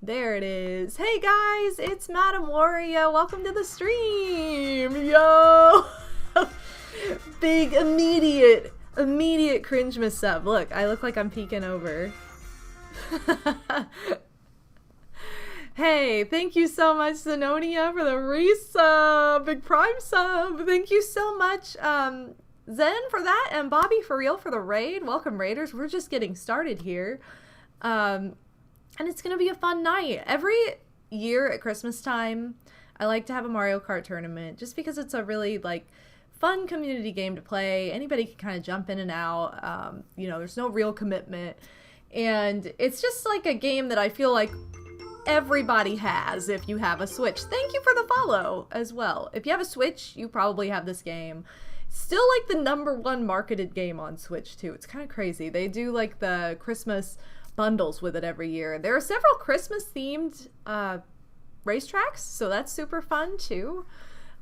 There it is. Hey guys, it's MadameWario. Welcome to the stream. Yo! Big immediate cringe sub. Look, I look like I'm peeking over. Hey, thank you so much, Zenonia, for the resub. Big Prime sub. Thank you so much, Zen, for that, and Bobby for real for the raid. Welcome, Raiders. We're just getting started here. And it's gonna be a fun night. Every year at Christmas time, I like to have a Mario Kart tournament just because it's a really, like, fun community game to play. Anybody can kind of jump in and out. You know, there's no real commitment. And it's just like a game that I feel like everybody has if you have a Switch. Thank you for the follow as well. If you have a Switch, you probably have this game. Still like the #1 marketed game on Switch too. It's kind of crazy. They do like the Christmas bundles with it every year. There are several Christmas themed racetracks, so that's super fun too.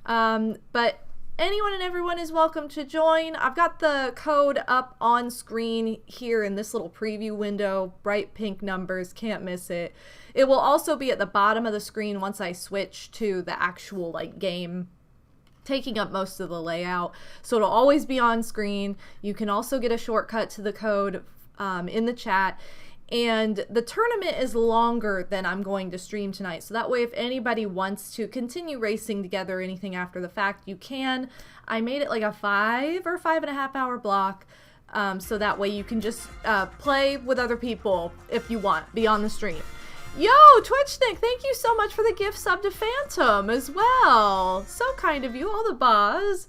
But anyone and everyone is welcome to join. I've got the code up on screen here in this little preview window. Bright pink numbers, can't miss it. It will also be at the bottom of the screen once I switch to the actual like game, taking up most of the layout. So it'll always be on screen. You can also get a shortcut to the code in the chat. And the tournament is longer than I'm going to stream tonight. So that way, if anybody wants to continue racing together or anything after the fact, you can. I made it like a 5 or 5.5 hour block. So that way you can just play with other people if you want, be on the stream. Yo, Twitchnick, thank you so much for the gift sub to Phantom as well. So kind of you, all the buzz.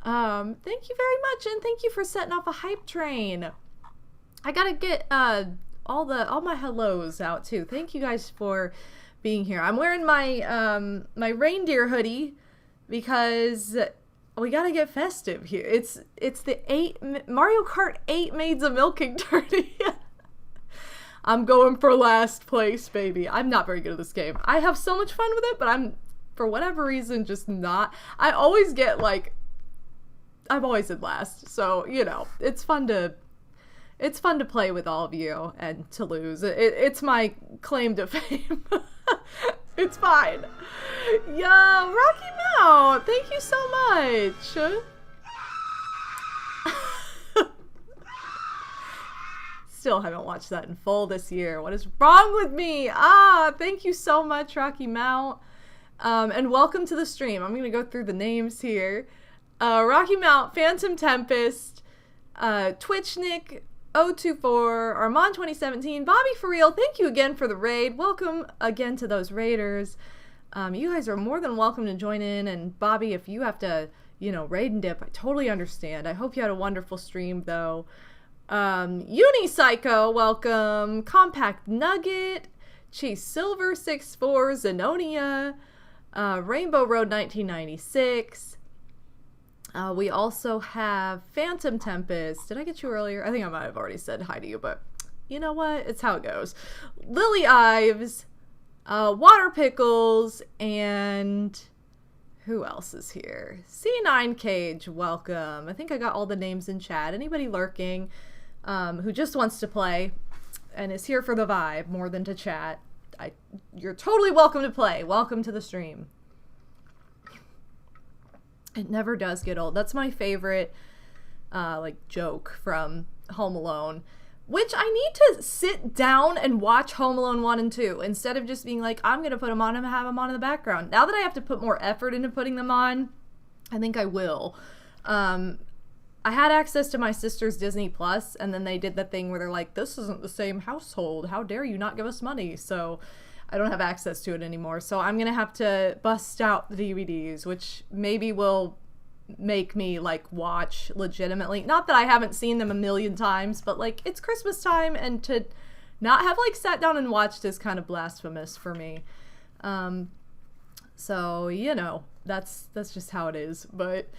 Thank you very much, and thank you for setting off a hype train. I gotta get all my hellos out too. Thank you guys for being here. I'm wearing my my reindeer hoodie because we gotta get festive here. It's the Mario Kart 8 Maids-a-Milking Tourney. I'm going for last place, baby. I'm not very good at this game. I have so much fun with it, but I'm, for whatever reason, just not. I always get like, I'm always in last. So, you know, it's fun to play with all of you and to lose. It's my claim to fame. It's fine. Yo, Rocky Mount, thank you so much. Still haven't watched that in full this year. What is wrong with me? Thank you so much, Rocky Mount. And welcome to the stream. I'm going to go through the names here. Rocky Mount, Phantom Tempest, Twitchnick, 024, Armand 2017, Bobby for real, thank you again for the raid. Welcome again to those raiders. You guys are more than welcome to join in, and Bobby, if you have to, you know, raid and dip, I totally understand. I hope you had a wonderful stream though. Unipsycho, welcome. Compact Nugget, Chase Silver 64, Zenonia, Rainbow Road 1996. We also have Phantom Tempest. Did I get you earlier? I think I might have already said hi to you, but you know what? It's how it goes. Lily Ives, Water Pickles, and who else is here? C9 Cage, welcome. I think I got all the names in chat. Anybody lurking who just wants to play and is here for the vibe more than to chat, you're totally welcome to play. Welcome to the stream. It never does get old. That's my favorite, like, joke from Home Alone, which I need to sit down and watch Home Alone 1 and 2 instead of just being like, I'm going to put them on and have them on in the background. Now that I have to put more effort into putting them on, I think I will. I had access to my sister's Disney Plus, and then they did the thing where they're like, this isn't the same household. How dare you not give us money? So I don't have access to it anymore. So I'm going to have to bust out the DVDs, which maybe will make me, like, watch legitimately. Not that I haven't seen them a million times, but, like, it's Christmas time, and to not have, like, sat down and watched is kind of blasphemous for me. So, you know, that's just how it is. But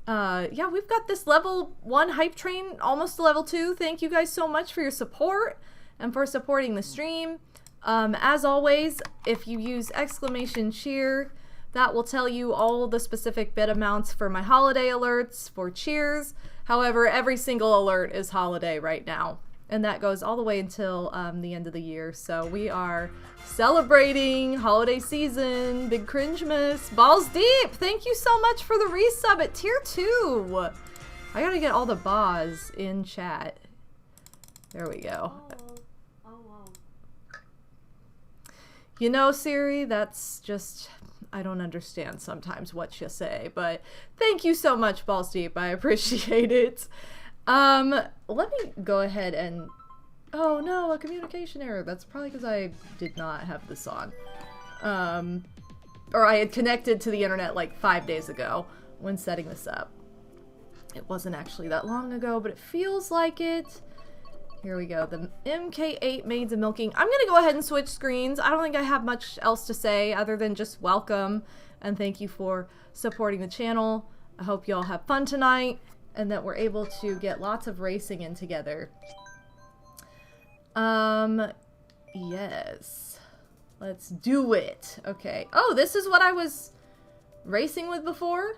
yeah, we've got this level 1 hype train almost to level 2. Thank you guys so much for your support and for supporting the stream. As always, if you use !cheer, that will tell you all the specific bit amounts for my holiday alerts for cheers. However, every single alert is holiday right now. And that goes all the way until the end of the year. So we are celebrating holiday season, big Cringemas. Balls Deep, thank you so much for the resub at tier 2. I gotta get all the boss in chat. There we go. You know, Siri, that's just, I don't understand sometimes what you say, but thank you so much, Balls Deep. I appreciate it. Let me go ahead and, oh no, a communication error. That's probably because I did not have this on. Or I had connected to the internet like 5 days ago when setting this up. It wasn't actually that long ago, but it feels like it. Here we go, the MK8 Maids-a-Milking. I'm gonna go ahead and switch screens. I don't think I have much else to say other than just welcome and thank you for supporting the channel. I hope you all have fun tonight and that we're able to get lots of racing in together. Yes. Let's do it. Okay. Oh, this is what I was racing with before?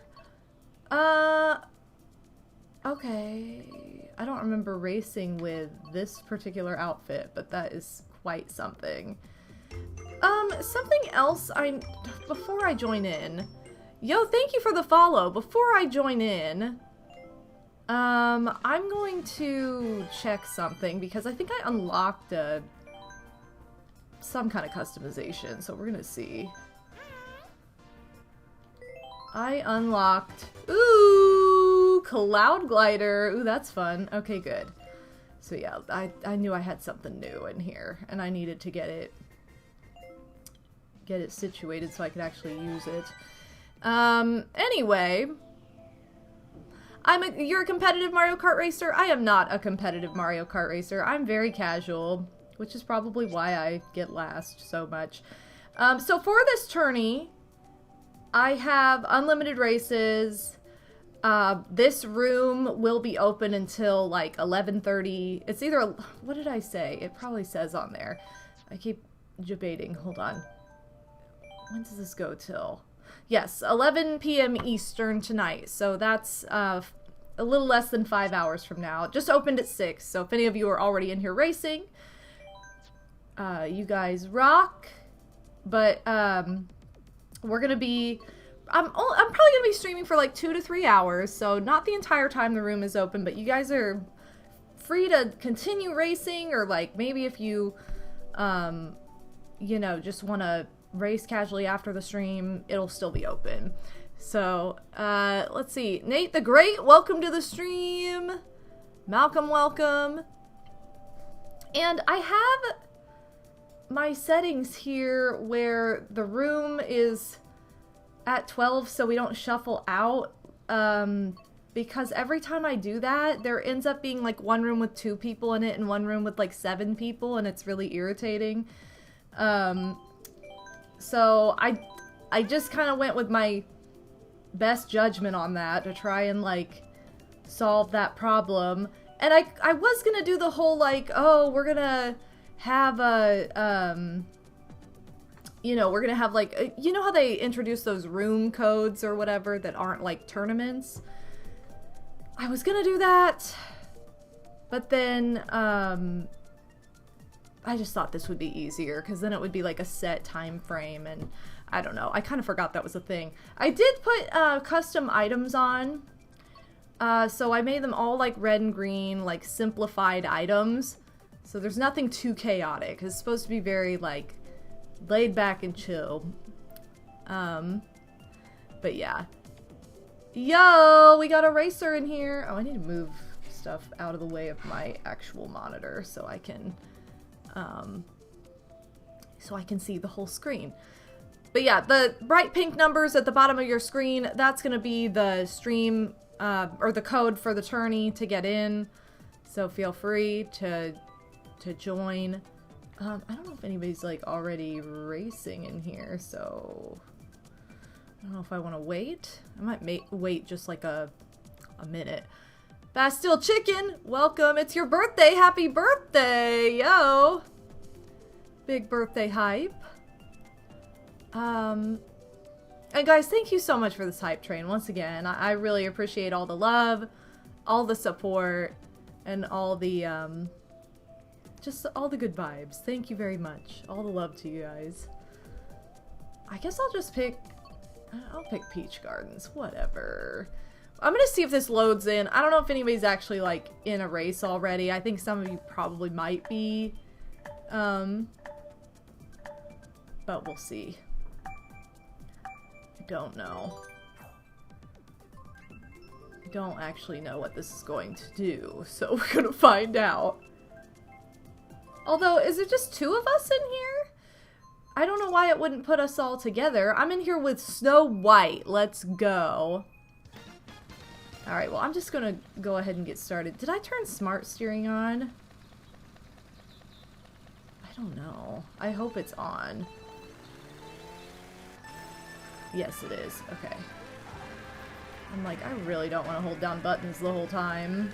Okay. I don't remember racing with this particular outfit, but that is quite something. Something else before I join in. Yo, thank you for the follow. Before I join in, I'm going to check something because I think I unlocked some kind of customization, so we're gonna see. I unlocked, ooh, Cloud Glider. Ooh, that's fun. Okay, good. So yeah, I knew I had something new in here, and I needed to get it situated so I could actually use it. Anyway, you're a competitive Mario Kart racer? I am not a competitive Mario Kart racer. I'm very casual, which is probably why I get last so much. So for this tourney, I have unlimited races. This room will be open until like 11:30. It's either, what did I say? It probably says on there. I keep debating. Hold on. When does this go till? Yes, 11 p.m. Eastern tonight. So that's a little less than 5 hours from now. It just opened at 6. So if any of you are already in here racing, you guys rock. But we're gonna be, I'm probably gonna be streaming for like 2 to 3 hours, so not the entire time the room is open, but you guys are free to continue racing, or like maybe if you, you know, just want to race casually after the stream, it'll still be open. So, let's see. Nate the Great, welcome to the stream. Malcolm, welcome. And I have my settings here where the room is at 12 so we don't shuffle out, because every time I do that, there ends up being like one room with 2 people in it and one room with like 7 people, and it's really irritating. So I just kind of went with my best judgment on that to try and like solve that problem. And I was gonna do the whole like, oh, we're gonna have a, you know, we're gonna have like, you know how they introduce those room codes or whatever that aren't like tournaments? I was gonna do that, but then, I just thought this would be easier, because then it would be like a set time frame, and I don't know, I kind of forgot that was a thing. I did put custom items on, so I made them all like red and green, like simplified items, so there's nothing too chaotic. It's supposed to be very like laid back and chill. But yeah. Yo, we got a racer in here. Oh, I need to move stuff out of the way of my actual monitor so I can see the whole screen. But yeah, the bright pink numbers at the bottom of your screen, that's gonna be the stream, or the code for the tourney to get in. So feel free to join. I don't know if anybody's like already racing in here, so I don't know if I want to wait. I might wait just like a minute. Bastille Chicken, welcome. It's your birthday. Happy birthday, yo. Big birthday hype. And guys, thank you so much for this hype train. Once again, I really appreciate all the love, all the support, and all the, Just all the good vibes. Thank you very much. All the love to you guys. I guess I'll just pick... I'll pick Peach Gardens. Whatever. I'm gonna see if this loads in. I don't know if anybody's actually, like, in a race already. I think some of you probably might be. But we'll see. I don't know. I don't actually know what this is going to do, so we're gonna find out. Although, is it just 2 of us in here? I don't know why it wouldn't put us all together. I'm in here with Snow White. Let's go. Alright, well, I'm just gonna go ahead and get started. Did I turn smart steering on? I don't know. I hope it's on. Yes, it is. Okay. I'm like, I really don't want to hold down buttons the whole time.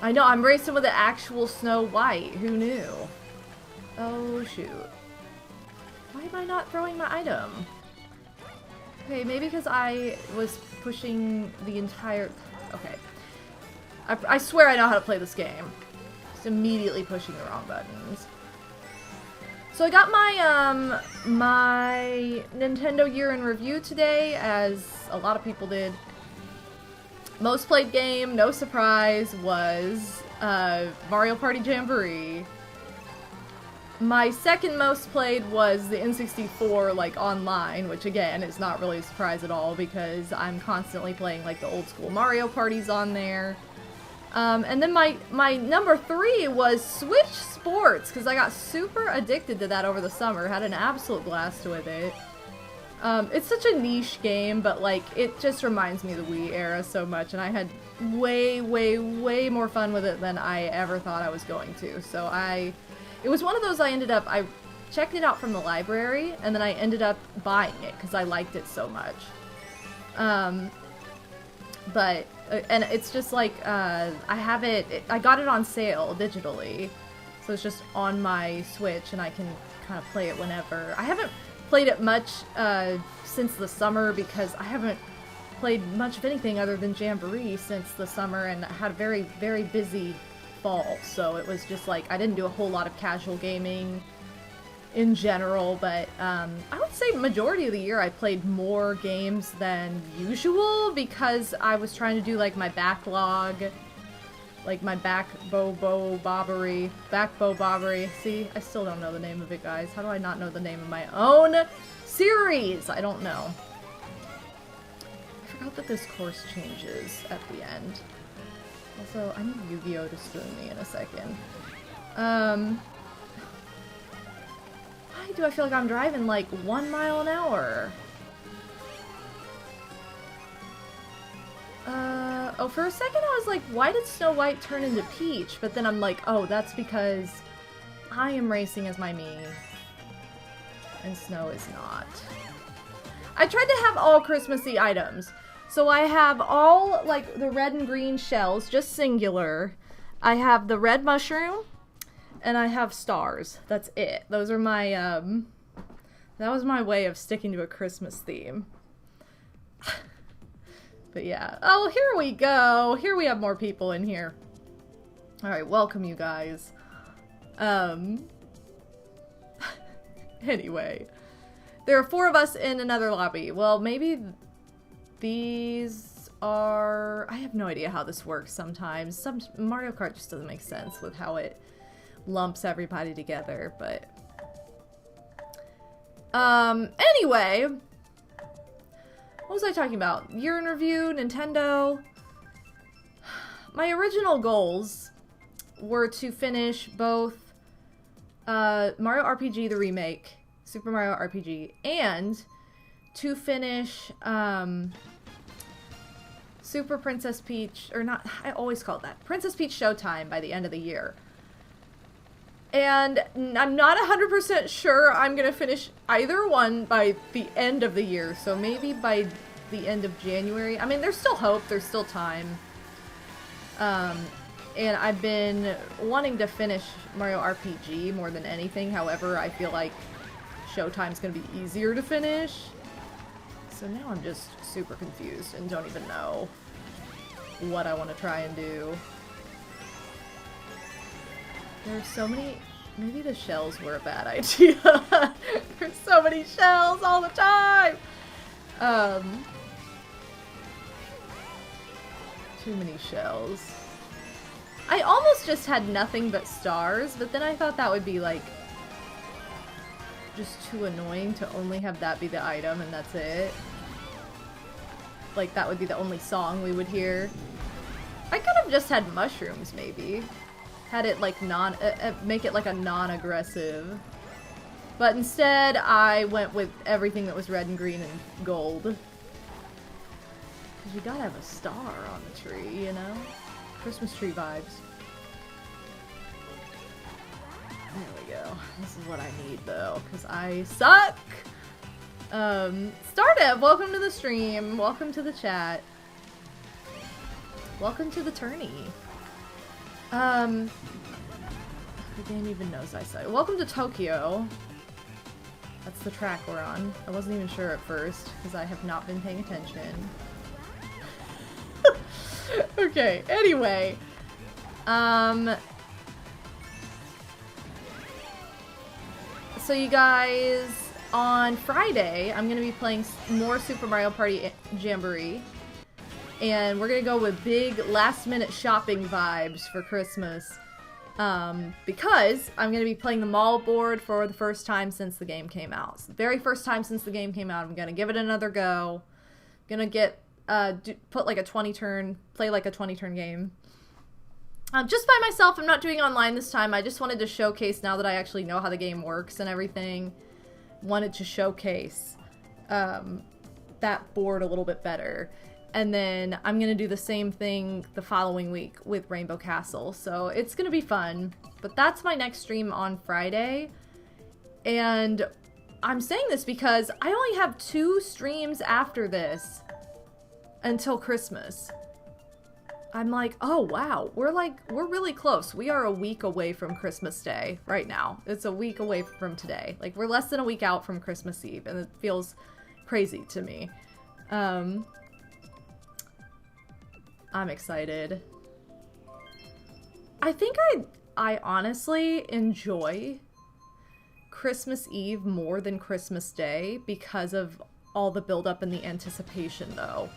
I know, I'm racing with the actual Snow White. Who knew? Oh, shoot. Why am I not throwing my item? Okay, maybe because I was pushing the entire... Okay. I swear I know how to play this game. Just immediately pushing the wrong buttons. So I got my, my Nintendo Year in Review today, as a lot of people did. Most played game, no surprise, was Mario Party Jamboree. My second most played was the N64, like, online, which again is not really a surprise at all because I'm constantly playing, like, the old school Mario parties on there. And then my number 3 was Switch Sports, because I got super addicted to that over the summer, had an absolute blast with it. It's such a niche game, but, like, it just reminds me of the Wii era so much, and I had way, way, way more fun with it than I ever thought I was going to. So it was one of those I checked it out from the library, and then I ended up buying it, because I liked it so much. And it's just like, I got it on sale digitally, so it's just on my Switch, and I can kind of play it whenever. I haven't played it much since the summer because I haven't played much of anything other than Jamboree since the summer, and I had a very, very busy fall, so it was just like I didn't do a whole lot of casual gaming in general, but I would say majority of the year I played more games than usual because I was trying to do like my backlog, like my backbow bobbery. See, I still don't know the name of it, guys. How do I not know the name of my own series? I don't know. I forgot that this course changes at the end. Also, I need Yu-Gi-Oh to spoon me in a second. Why do I feel like I'm driving like 1 mile an hour? Oh, for a second I was like, why did Snow White turn into Peach? But then I'm like, oh, that's because I am racing as my me. And Snow is not. I tried to have all Christmassy items. So I have all, like, the red and green shells, just singular. I have the red mushroom, and I have stars. That's it. Those are my, that was my way of sticking to a Christmas theme. But yeah. Oh, here we go. Here we have more people in here. Alright, welcome you guys. Anyway. There are 4 of us in another lobby. Well, maybe these are... I have no idea how this works sometimes. Mario Kart just doesn't make sense with how it lumps everybody together, but... Anyway... What was I talking about? Year in review, Nintendo. My original goals were to finish both Mario RPG the Remake, Super Mario RPG, and to finish Super Princess Peach, or not, I always call it that, Princess Peach Showtime by the end of the year. And I'm not 100% sure I'm going to finish either one by the end of the year, so maybe by the end of January. I mean, there's still hope, there's still time. And I've been wanting to finish Mario RPG more than anything, however, I feel like Showtime's going to be easier to finish. So now I'm just super confused and don't even know what I want to try and do. There are so many... Maybe the shells were a bad idea. There's so many shells all the time! Too many shells. I almost just had nothing but stars, but then I thought that would be, like, just too annoying to only have that be the item and that's it. Like, that would be the only song we would hear. I could have just had mushrooms, maybe. Had it, like, make it, like, a non-aggressive. But instead, I went with everything that was red and green and gold. Because you gotta have a star on the tree, you know? Christmas tree vibes. There we go. This is what I need, though, because I suck! Stardev, welcome to the stream. Welcome to the chat. Welcome to the tourney. The game even knows I suck. Welcome to Tokyo. That's the track we're on. I wasn't even sure at first, because I have not been paying attention. Okay, anyway. So you guys, on Friday, I'm going to be playing more Super Mario Party Jamboree. And we're going to go with big last-minute shopping vibes for Christmas. Because I'm going to be playing the mall board for the first time since the game came out. It's the very first time since the game came out. I'm going to give it another go. I'm going to get, put like a 20-turn, play like a 20-turn game. Just by myself. I'm not doing online this time. I just wanted to showcase, now that I actually know how the game works and everything, wanted to showcase that board a little bit better. And then I'm going to do the same thing the following week with Rainbow Castle. So it's going to be fun. But that's my next stream on Friday. And I'm saying this because I only have 2 streams after this until Christmas. I'm like, oh wow, we're really close. We are a week away from Christmas Day right now. It's a week away from today. Like, we're less than a week out from Christmas Eve, and it feels crazy to me. I'm excited. I think I honestly enjoy Christmas Eve more than Christmas Day because of all the build-up and the anticipation, though.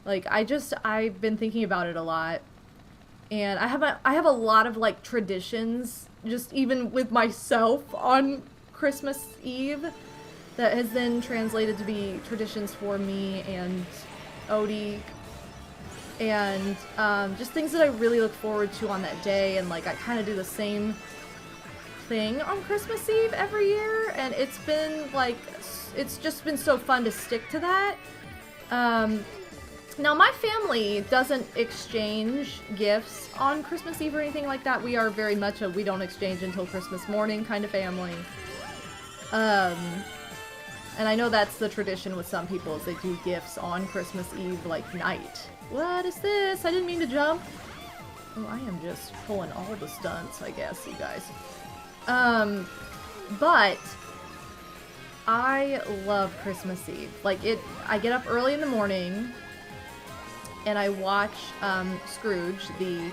Like, I've been thinking about it a lot, and I have a lot of, like, traditions, just even with myself on Christmas Eve, that has then translated to be traditions for me and Odie, and just things that I really look forward to on that day, and, like, I kind of do the same thing on Christmas Eve every year, and it's been, like, it's just been so fun to stick to that. Now, my family doesn't exchange gifts on Christmas Eve or anything like that. We are very much a we don't exchange until Christmas morning kind of family. And I know that's the tradition with some people, is they do gifts on Christmas Eve, like, night. What is this? I didn't mean to jump. Oh, I am just pulling all the stunts, I guess, you guys. But I love Christmas Eve. Like, I get up early in the morning, and I watch Scrooge, the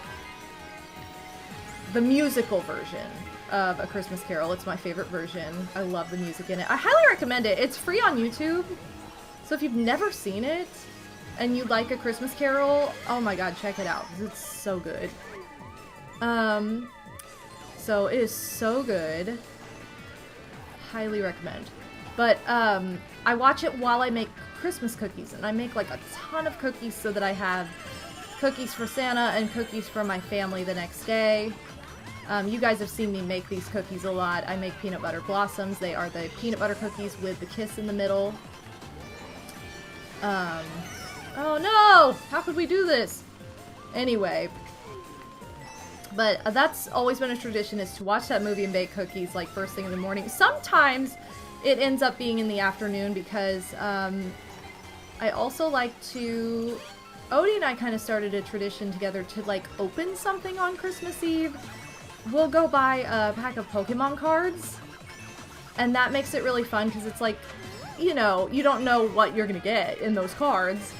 musical version of A Christmas Carol. It's my favorite version. I love the music in it. I highly recommend it. It's free on YouTube, so if you've never seen it and you like A Christmas Carol, oh my god, check it out, because it's so good. So it is so good. Highly recommend. But I watch it while I make Christmas cookies, and I make like a ton of cookies so that I have cookies for Santa and cookies for my family the next day. You guys have seen me make these cookies a lot. I make peanut butter blossoms. They are the peanut butter cookies with the kiss in the middle. Oh no! How could we do this? Anyway. But that's always been a tradition, is to watch that movie and bake cookies like first thing in the morning. Sometimes it ends up being in the afternoon because I also like to... Odie and I kind of started a tradition together to, like, open something on Christmas Eve. We'll go buy a pack of Pokemon cards, and that makes it really fun because it's like, you know, you don't know what you're gonna get in those cards.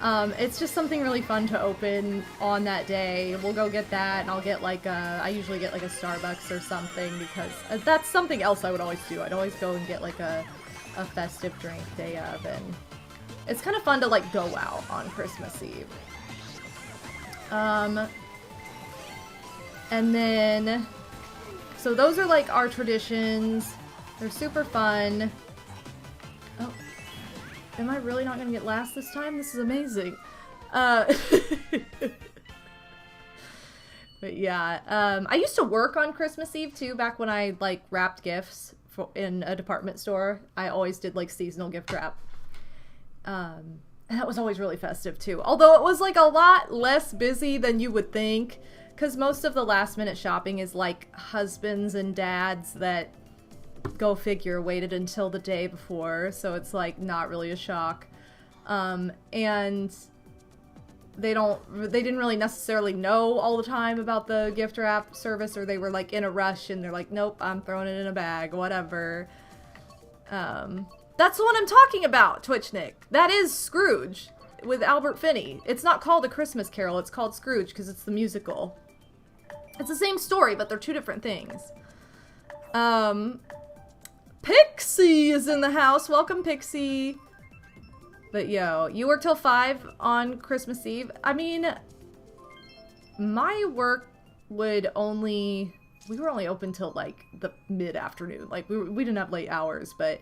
It's just something really fun to open on that day. We'll go get that, and I'll get like I usually get like a Starbucks or something, because that's something else I would always do. I'd always go and get like a festive drink day of, and it's kind of fun to like go out on Christmas Eve. And then, so those are like our traditions. They're super fun. Oh, am I really not gonna get last this time? This is amazing. But yeah, I used to work on Christmas Eve too, back when I like wrapped gifts in a department store. I always did like seasonal gift wrap. And that was always really festive too. Although it was like a lot less busy than you would think, because most of the last minute shopping is like husbands and dads that, go figure, waited until the day before, so it's like not really a shock. And they didn't really necessarily know all the time about the gift wrap service, or they were like in a rush and they're like, nope, I'm throwing it in a bag, whatever. That's the one I'm talking about, Twitchnik. That is Scrooge with Albert Finney. It's not called A Christmas Carol, it's called Scrooge because it's the musical. It's the same story, but they're two different things. Pixie is in the house. Welcome, Pixie. But yo, you work till 5 on Christmas Eve. I mean, my work would only, we were only open till like the mid-afternoon. Like we didn't have late hours, but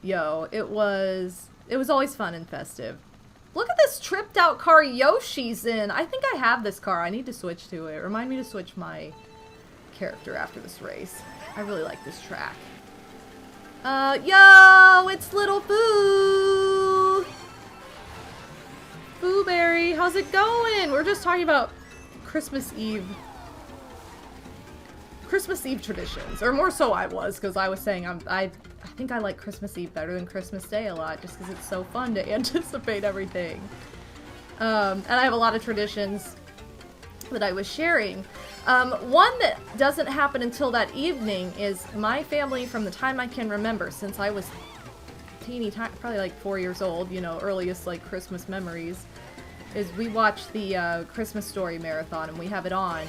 yo, it was always fun and festive. Look at this tripped out car Yoshi's in. I think I have this car. I need to switch to it. Remind me to switch my character after this race. I really like this track. Yo, it's little Foo! Fooberry, how's it going? We're just talking about Christmas Eve traditions, or more so I was, because I was saying I think I like Christmas Eve better than Christmas Day a lot, just because it's so fun to anticipate everything. And I have a lot of traditions that I was sharing. One that doesn't happen until that evening is my family, from the time I can remember, since I was teeny tiny, probably like 4 years old, you know, earliest like Christmas memories, is we watch the Christmas Story marathon, and we have it on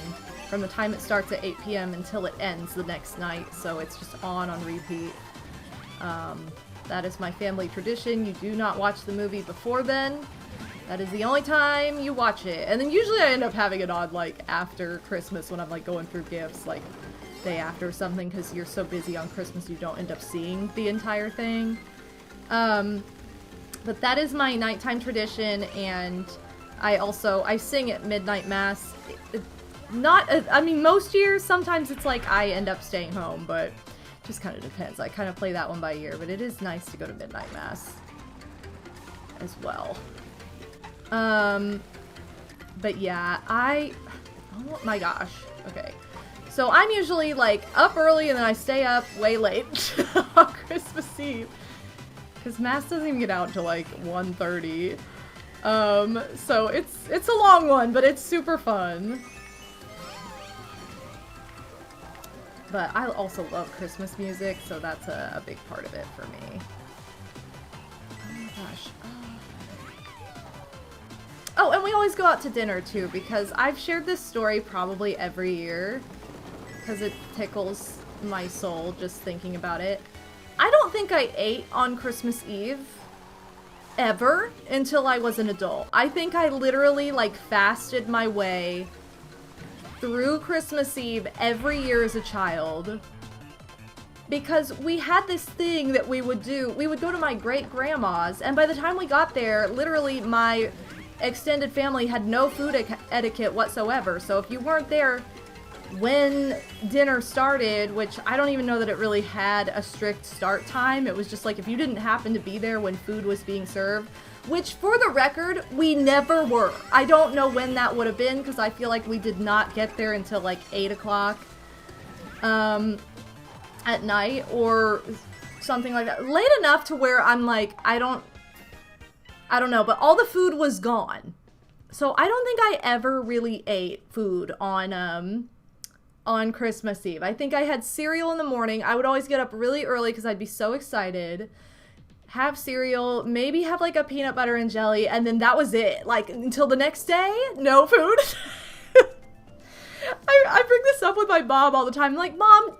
from the time it starts at 8 p.m. until it ends the next night, so it's just on repeat. That is my family tradition. You do not watch the movie before then. That is the only time you watch it. And then usually I end up having it on like after Christmas, when I'm like going through gifts, like day after or something, because you're so busy on Christmas you don't end up seeing the entire thing. But that is my nighttime tradition, and I sing at midnight mass. I mean, most years, sometimes it's like I end up staying home, but it just kind of depends. I kind of play that one by ear, but it is nice to go to midnight mass as well. But yeah, oh my gosh, okay. So I'm usually like up early, and then I stay up way late on Christmas Eve, because mass doesn't even get out until like 1:30. So it's a long one, but it's super fun. But I also love Christmas music, so that's a big part of it for me. Oh my gosh. Oh, and we always go out to dinner too, because I've shared this story probably every year, because it tickles my soul just thinking about it. I don't think I ate on Christmas Eve ever until I was an adult. I think I literally like fasted my way through Christmas Eve every year as a child, because we had this thing that we would do. We would go to my great-grandma's, and by the time we got there, literally my extended family had no food etiquette whatsoever. So if you weren't there when dinner started, which I don't even know that it really had a strict start time, it was just like if you didn't happen to be there when food was being served, which for the record, we never were. I don't know when that would have been, because I feel like we did not get there until like 8 o'clock at night or something like that. Late enough to where I'm like, I don't know, but all the food was gone. So I don't think I ever really ate food on Christmas Eve. I think I had cereal in the morning. I would always get up really early because I'd be so excited, have cereal, maybe have like a peanut butter and jelly, and then that was it. Like, until the next day, no food. I bring this up with my mom all the time. I'm like, Mom,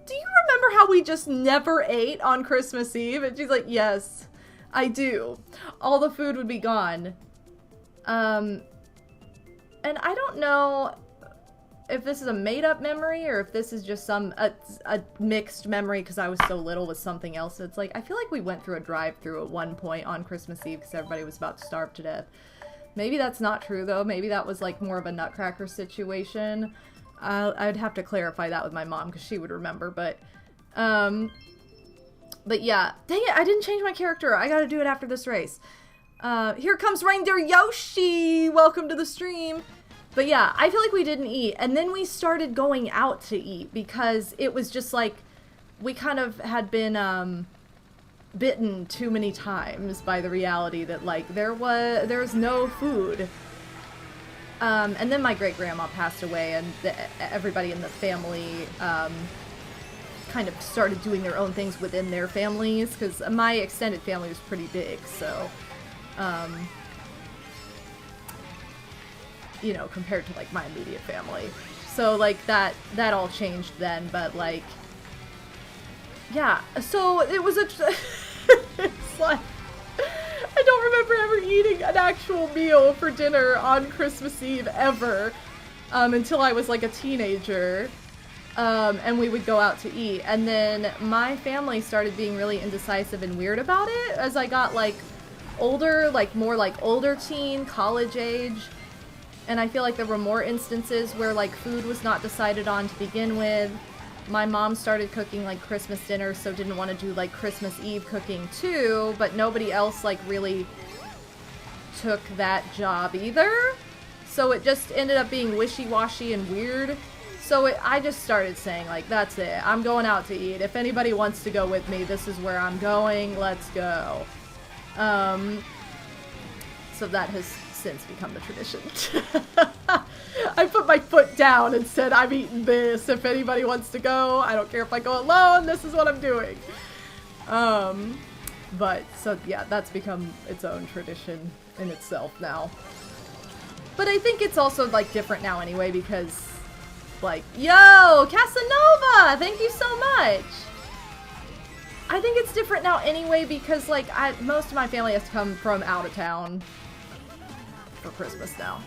do you remember how we just never ate on Christmas Eve? And she's like, yes, I do. All the food would be gone. And I don't know if this is a made-up memory or if this is just a mixed memory because I was so little with something else. It's like, I feel like we went through a drive-thru at one point on Christmas Eve because everybody was about to starve to death. Maybe that's not true, though. Maybe that was, like, more of a Nutcracker situation. I'd have to clarify that with my mom because she would remember, but yeah. Dang it, I didn't change my character. I gotta do it after this race. Here comes Reindeer Yoshi! Welcome to the stream! But yeah, I feel like we didn't eat, and then we started going out to eat because it was just like, we kind of had been, bitten too many times by the reality that, like, there was no food. And then my great-grandma passed away, and everybody in the family, kind of started doing their own things within their families, because my extended family was pretty big, so, you know, compared to, like, my immediate family. So, like, that all changed then, but, like, yeah, so it was it's like, I don't remember ever eating an actual meal for dinner on Christmas Eve ever, until I was, like, a teenager, and we would go out to eat, and then my family started being really indecisive and weird about it as I got, like, older, like, more, like, older teen, college age. And I feel like there were more instances where, like, food was not decided on to begin with. My mom started cooking, like, Christmas dinner, so didn't want to do, like, Christmas Eve cooking, too. But nobody else, like, really took that job either. So it just ended up being wishy-washy and weird. So I just started saying, like, that's it. I'm going out to eat. If anybody wants to go with me, this is where I'm going. Let's go. So that has since become the tradition. I put my foot down and said, I'm eating this. If anybody wants to go, I don't care if I go alone, this is what I'm doing. But, so yeah, that's become its own tradition in itself now. But I think it's also, like, different now anyway, because, like, yo, Casanova, thank you so much. I think it's different now anyway, because, like, most of my family has to come from out of town for Christmas now.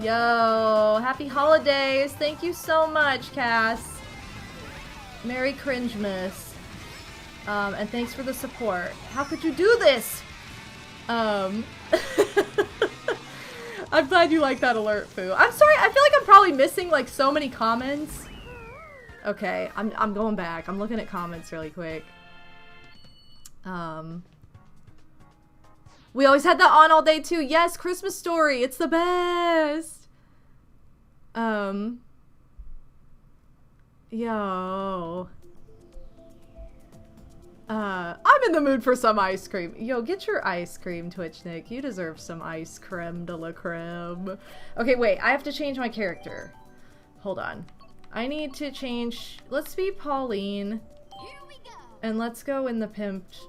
Yo, happy holidays. Thank you so much, Cass. Merry Cringemas. And thanks for the support. How could you do this? I'm glad you like that alert, Foo. I'm sorry, I feel like I'm probably missing, like, so many comments. Okay, I'm going back. I'm looking at comments really quick. We always had that on all day too. Yes, Christmas Story. It's the best. Yo. I'm in the mood for some ice cream. Yo, get your ice cream, Twitch Nick. You deserve some ice creme de la creme. Okay, wait. I have to change my character. Hold on. I need to change. Let's be Pauline. Here we go. And let's go in the pimped.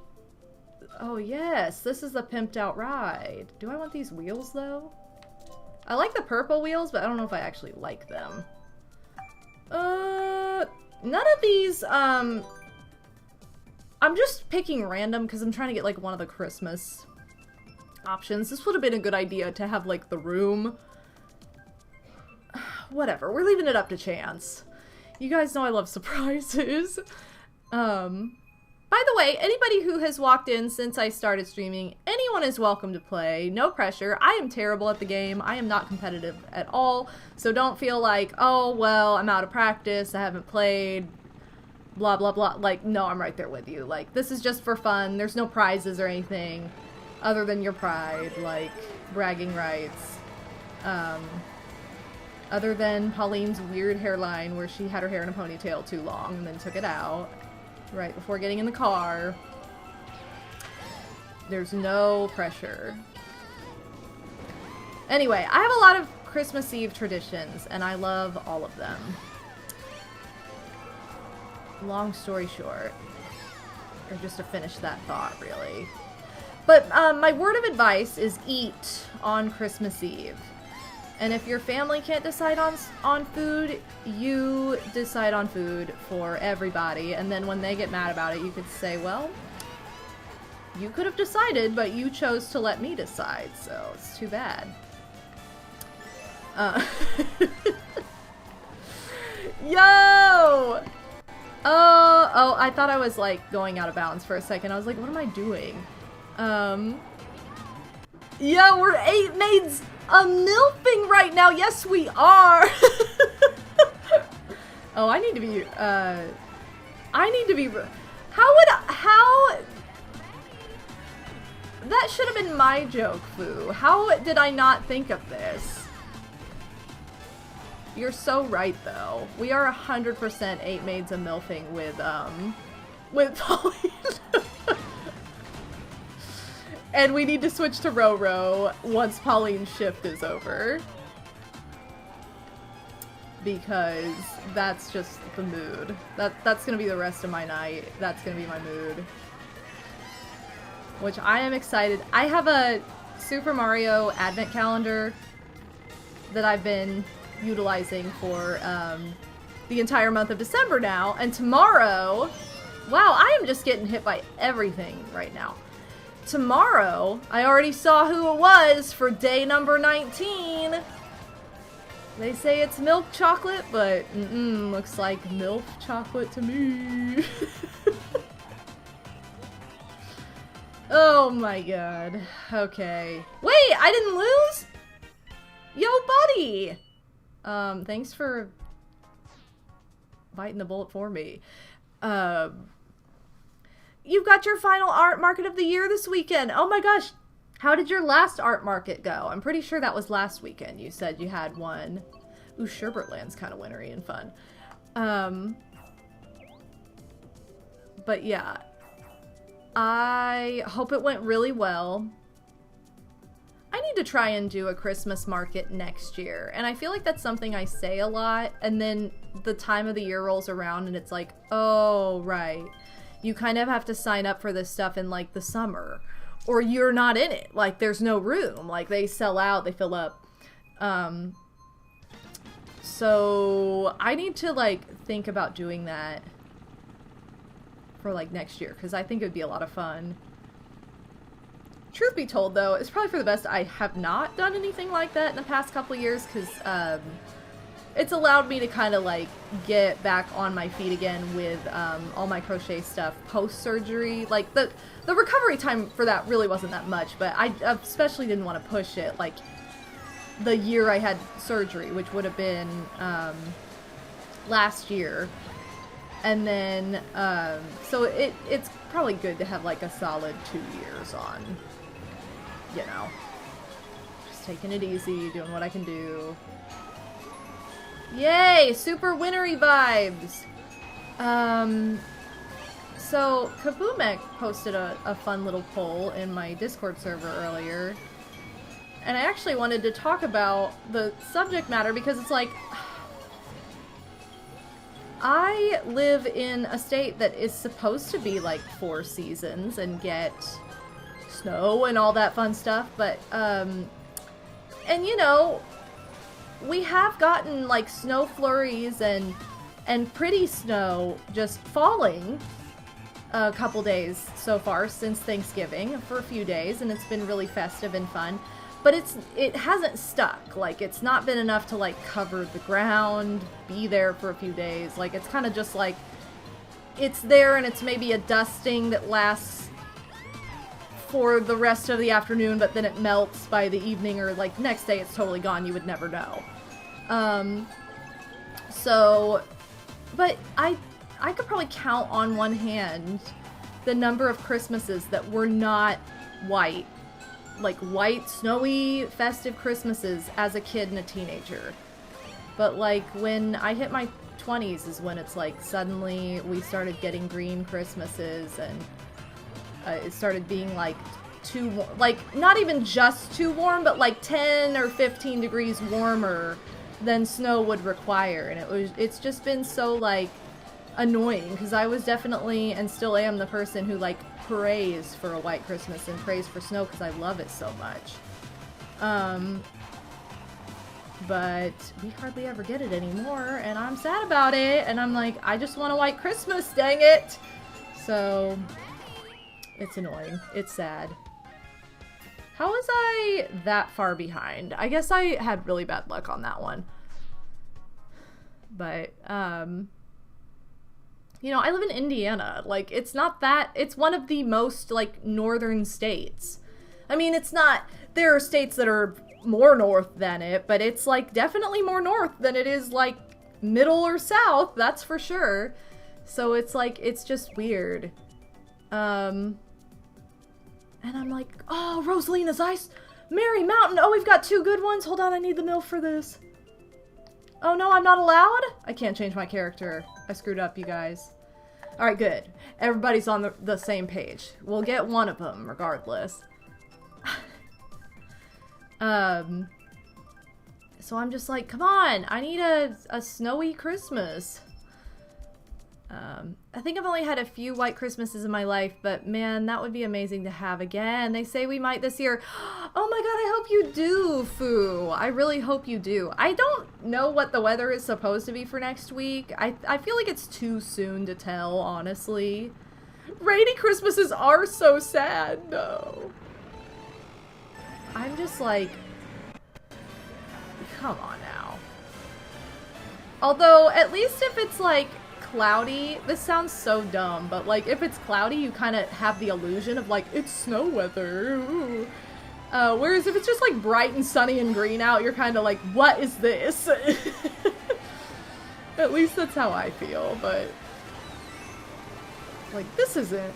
Oh, yes. This is the pimped out ride. Do I want these wheels, though? I like the purple wheels, but I don't know if I actually like them. None of these, I'm just picking random because I'm trying to get, like, one of the Christmas options. This would have been a good idea to have, like, the room. Whatever. We're leaving it up to chance. You guys know I love surprises. By the way, anybody who has walked in since I started streaming, anyone is welcome to play. No pressure. I am terrible at the game. I am not competitive at all. So don't feel like, oh, well, I'm out of practice. I haven't played. Blah, blah, blah. Like, no, I'm right there with you. Like, this is just for fun. There's no prizes or anything other than your pride. Like, bragging rights. Other than Pauline's weird hairline where she had her hair in a ponytail too long and then took it out right before getting in the car. There's no pressure. Anyway, I have a lot of Christmas Eve traditions, and I love all of them. Long story short. or just to finish that thought, really. But my word of advice is eat on Christmas Eve. And if your family can't decide on food, you decide on food for everybody. And then when they get mad about it, you could say, well, you could have decided, but you chose to let me decide, so it's too bad. Yo! Oh, I thought I was, like, going out of bounds for a second. I was like, what am I doing? Yeah, we're 8 Maids-a-Milking right now. Yes, we are. Oh, I need to be, how... That should have been my joke, Fu. How did I not think of this? You're so right, though. We are 100% 8 Maids-a-Milking with Pauline. And we need to switch to Roro once Pauline's shift is over. Because that's just the mood. That's gonna be the rest of my night. That's gonna be my mood. Which I am excited. I have a Super Mario advent calendar that I've been utilizing for the entire month of December now. And tomorrow, wow, I am just getting hit by everything right now. Tomorrow, I already saw who it was for day number 19. They say it's milk chocolate, but looks like milk chocolate to me. Oh my god. Okay. Wait, I didn't lose? Yo, buddy! Thanks for biting the bullet for me. You've got your final art market of the year this weekend. Oh my gosh. How did your last art market go? I'm pretty sure that was last weekend. You said you had one. Ooh, Sherbertland's kind of wintry and fun. But yeah. I hope it went really well. I need to try and do a Christmas market next year. And I feel like that's something I say a lot. And then the time of the year rolls around and it's like, oh, right. You kind of have to sign up for this stuff in like the summer. Or you're not in it. Like there's no room. Like they sell out, they fill up. So I need to like think about doing that for like next year, because I think it would be a lot of fun. Truth be told, though, it's probably for the best I have not done anything like that in the past couple of years, because it's allowed me to kind of like get back on my feet again with all my crochet stuff post-surgery. Like the recovery time for that really wasn't that much, but I especially didn't want to push it like the year I had surgery, which would have been last year. And then, so it's probably good to have like a solid 2 years on, you know, just taking it easy, doing what I can do. Yay! Super wintry vibes! So Kabumek posted a fun little poll in my Discord server earlier. And I actually wanted to talk about the subject matter because it's like, I live in a state that is supposed to be like 4 seasons and get snow and all that fun stuff, but, and you know, we have gotten like snow flurries and pretty snow just falling a couple days so far since Thanksgiving for a few days, and it's been really festive and fun. But it hasn't stuck. Like, it's not been enough to, like, cover the ground, be there for a few days. Like, it's kind of just, like, it's there and it's maybe a dusting that lasts for the rest of the afternoon, but then it melts by the evening, or, like, next day it's totally gone. You would never know. So, but I could probably count on one hand the number of Christmases that were not white. Like white, snowy, festive Christmases as a kid and a teenager. But like when I hit my 20s is when it's like suddenly we started getting green Christmases, and it started being like too, like not even just too warm, but like 10 or 15 degrees warmer than snow would require. And it's just been so like annoying, because I was definitely, and still am, the person who, like, prays for a white Christmas and prays for snow because I love it so much. But we hardly ever get it anymore, and I'm sad about it, and I'm like, I just want a white Christmas, dang it! So, it's annoying. It's sad. How was I that far behind? I guess I had really bad luck on that one. But, you know, I live in Indiana. Like, it's not that... It's one of the most, like, northern states. I mean, it's not... There are states that are more north than it, but it's, like, definitely more north than it is, like, middle or south, that's for sure. So it's, like, it's just weird. And I'm like, oh, Rosalina's Ice... Mary Mountain! Oh, we've got 2 good ones! Hold on, I need the MILF for this. Oh no, I'm not allowed? I can't change my character. I screwed up, you guys. Alright, good. Everybody's on the same page. We'll get one of them, regardless. So I'm just like, come on, I need a snowy Christmas. I think I've only had a few white Christmases in my life, but man, that would be amazing to have again. They say we might this year. Oh my god, I hope you do, Foo. I really hope you do. I don't know what the weather is supposed to be for next week. I feel like it's too soon to tell, honestly. Rainy Christmases are so sad, no. I'm just like, come on now. Although, at least if it's like cloudy, this sounds so dumb, but like if it's cloudy, you kind of have the illusion of like, it's snow weather. Ooh. Whereas if it's just like bright and sunny and green out, you're kind of like, what is this? At least that's how I feel, but like, this isn't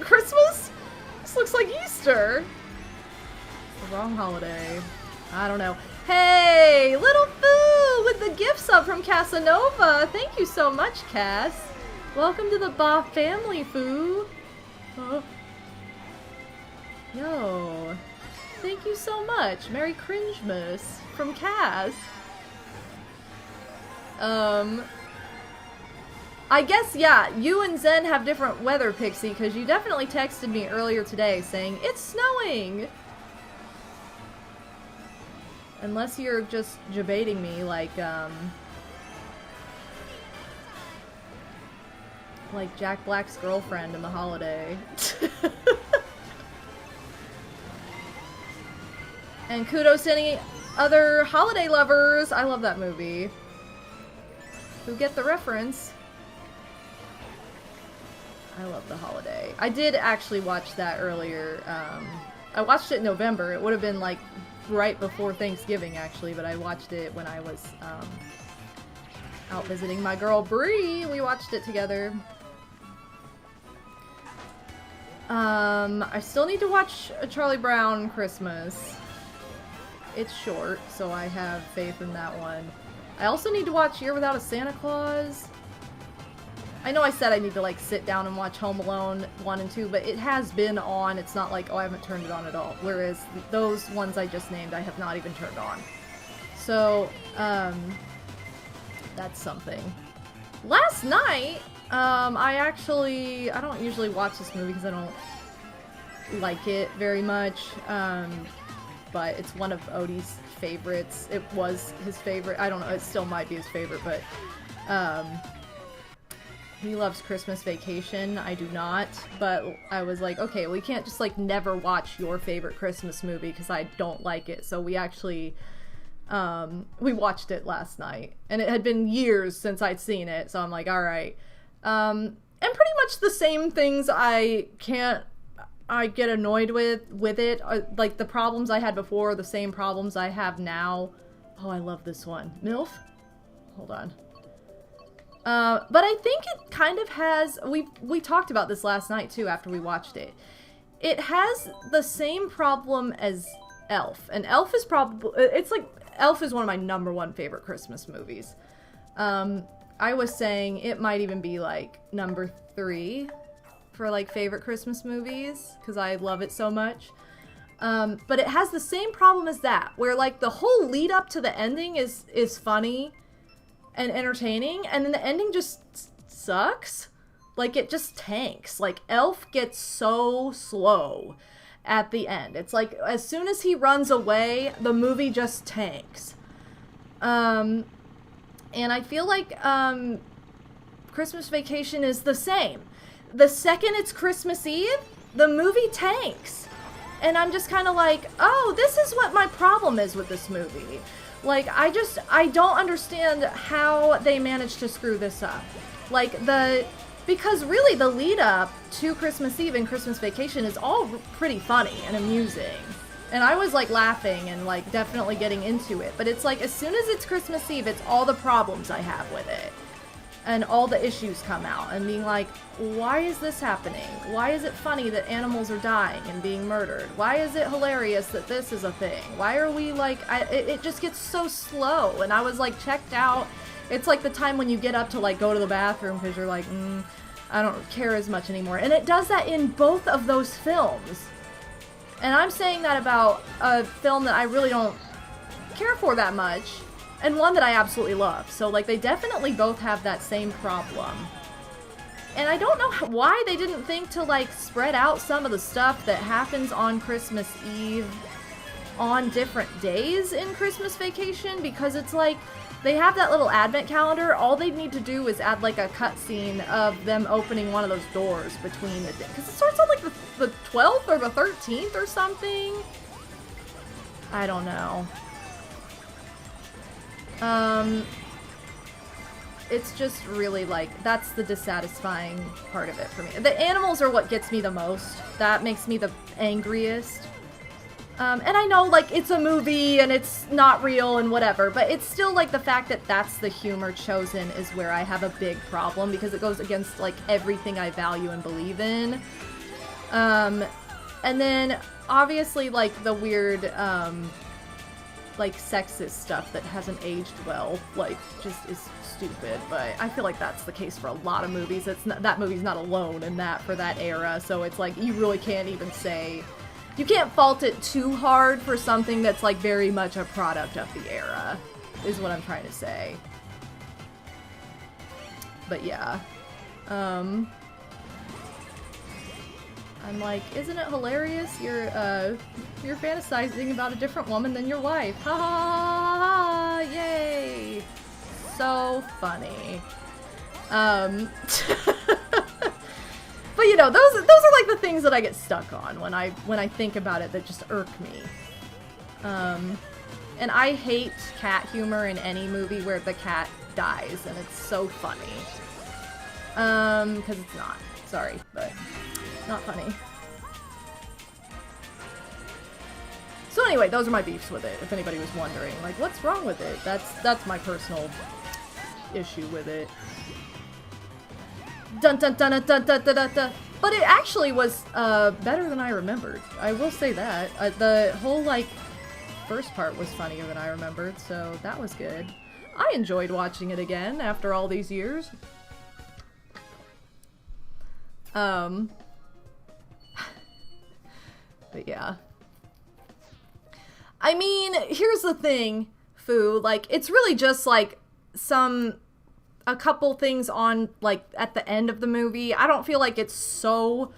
Christmas. This looks like Easter. It's the wrong holiday. I don't know. Hey, Little Foo with the gift sub from Casanova. Thank you so much, Cass. Welcome to the Ba family, Foo. Yo. Thank you so much. Merry Cringemas from Cass. I guess, yeah, you and Zen have different weather, Pixie, because you definitely texted me earlier today saying, it's snowing! Unless you're just debating me like Jack Black's girlfriend in The Holiday. And kudos to any other holiday lovers! I love that movie. Who get the reference? I love The Holiday. I did actually watch that earlier. I watched it in November. It would have been like right before Thanksgiving, actually, but I watched it when I was out visiting my girl Bree. We watched it together. I still need to watch A Charlie Brown Christmas. It's short, so I have faith in that one. I also need to watch Year Without a Santa Claus. I know I said I need to like sit down and watch Home Alone 1 and 2, but it has been on. It's not like, oh, I haven't turned it on at all. Whereas those ones I just named, I have not even turned on. So, that's something. Last night, I don't usually watch this movie because I don't like it very much. But it's one of Odie's favorites. It was his favorite. I don't know, it still might be his favorite, but, he loves Christmas Vacation. I do not, but I was like, okay, we can't just like never watch your favorite Christmas movie because I don't like it. So we actually, we watched it last night, and it had been years since I'd seen it. So I'm like, all right. And pretty much the same things I get annoyed with it. Like the problems I had before, the same problems I have now. Oh, I love this one. MILF? Hold on. But I think it kind of has, we talked about this last night too after we watched it. It has the same problem as Elf, and Elf is probably, it's like, Elf is one of my #1 favorite Christmas movies. I was saying it might even be like #3 for like favorite Christmas movies, because I love it so much. But it has the same problem as that, where like the whole lead up to the ending is funny and entertaining, and then the ending just sucks. Like, it just tanks. Like, Elf gets so slow at the end. It's like, as soon as he runs away, the movie just tanks. And I feel like, Christmas Vacation is the same. The second it's Christmas Eve, the movie tanks. And I'm just kind of like, oh, this is what my problem is with this movie. Like, I don't understand how they managed to screw this up. Like, because really the lead up to Christmas Eve and Christmas Vacation is all pretty funny and amusing. And I was, like, laughing and, like, definitely getting into it. But it's like, as soon as it's Christmas Eve, it's all the problems I have with it. And all the issues come out. And being like, why is this happening? Why is it funny that animals are dying and being murdered? Why is it hilarious that this is a thing? Why are we, like... It just gets so slow. And I was, like, checked out. It's like the time when you get up to, like, go to the bathroom because you're like, I don't care as much anymore. And it does that in both of those films. And I'm saying that about a film that I really don't care for that much. And one that I absolutely love. So, like, they definitely both have that same problem. And I don't know why they didn't think to, like, spread out some of the stuff that happens on Christmas Eve on different days in Christmas Vacation. Because it's like, they have that little advent calendar. All they need to do is add, like, a cutscene of them opening one of those doors between the days. Because it starts on, like, the 12th or the 13th or something. I don't know. It's just really, like, that's the dissatisfying part of it for me. The animals are what gets me the most. That makes me the angriest. And I know, like, it's a movie and it's not real and whatever, but it's still, like, the fact that that's the humor chosen is where I have a big problem because it goes against, like, everything I value and believe in. And then, obviously, like, the weird, like, sexist stuff that hasn't aged well, like, just is stupid, but I feel like that's the case for a lot of movies. It's not, that movie's not alone in that for that era, so it's like, you really can't even say, you can't fault it too hard for something that's, like, very much a product of the era, is what I'm trying to say. But yeah, I'm like, isn't it hilarious? You're fantasizing about a different woman than your wife. Ha ha ha ha! Yay! So funny. But you know, those are like the things that I get stuck on when I think about it that just irk me. And I hate cat humor in any movie where the cat dies, and it's so funny. Because it's not. Sorry, but not funny. So anyway, those are my beefs with it, if anybody was wondering. Like, what's wrong with it? That's my personal issue with it. Dun dun dun dun dun dun dun dun. But it actually was better than I remembered. I will say that. The whole, like, first part was funnier than I remembered, so that was good. I enjoyed watching it again after all these years. But yeah. I mean, here's the thing, Fu, like, it's really just, like, a couple things on, like, at the end of the movie. I don't feel like it's so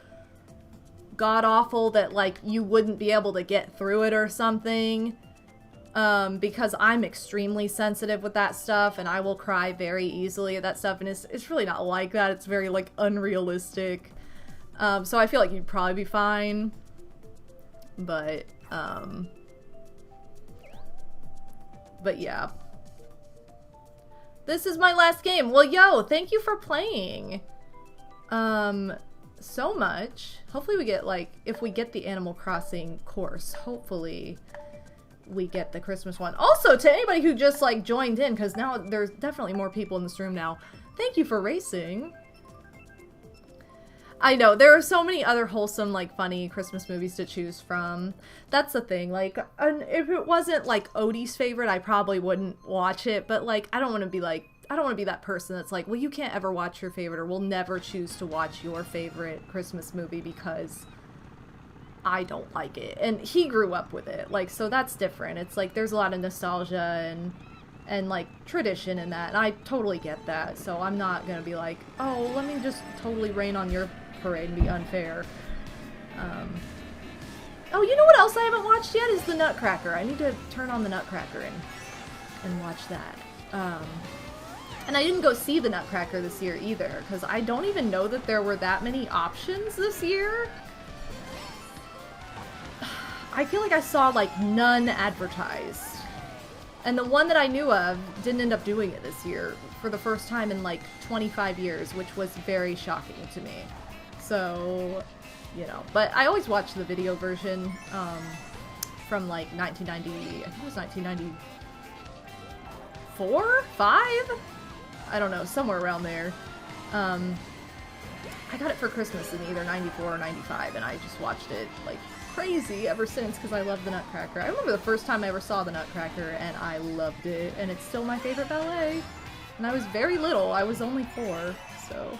god-awful that, like, you wouldn't be able to get through it or something. Because I'm extremely sensitive with that stuff, and I will cry very easily at that stuff, and it's really not like that. It's very, like, unrealistic. So I feel like you'd probably be fine. But yeah. This is my last game. Well, yo, thank you for playing. So much. Hopefully we get, like, if we get the Animal Crossing course, hopefully we get the Christmas one. Also, to anybody who just, like, joined in, because now there's definitely more people in this room now, thank you for racing. I know, there are so many other wholesome, like, funny Christmas movies to choose from. That's the thing, like, if it wasn't, like, Odie's favorite, I probably wouldn't watch it, but, like, I don't want to be that person that's like, well, you can't ever watch your favorite, or we'll never choose to watch your favorite Christmas movie because I don't like it. And he grew up with it, like, so that's different. It's like, there's a lot of nostalgia, and and like tradition in that, and I totally get that, so I'm not gonna be like, oh, let me just totally rain on your parade and be unfair. Oh, you know what else I haven't watched yet is the Nutcracker. I need to turn on the Nutcracker and watch that. And I didn't go see the Nutcracker this year either, because I don't even know that there were that many options this year. I feel like I saw like none advertised. And the one that I knew of didn't end up doing it this year for the first time in like 25 years, which was very shocking to me. So, you know, but I always watch the video version from like 1990, I think it was 1994? 5? I don't know, somewhere around there. I got it for Christmas in either 94 or 95, and I just watched it like crazy ever since because I love the Nutcracker. I remember the first time I ever saw the Nutcracker and I loved it, and it's still my favorite ballet. And I was very little, I was only 4, so.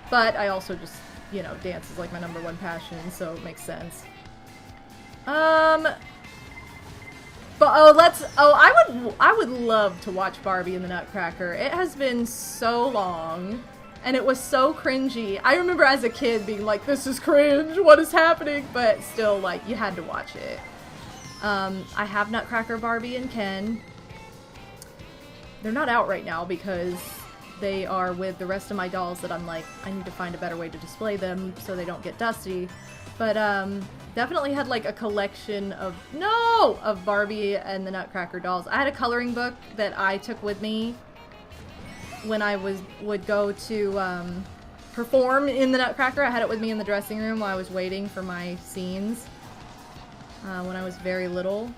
But I also just, you know, dance is like my #1 passion, so it makes sense. But I would love to watch Barbie and the Nutcracker. It has been so long. And it was so cringy. I remember as a kid being like, this is cringe, what is happening? But still, like, you had to watch it. I have Nutcracker, Barbie, and Ken. They're not out right now because they are with the rest of my dolls that I'm like, I need to find a better way to display them so they don't get dusty. But, definitely had, like, a collection of Barbie and the Nutcracker dolls. I had a coloring book that I took with me when I would go to perform in the Nutcracker. I had it with me in the dressing room while I was waiting for my scenes when I was very little.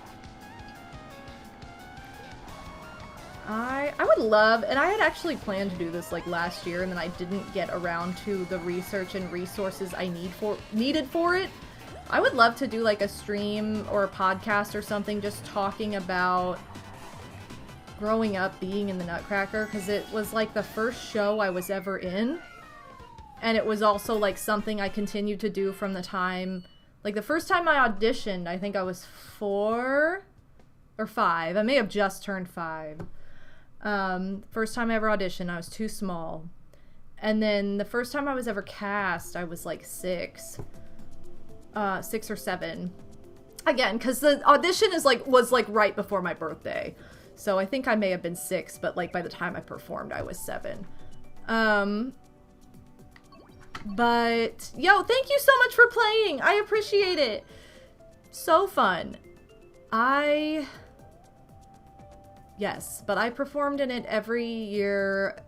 I would love, and I had actually planned to do this like last year, and then I didn't get around to the research and resources I needed for it. I would love to do like a stream or a podcast or something just talking about growing up being in the Nutcracker, because it was like the first show I was ever in, and it was also like something I continued to do from the time, like the first time I auditioned, I think I was 4 or 5. I may have just turned 5. First time I ever auditioned, I was too small, and then the first time I was ever cast, I was like 6 or 7. Again, because the audition was like right before my birthday. So I think I may have been 6, but like by the time I performed, I was 7. But, yo, thank you so much for playing. I appreciate it. So fun. Yes, but I performed in it every year,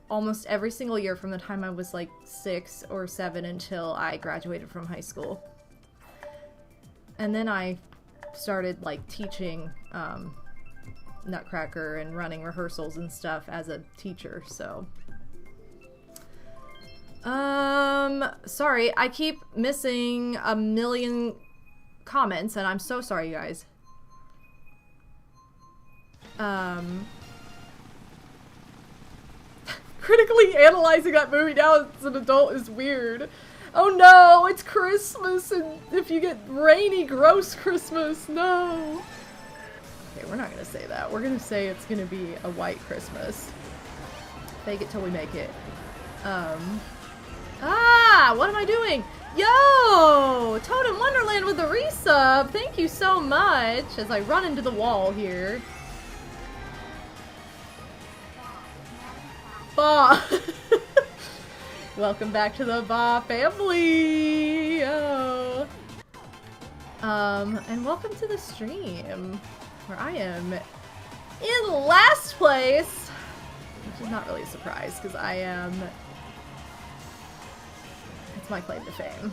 almost every single year from the time I was like 6 or 7 until I graduated from high school. And then I started like teaching, Nutcracker and running rehearsals and stuff as a teacher, so. Sorry, I keep missing a million comments, and I'm so sorry, you guys. Critically analyzing that movie now as an adult is weird. Oh no, it's Christmas, and if you get rainy, gross Christmas, no. Okay, we're not gonna say that. We're gonna say it's gonna be a white Christmas. Fake it till we make it. What am I doing? Yo! Toad in Wonderland with a resub! Thank you so much! As I run into the wall here. Ba! Welcome back to the Ba family! Oh. And welcome to the stream, where I am in last place, which is not really a surprise, because I am, it's my claim to fame.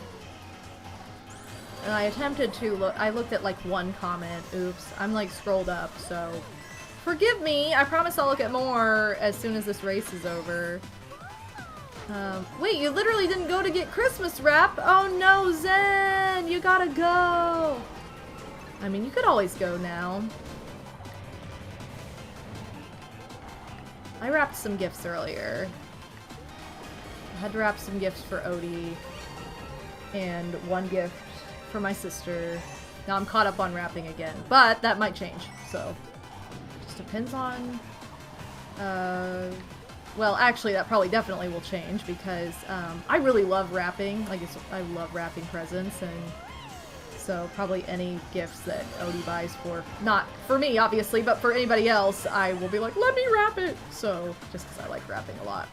And I attempted to look, I looked at like one comment, oops, I'm like scrolled up, so forgive me, I promise I'll look at more as soon as this race is over. Wait, you literally didn't go to get Christmas wrap? Oh no, Zen, you gotta go. I mean, you could always go now. I wrapped some gifts earlier. I had to wrap some gifts for Odie, and one gift for my sister. Now I'm caught up on wrapping again, but that might change, so. depends on... well, actually, that probably definitely will change because I really love wrapping. Like, I love wrapping presents, and so probably any gifts that Odie buys for, not for me, obviously, but for anybody else, I will be like, let me wrap it! So, just because I like wrapping a lot.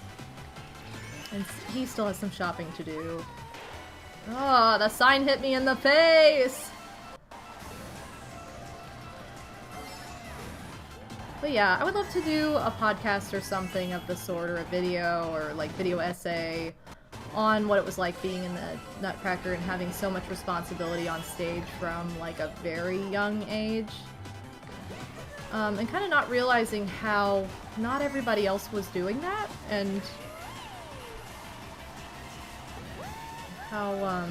And he still has some shopping to do. Oh, the sign hit me in the face! But yeah, I would love to do a podcast or something of the sort, or a video, or like video essay on what it was like being in the Nutcracker and having so much responsibility on stage from like a very young age. And kind of not realizing how not everybody else was doing that, and how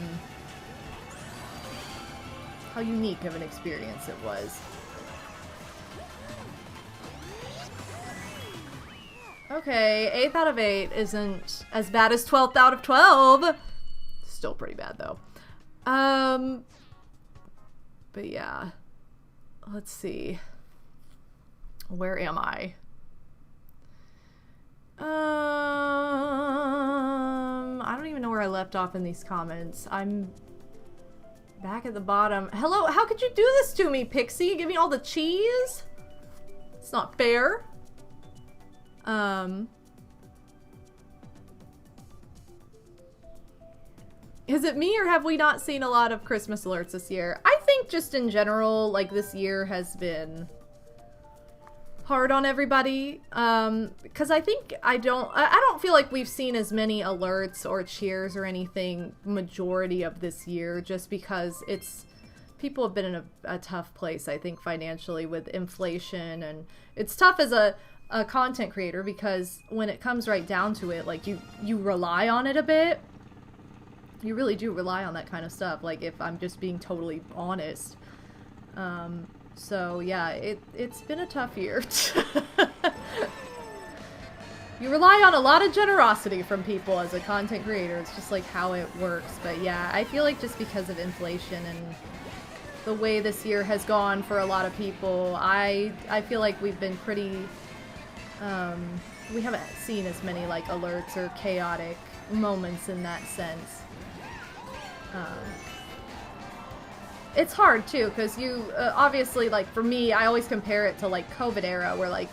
unique of an experience it was. Okay, 8th out of 8 isn't as bad as 12th out of 12. Still pretty bad though. But yeah. Let's see. Where am I? I don't even know where I left off in these comments. I'm back at the bottom. Hello, how could you do this to me, Pixie? Give me all the cheese? It's not fair. Is it me, or have we not seen a lot of Christmas alerts this year? I think just in general, like, this year has been hard on everybody, because I think I don't feel like we've seen as many alerts or cheers or anything majority of this year, just because people have been in a tough place, I think, financially with inflation, and it's tough as a content creator because when it comes right down to it, like, you rely on it a bit. You really do rely on that kind of stuff, like, if I'm just being totally honest. So yeah, it's been a tough year. You rely on a lot of generosity from people as a content creator. It's just like how it works. But yeah, I feel like just because of inflation and the way this year has gone for a lot of people, I feel like we've been pretty, we haven't seen as many like alerts or chaotic moments in that sense. It's hard too, because you, obviously, like, for me, I always compare it to, like, COVID era, where, like,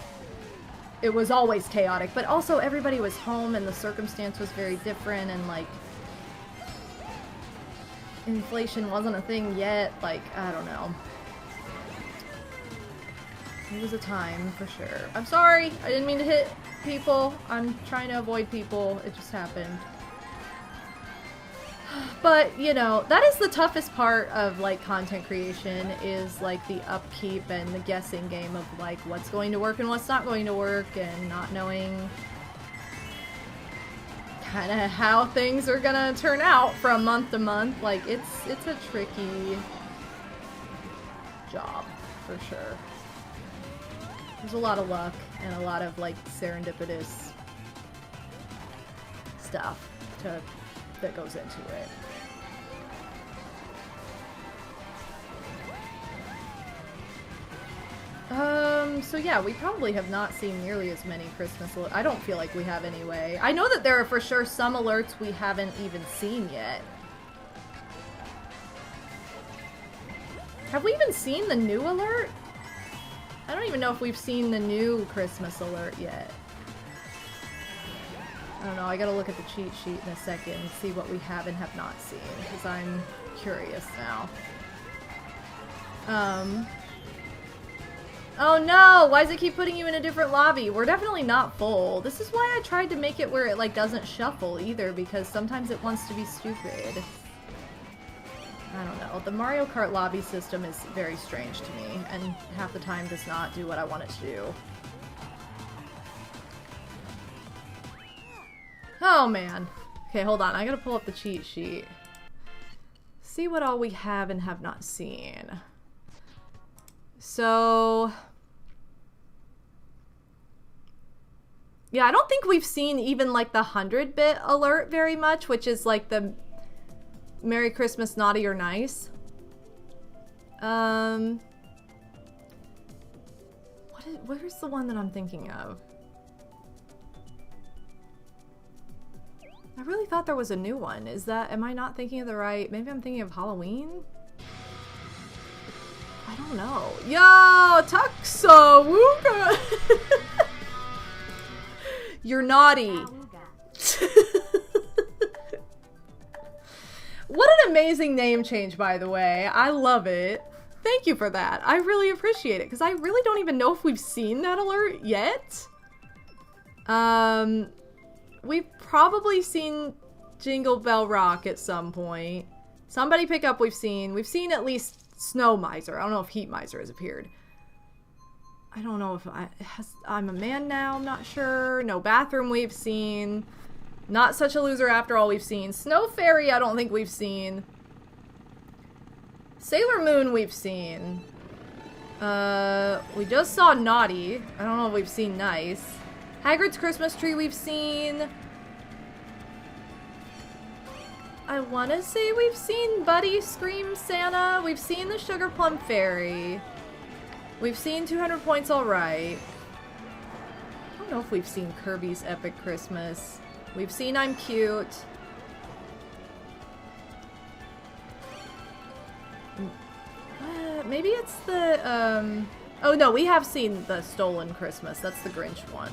it was always chaotic, but also everybody was home and the circumstance was very different, and, like, inflation wasn't a thing yet. Like, I don't know. It was a time, for sure. I'm sorry! I didn't mean to hit people. I'm trying to avoid people. It just happened. But, you know, that is the toughest part of, like, content creation, is, like, the upkeep and the guessing game of, like, what's going to work and what's not going to work, and not knowing kind of how things are gonna turn out from month to month. Like, it's a tricky job, for sure. There's a lot of luck and a lot of, like, serendipitous stuff that goes into it. So yeah, we probably have not seen nearly as many Christmas alerts. I don't feel like we have anyway. I know that there are for sure some alerts we haven't even seen yet. Have we even seen the new alert? I don't even know if we've seen the new Christmas alert yet. I don't know, I gotta look at the cheat sheet in a second and see what we have and have not seen, because I'm curious now. Oh no! Why does it keep putting you in a different lobby? We're definitely not full. This is why I tried to make it where it, like, doesn't shuffle either, because sometimes it wants to be stupid. I don't know. The Mario Kart lobby system is very strange to me, and half the time does not do what I want it to do. Oh, man. Okay, hold on. I gotta pull up the cheat sheet. See what all we have and have not seen. So... yeah, I don't think we've seen even, like, the 100-bit alert very much, which is, like, the Merry Christmas Naughty or Nice. What Where's the one that I'm thinking of? I really thought there was a new one. Am I not thinking of the right? Maybe I'm thinking of Halloween? I don't know. Yo, Tuxawooga! You're naughty. What an amazing name change, by the way. I love it. Thank you for that. I really appreciate it, because I really don't even know if we've seen that alert yet. We've probably seen Jingle Bell Rock at some point. Somebody Pick Up we've seen. We've seen at least Snow Miser. I don't know if Heat Miser has appeared. I don't know if I'm a Man Now, I'm not sure. No Bathroom we've seen. Not Such a Loser After All we've seen. Snow Fairy I don't think we've seen. Sailor Moon we've seen. We just saw Naughty. I don't know if we've seen Nice. Hagrid's Christmas Tree we've seen. I want to say we've seen Buddy Scream Santa. We've seen the Sugar Plum Fairy. We've seen 200 Points Alright. I don't know if we've seen Kirby's Epic Christmas. We've seen I'm Cute. Maybe it's the, oh no, we have seen the Stolen Christmas. That's the Grinch one.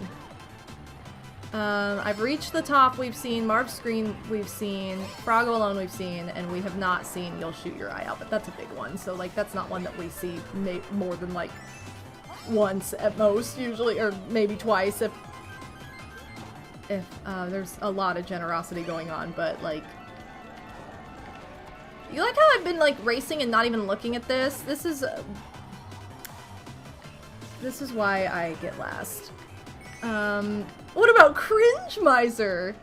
I've Reached the Top we've seen, Marv's Screen we've seen, Froggo Alone we've seen, and we have not seen You'll Shoot Your Eye Out, but that's a big one, so like that's not one that we see more than like once at most usually, or maybe twice if there's a lot of generosity going on, but like, you like how I've been like racing and not even looking at this? This is why I get last. What about Cringe Miser?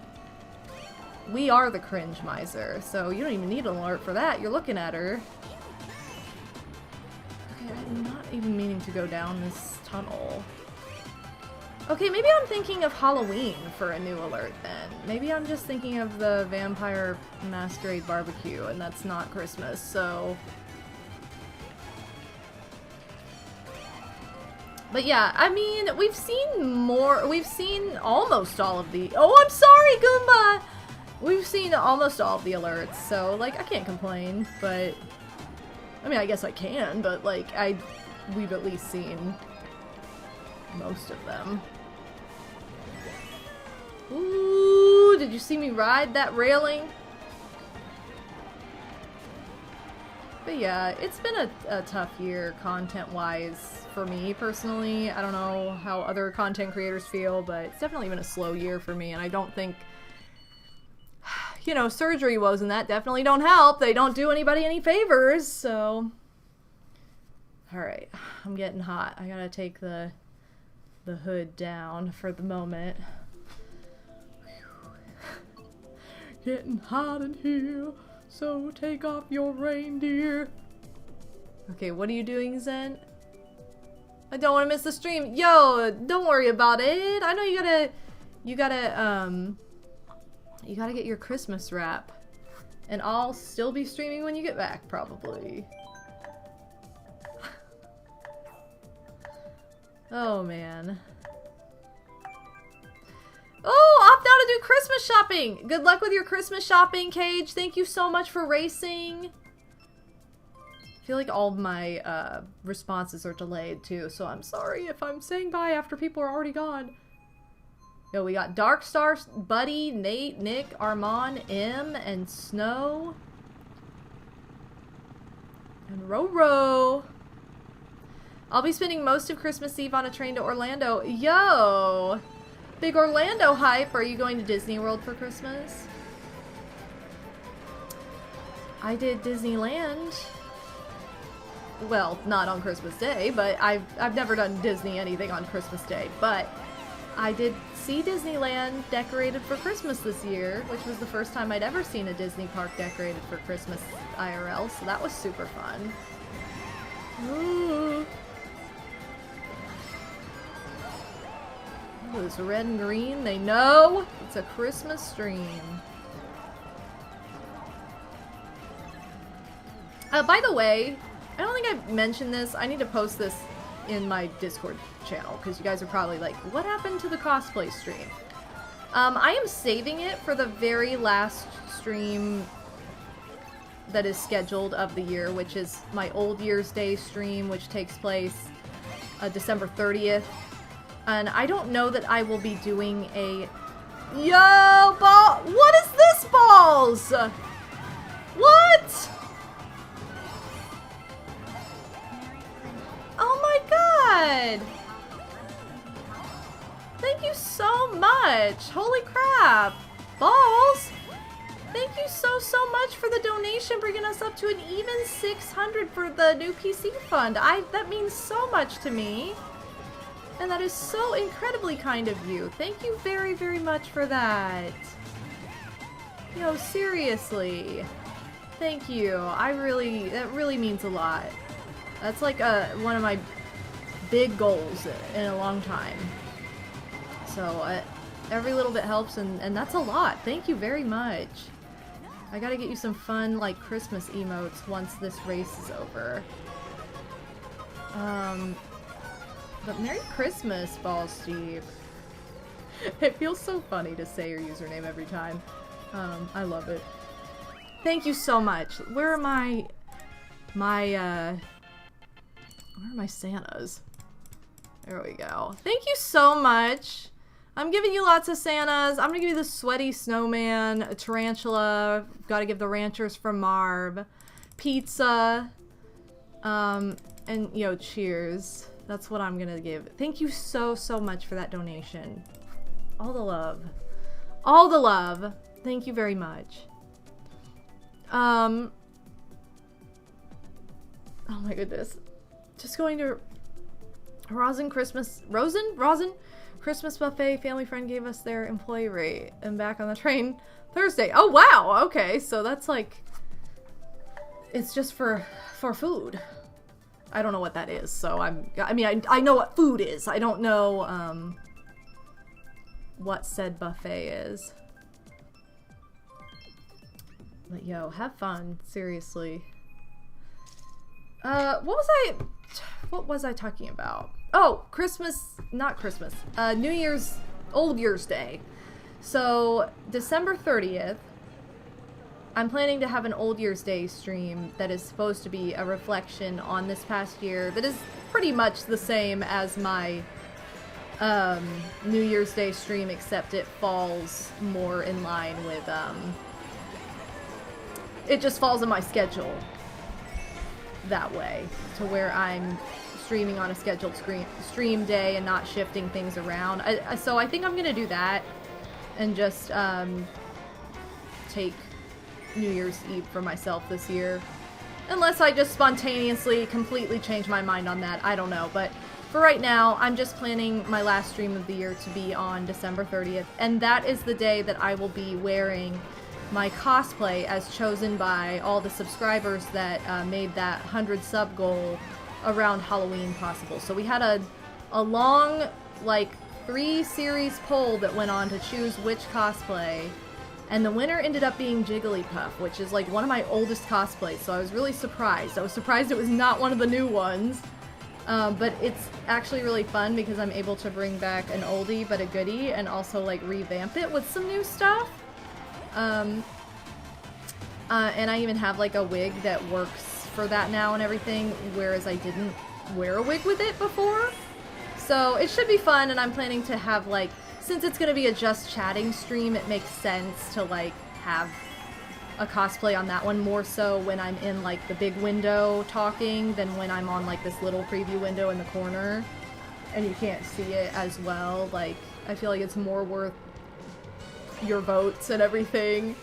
We are the Cringe Miser, so you don't even need an alert for that. You're looking at her. Okay, I'm not even meaning to go down this tunnel. Okay, maybe I'm thinking of Halloween for a new alert then. Maybe I'm just thinking of the Vampire Masquerade Barbecue, and that's not Christmas, so... But yeah, I mean, we've seen almost all of the- Oh, I'm sorry, Goomba! We've seen almost all of the alerts, so, like, I can't complain, but... I mean, I guess I can, but, like, we've at least seen most of them. Ooh, did you see me ride that railing? But yeah, it's been a tough year content-wise for me, personally. I don't know how other content creators feel, but it's definitely been a slow year for me, and I don't think... You know, surgery woes and that definitely don't help. They don't do anybody any favors, so... Alright, I'm getting hot. I gotta take the hood down for the moment. Getting hot in here, so take off your reindeer. Okay, what are you doing, Zen? I don't want to miss the stream. Yo, don't worry about it. I know you gotta get your Christmas wrap. And I'll still be streaming when you get back, probably. Oh, man. Oh, off now to do Christmas shopping! Good luck with your Christmas shopping, Cage. Thank you so much for racing. I feel like all of my responses are delayed, too, so I'm sorry if I'm saying bye after people are already gone. Yo, we got Dark Star, Buddy, Nate, Nick, Armand, M, and Snow. And Roro. I'll be spending most of Christmas Eve on a train to Orlando. Yo! Big Orlando hype. Are you going to Disney World for Christmas? I did Disneyland. Well, not on Christmas Day, but I've never done Disney anything on Christmas Day, but I did see Disneyland decorated for Christmas this year, which was the first time I'd ever seen a Disney park decorated for Christmas IRL, so that was super fun. Ooh. Oh, it's red and green. They know it's a Christmas stream. By the way, I don't think I've mentioned this. I need to post this in my Discord channel, because you guys are probably like, what happened to the cosplay stream? I am saving it for the very last stream that is scheduled of the year, which is my Old Year's Day stream, which takes place December 30th. And I don't know that I will be doing a... Yo, ball! What is this, balls? What? Oh my god! Thank you so much! Holy crap! Balls! Thank you so much for the donation, bringing us up to an even 600 for the new PC fund. That means so much to me. And that is so incredibly kind of you. Thank you very much for that. Yo, seriously. Thank you. that really means a lot. That's like one of my big goals in a long time. So every little bit helps, and that's a lot. Thank you very much. I gotta get you some fun, like, Christmas emotes once this race is over. But Merry Christmas, Ball Steve. It feels so funny to say your username every time. I love it. Thank you so much. Where are my Santas? There we go. Thank you so much. I'm giving you lots of Santas. I'm gonna give you the sweaty snowman, a tarantula. Gotta give the ranchers from Marv, pizza, and cheers. That's what I'm gonna give. Thank you so much for that donation. All the love. All the love. Thank you very much. Oh my goodness. Just going to Rosin Christmas Buffet. Family friend gave us their employee rate. And back on the train Thursday. Oh wow, okay, so that's like, it's just for food. I don't know what that is, so I know what food is. I don't know what said buffet is. But yo, have fun, seriously. What was I talking about? Oh, New Year's, Old Year's Day. So, December 30th, I'm planning to have an Old Year's Day stream that is supposed to be a reflection on this past year that is pretty much the same as my New Year's Day stream, except it falls more in line with, it just falls in my schedule that way, to where I'm streaming on a scheduled stream day and not shifting things around. So I think I'm gonna do that and just take New Year's Eve for myself this year. Unless I just spontaneously completely change my mind on that, I don't know. But for right now, I'm just planning my last stream of the year to be on December 30th. And that is the day that I will be wearing my cosplay as chosen by all the subscribers that made that 100 sub goal around Halloween possible. So we had a long, like, 3-series poll that went on to choose which cosplay. And the winner ended up being Jigglypuff, which is like one of my oldest cosplays, so I was really surprised. I was surprised it was not one of the new ones. But it's actually really fun because I'm able to bring back an oldie but a goodie and also like revamp it with some new stuff. And I even have like a wig that works for that now and everything, whereas I didn't wear a wig with it before. So it should be fun, and I'm planning to have like, since it's going to be a just chatting stream, it makes sense to like have a cosplay on that one more so when I'm in like the big window talking than when I'm on like this little preview window in the corner and you can't see it as well. Like, I feel like it's more worth your votes and everything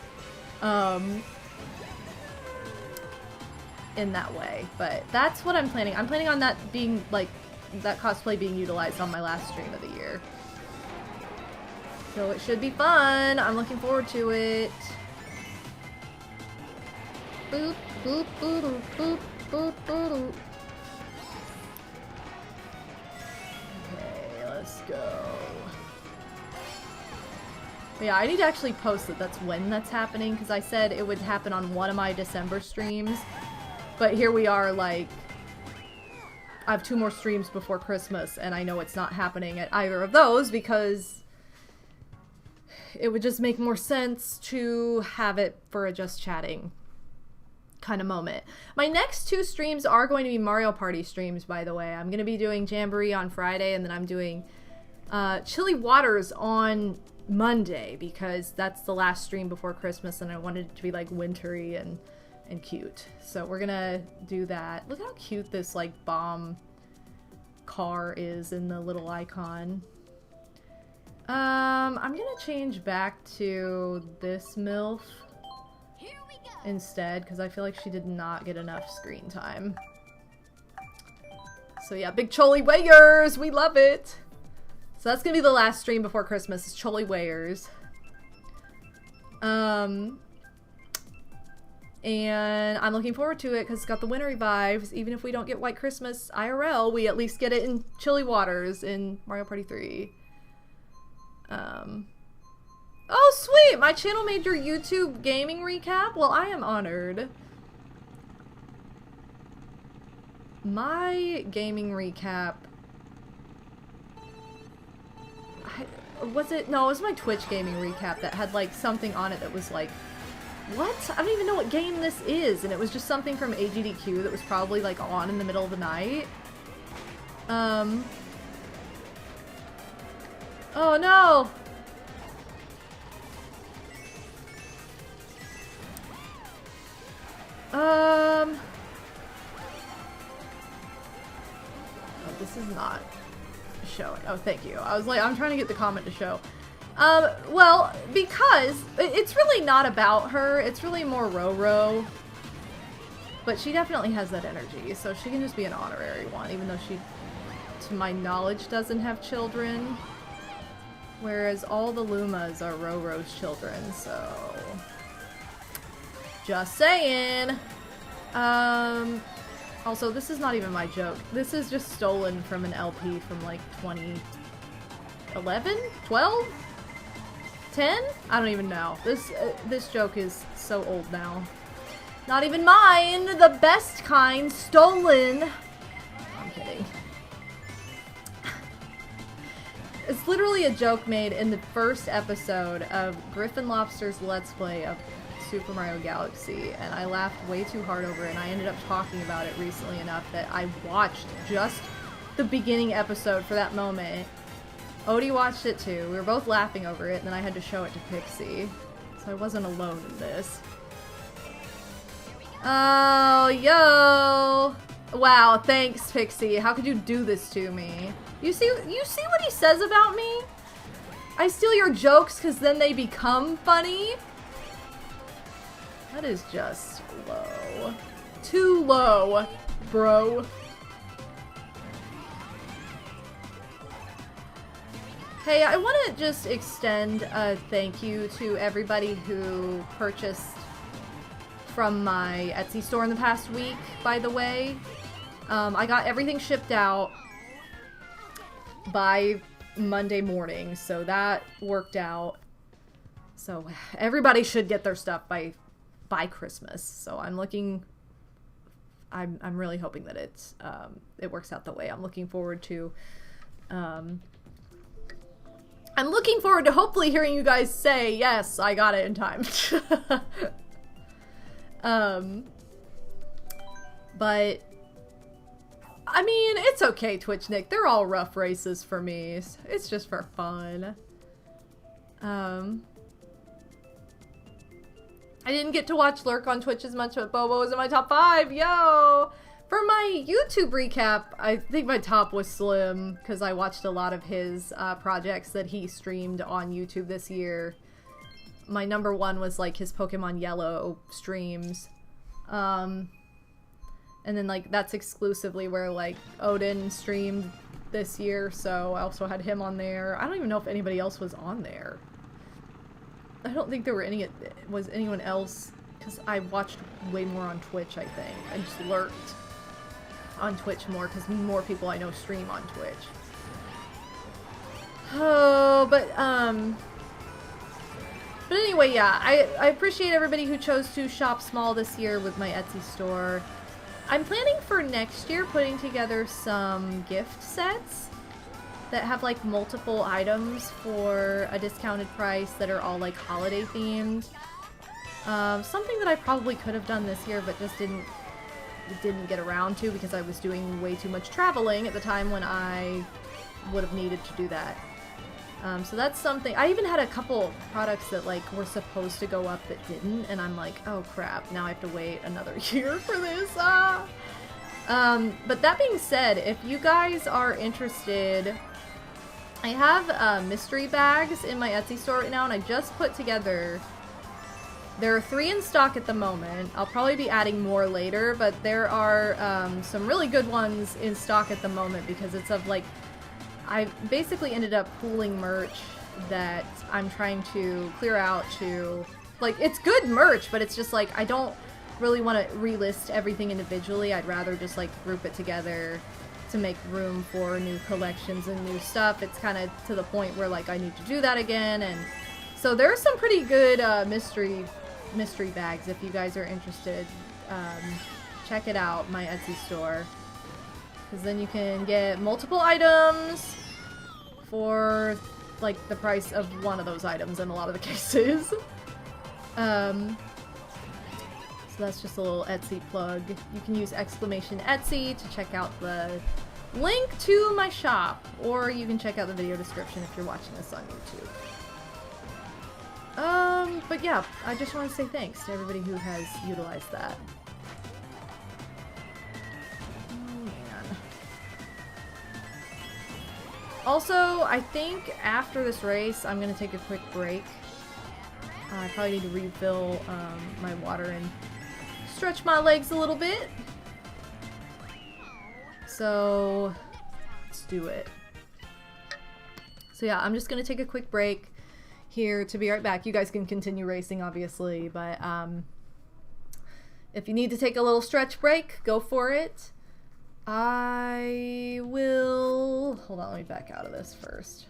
in that way. But that's what I'm planning. I'm planning on that being like, that cosplay being utilized on my last stream of the year. So it should be fun. I'm looking forward to it. Boop, boop, boop, boop, boop, boop. Okay, let's go. But yeah, I need to actually post that that's when that's happening, because I said it would happen on one of my December streams. But here we are, like, I have 2 more streams before Christmas, and I know it's not happening at either of those because it would just make more sense to have it for a just chatting kind of moment. My next 2 streams are going to be Mario Party streams, by the way. I'm going to be doing Jamboree on Friday, and then I'm doing Chilly Waters on Monday, because that's the last stream before Christmas, and I wanted it to be like wintry and cute. So we're gonna do that. Look how cute this like bomb car is in the little icon. I'm gonna change back to this MILF instead, because I feel like she did not get enough screen time. So yeah, big Choli Wayers! We love it! So that's gonna be the last stream before Christmas, is Choli Wayers. And I'm looking forward to it because it's got the wintry vibes. Even if we don't get White Christmas IRL, we at least get it in Chilly Waters in Mario Party 3. Oh, sweet! My channel made your YouTube gaming recap? Well, I am honored. My gaming recap... was it? No, it was my Twitch gaming recap that had, like, something on it that was, like... What? I don't even know what game this is, and it was just something from AGDQ that was probably, like, on in the middle of the night. Oh, no! Oh, this is not showing. Oh, thank you. I was like, I'm trying to get the comment to show. Well, because it's really not about her. It's really more Roro. But she definitely has that energy, so she can just be an honorary one, even though she, to my knowledge, doesn't have children. Whereas all the Lumas are Roro's children, so... Just saying! Also, this is not even my joke. This is just stolen from an LP from, like, 2011? 12? 10? I don't even know. This joke is so old now. Not even mine! The best kind, stolen! I'm kidding. It's literally a joke made in the first episode of Griffin Lobster's Let's Play of Super Mario Galaxy, and I laughed way too hard over it, and I ended up talking about it recently enough that I watched just the beginning episode for that moment. Odie watched it too. We were both laughing over it, and then I had to show it to Pixie. So I wasn't alone in this. Oh, yo! Wow, thanks, Pixie. How could you do this to me? You see what he says about me? I steal your jokes because then they become funny? That is just low. Too low, bro. Hey, I want to just extend a thank you to everybody who purchased from my Etsy store in the past week, by the way. I got everything shipped out by Monday morning, so that worked out. So everybody should get their stuff by Christmas. So I'm really hoping that it works out that way. I'm looking forward to hopefully hearing you guys say, yes, I got it in time. But, I mean, it's okay, Twitch Nick. They're all rough races for me. It's just for fun. I didn't get to watch Lurk on Twitch as much, but Bobo was in my top 5. Yo! For my YouTube recap, I think my top was Slim, because I watched a lot of his projects that he streamed on YouTube this year. My number 1 was, like, his Pokemon Yellow streams. And then, like, that's exclusively where, like, Odin streamed this year, so I also had him on there. I don't even know if anybody else was on there. I don't think there was anyone else, because I watched way more on Twitch, I think. I just lurked on Twitch more, because more people I know stream on Twitch. Oh, but anyway, yeah, I appreciate everybody who chose to shop small this year with my Etsy store. I'm planning for next year putting together some gift sets that have like multiple items for a discounted price that are all like holiday themed. Something that I probably could have done this year but just didn't get around to because I was doing way too much traveling at the time when I would have needed to do that. So that's something. I even had a couple products that like were supposed to go up that didn't, and I'm like, oh crap, now I have to wait another year for this. But that being said, if you guys are interested, I have mystery bags in my Etsy store right now, and I just put together. There are 3 in stock at the moment. I'll probably be adding more later, but there are some really good ones in stock at the moment because it's of like, I basically ended up pooling merch that I'm trying to clear out to, like, it's good merch, but it's just like, I don't really want to relist everything individually. I'd rather just like group it together to make room for new collections and new stuff. It's kind of to the point where like I need to do that again, and so there's some pretty good mystery bags if you guys are interested. Check it out, my Etsy store, because then you can get multiple items for like the price of one of those items in a lot of the cases. So that's just a little Etsy plug. You can use !Etsy to check out the link to my shop, or you can check out the video description if you're watching this on YouTube. But yeah, I just want to say thanks to everybody who has utilized that. Oh man. Also, I think after this race, I'm gonna take a quick break. I probably need to refill my water and stretch my legs a little bit. So, let's do it. So yeah, I'm just gonna take a quick break here to be right back. You guys can continue racing, obviously, but if you need to take a little stretch break, go for it. I will... Hold on, let me back out of this first.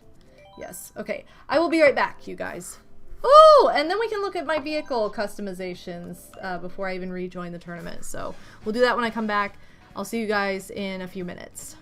Yes, okay. I will be right back, you guys. Ooh, and then we can look at my vehicle customizations before I even rejoin the tournament. So we'll do that when I come back. I'll see you guys in a few minutes.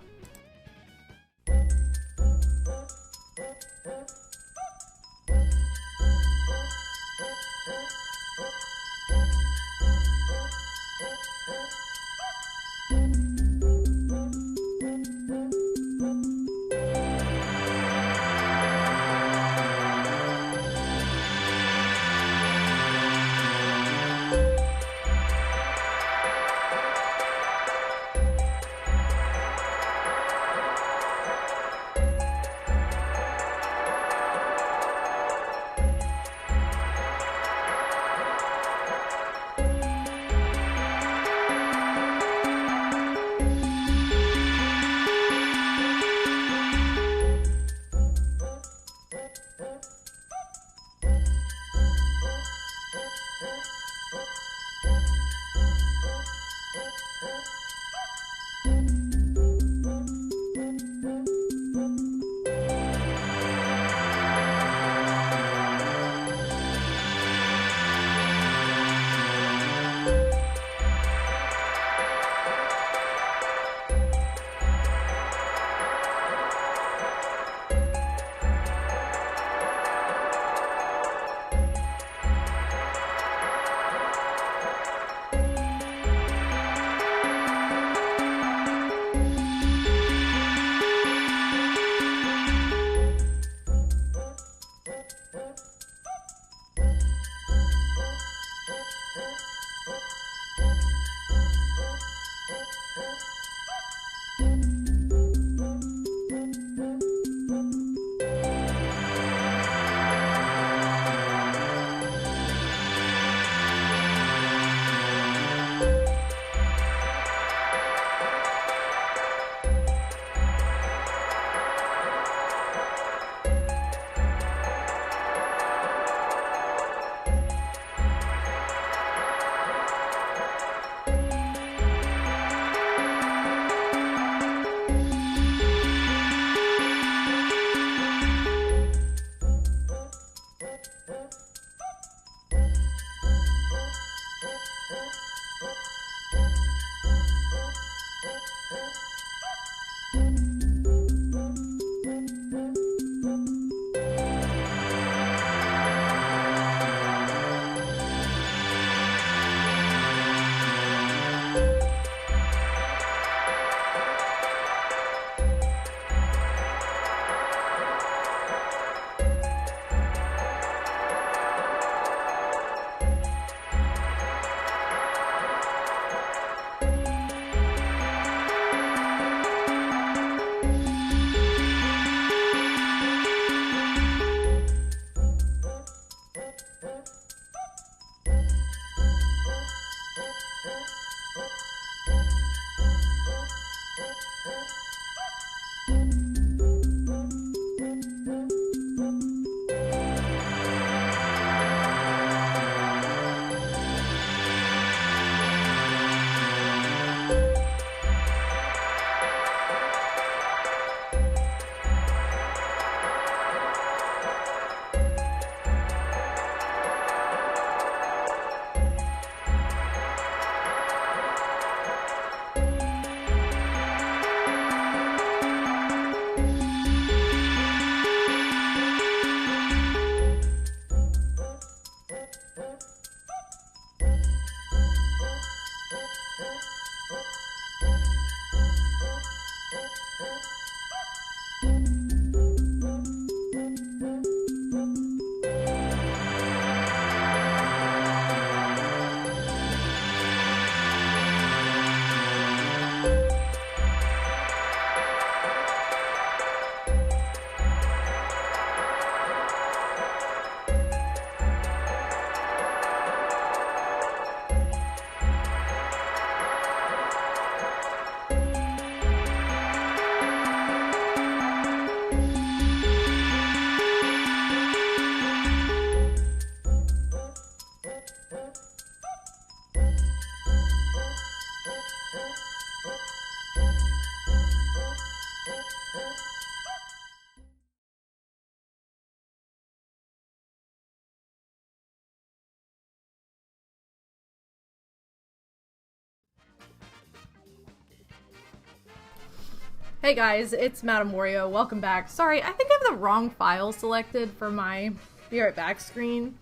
Hey guys, it's MadameWario. Welcome back. Sorry, I think I have the wrong file selected for my Be Right Back screen.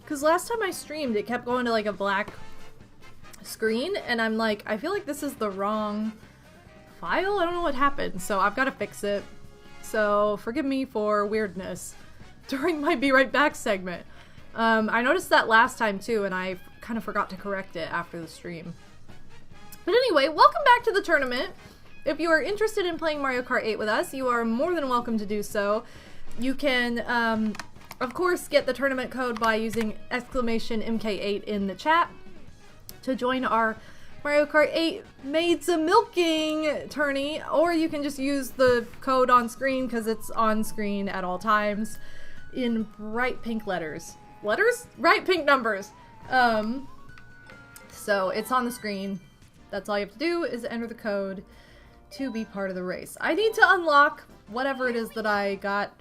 Because last time I streamed, it kept going to like a black screen, and I'm like, I feel like this is the wrong file? I don't know what happened, so I've got to fix it. So forgive me for weirdness during my Be Right Back segment. I noticed that last time too, and I kind of forgot to correct it after the stream. But anyway, welcome back to the tournament. If you are interested in playing Mario Kart 8 with us, you are more than welcome to do so. You can, of course, get the tournament code by using !MK8 in the chat to join our Mario Kart 8 Maids-a-Milking tourney, or you can just use the code on screen because it's on screen at all times in bright pink letters. Bright pink numbers. So it's on the screen. That's all you have to do is enter the code to be part of the race. I need to unlock whatever it is that I got.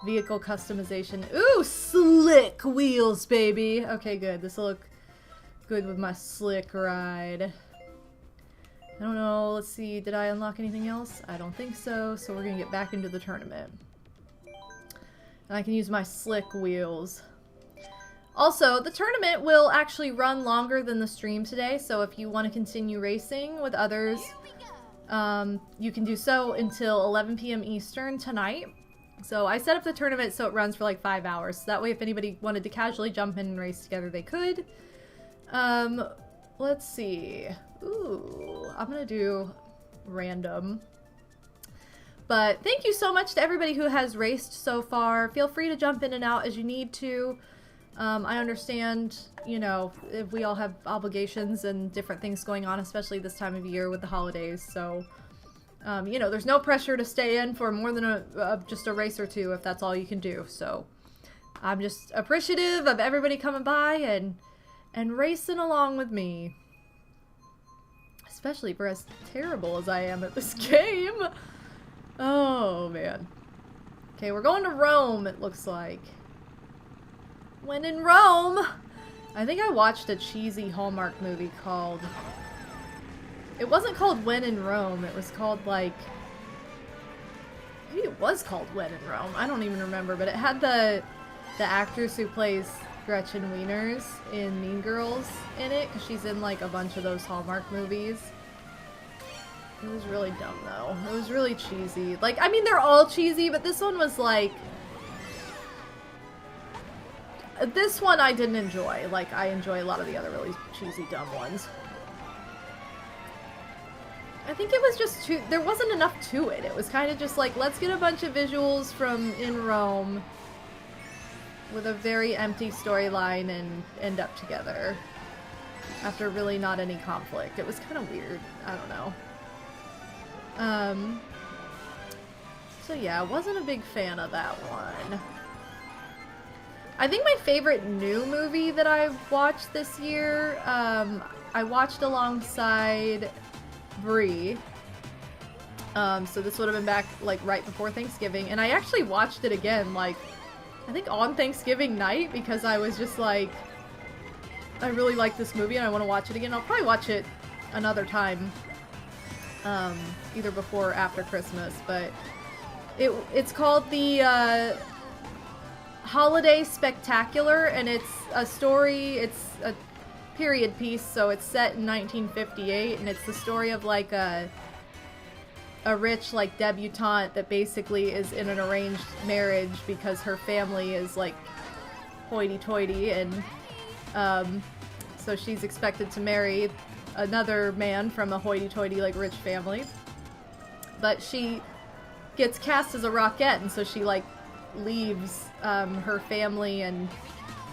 Vehicle customization. Ooh, slick wheels, baby. Okay, good. This will look good with my slick ride. I don't know. Let's see. Did I unlock anything else? I don't think so. So we're gonna get back into the tournament. And I can use my slick wheels. Also, the tournament will actually run longer than the stream today, so if you want to continue racing with others, you can do so until 11 p.m. Eastern tonight. So I set up the tournament so it runs for like 5 hours. So that way if anybody wanted to casually jump in and race together, they could. Let's see. Ooh, I'm gonna do random. But thank you so much to everybody who has raced so far. Feel free to jump in and out as you need to. I understand, you know, if we all have obligations and different things going on, especially this time of year with the holidays, so, you know, there's no pressure to stay in for more than just a race or two if that's all you can do, so I'm just appreciative of everybody coming by and racing along with me. Especially for as terrible as I am at this game. Oh, man. Okay, we're going to Rome, it looks like. When in Rome! I think I watched a cheesy Hallmark movie called... It wasn't called When in Rome, it was called like... Maybe it was called When in Rome, I don't even remember, but it had the actress who plays Gretchen Wieners in Mean Girls in it, because she's in like a bunch of those Hallmark movies. It was really dumb though. It was really cheesy. Like, I mean, they're all cheesy, but this one was like... This one I didn't enjoy. Like, I enjoy a lot of the other really cheesy, dumb ones. I think it was just too... There wasn't enough to it. It was kind of just like, let's get a bunch of visuals from in Rome with a very empty storyline and end up together after really not any conflict. It was kind of weird. I don't know. So yeah, I wasn't a big fan of that one. I think my favorite new movie that I watched this year, I watched alongside Brie. So this would have been back, like, right before Thanksgiving. And I actually watched it again, like, I think on Thanksgiving night, because I was just like, I really like this movie and I want to watch it again. I'll probably watch it another time, either before or after Christmas. But it's called the... Holiday Spectacular, and it's a story, it's a period piece, so it's set in 1958, and it's the story of like a rich like debutante that basically is in an arranged marriage because her family is like hoity-toity, and so she's expected to marry another man from a hoity-toity like rich family, but she gets cast as a rockette, and so she like leaves her family and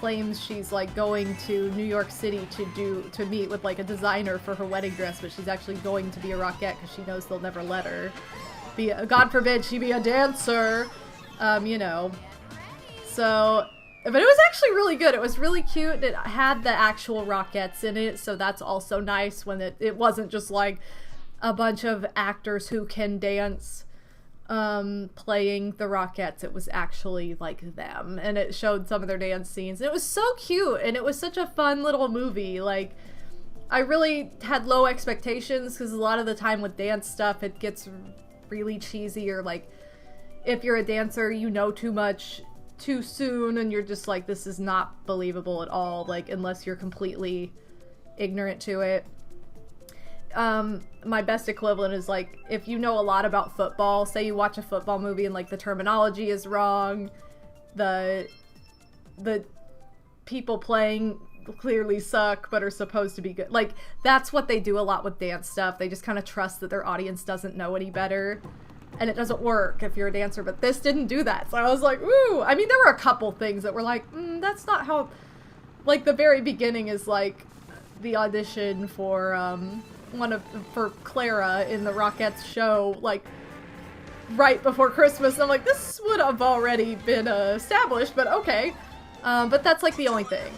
claims she's like going to New York City to meet with like a designer for her wedding dress, but she's actually going to be a rockette because she knows they'll never let her be, God forbid she be a dancer, you know. So, but it was actually really good. It was really cute. It had the actual rockettes in it, so that's also nice when it wasn't just like a bunch of actors who can dance playing the Rockettes. It was actually like them, and it showed some of their dance scenes. It was so cute, and it was such a fun little movie. Like, I really had low expectations because a lot of the time with dance stuff, it gets really cheesy, or like if you're a dancer, you know too much too soon and you're just like, this is not believable at all, like unless you're completely ignorant to it. My best equivalent is like if you know a lot about football, say you watch a football movie and like the terminology is wrong, the people playing clearly suck but are supposed to be good. Like that's what they do a lot with dance stuff. They just kind of trust that their audience doesn't know any better, and it doesn't work if you're a dancer, but this didn't do that. So I was like, ooh. I mean, there were a couple things that were like, that's not how, like the very beginning is like the audition for for Clara in the Rockettes show, like right before Christmas. And I'm like, this would have already been established, but okay. But that's like the only thing.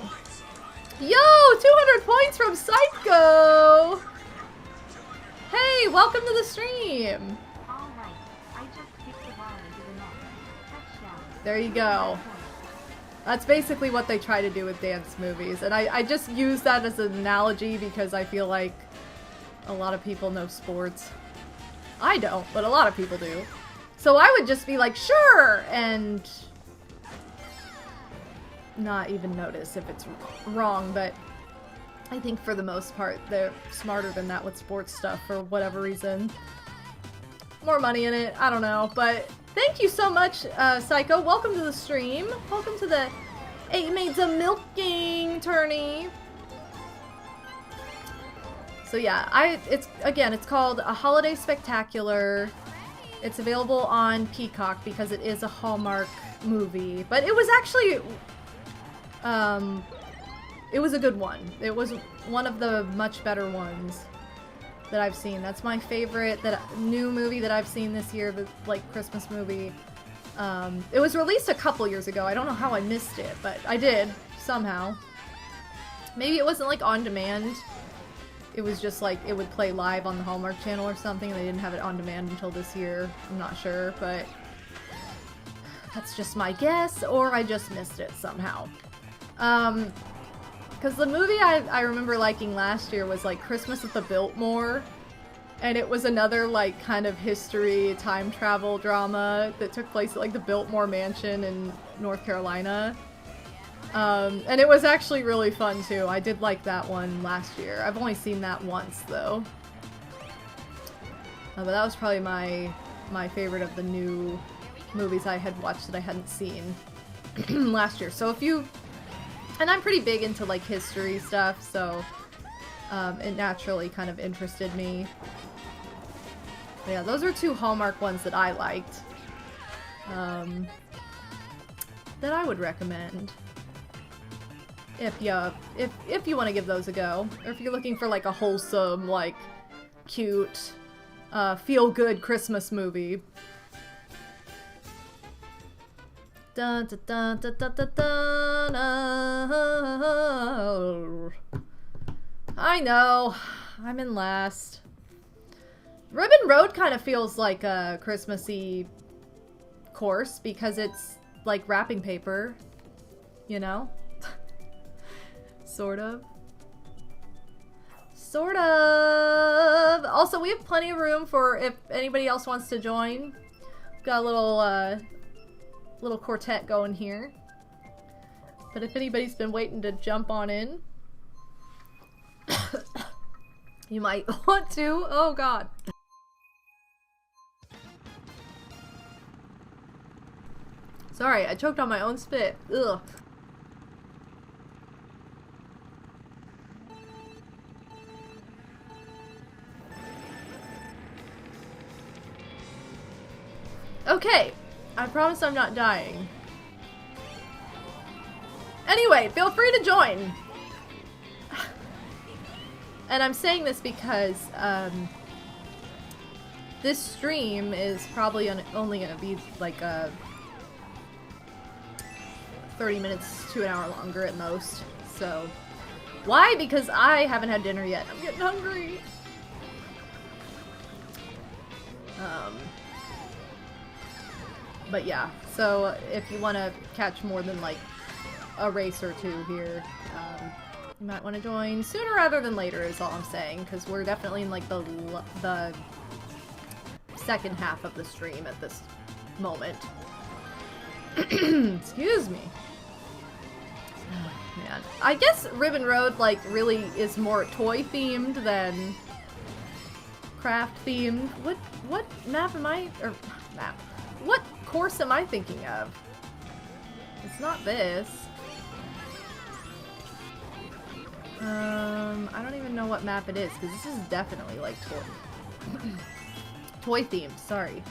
Yo, 200 points from Psycho! Hey, welcome to the stream! There you go. That's basically what they try to do with dance movies. And I just use that as an analogy because I feel like a lot of people know sports. I don't, but a lot of people do. So I would just be like, sure! And not even notice if it's wrong, but I think for the most part they're smarter than that with sports stuff for whatever reason. More money in it, I don't know, but thank you so much, Psycho. Welcome to the stream. Welcome to the Maids-a-Milking tourney. So yeah, it's called A Holiday Spectacular. It's available on Peacock because it is a Hallmark movie, but it was actually it was a good one. It was one of the much better ones that I've seen. That's my favorite new movie that I've seen this year, the like Christmas movie. It was released a couple years ago. I don't know how I missed it, but I did somehow. Maybe it wasn't like on demand. It was just like it would play live on the Hallmark Channel or something, and they didn't have it on demand until this year. I'm not sure, but that's just my guess, or I just missed it somehow. Because the movie I remember liking last year was like Christmas at the Biltmore, and it was another like kind of history time travel drama that took place at like the Biltmore Mansion in North Carolina. And it was actually really fun too. I did like that one last year. I've only seen that once though. But that was probably my favorite of the new movies I had watched that I hadn't seen last year. So if you... And I'm pretty big into like history stuff, so it naturally kind of interested me. But yeah, those are two Hallmark ones that I liked. That I would recommend. If you want to give those a go. Or if you're looking for like a wholesome, like, cute, feel-good Christmas movie. Dun, dun, dun, dun, dun, dun, dun, dun. I know. I'm in last. Ribbon Road kind of feels like a Christmassy course because it's like wrapping paper, you know? Sort of. Sort of. Also, we have plenty of room for if anybody else wants to join. Got a little quartet going here. But if anybody's been waiting to jump on in, you might want to. Oh god. Sorry, I choked on my own spit. Ugh. Okay, I promise I'm not dying. Anyway, feel free to join. And I'm saying this because this stream is probably only going to be like 30 minutes to an hour longer at most. So, why? Because I haven't had dinner yet. I'm getting hungry. But yeah, so if you want to catch more than like a race or two here, you might want to join sooner rather than later is all I'm saying, because we're definitely in like the second half of the stream at this moment. Excuse me. Oh, man. I guess Ribbon Road, like, really is more toy-themed than craft-themed. What map am I... or, map. What course am I thinking of? It's not this. I don't even know what map it is, because this is definitely, like, toy-themed, sorry.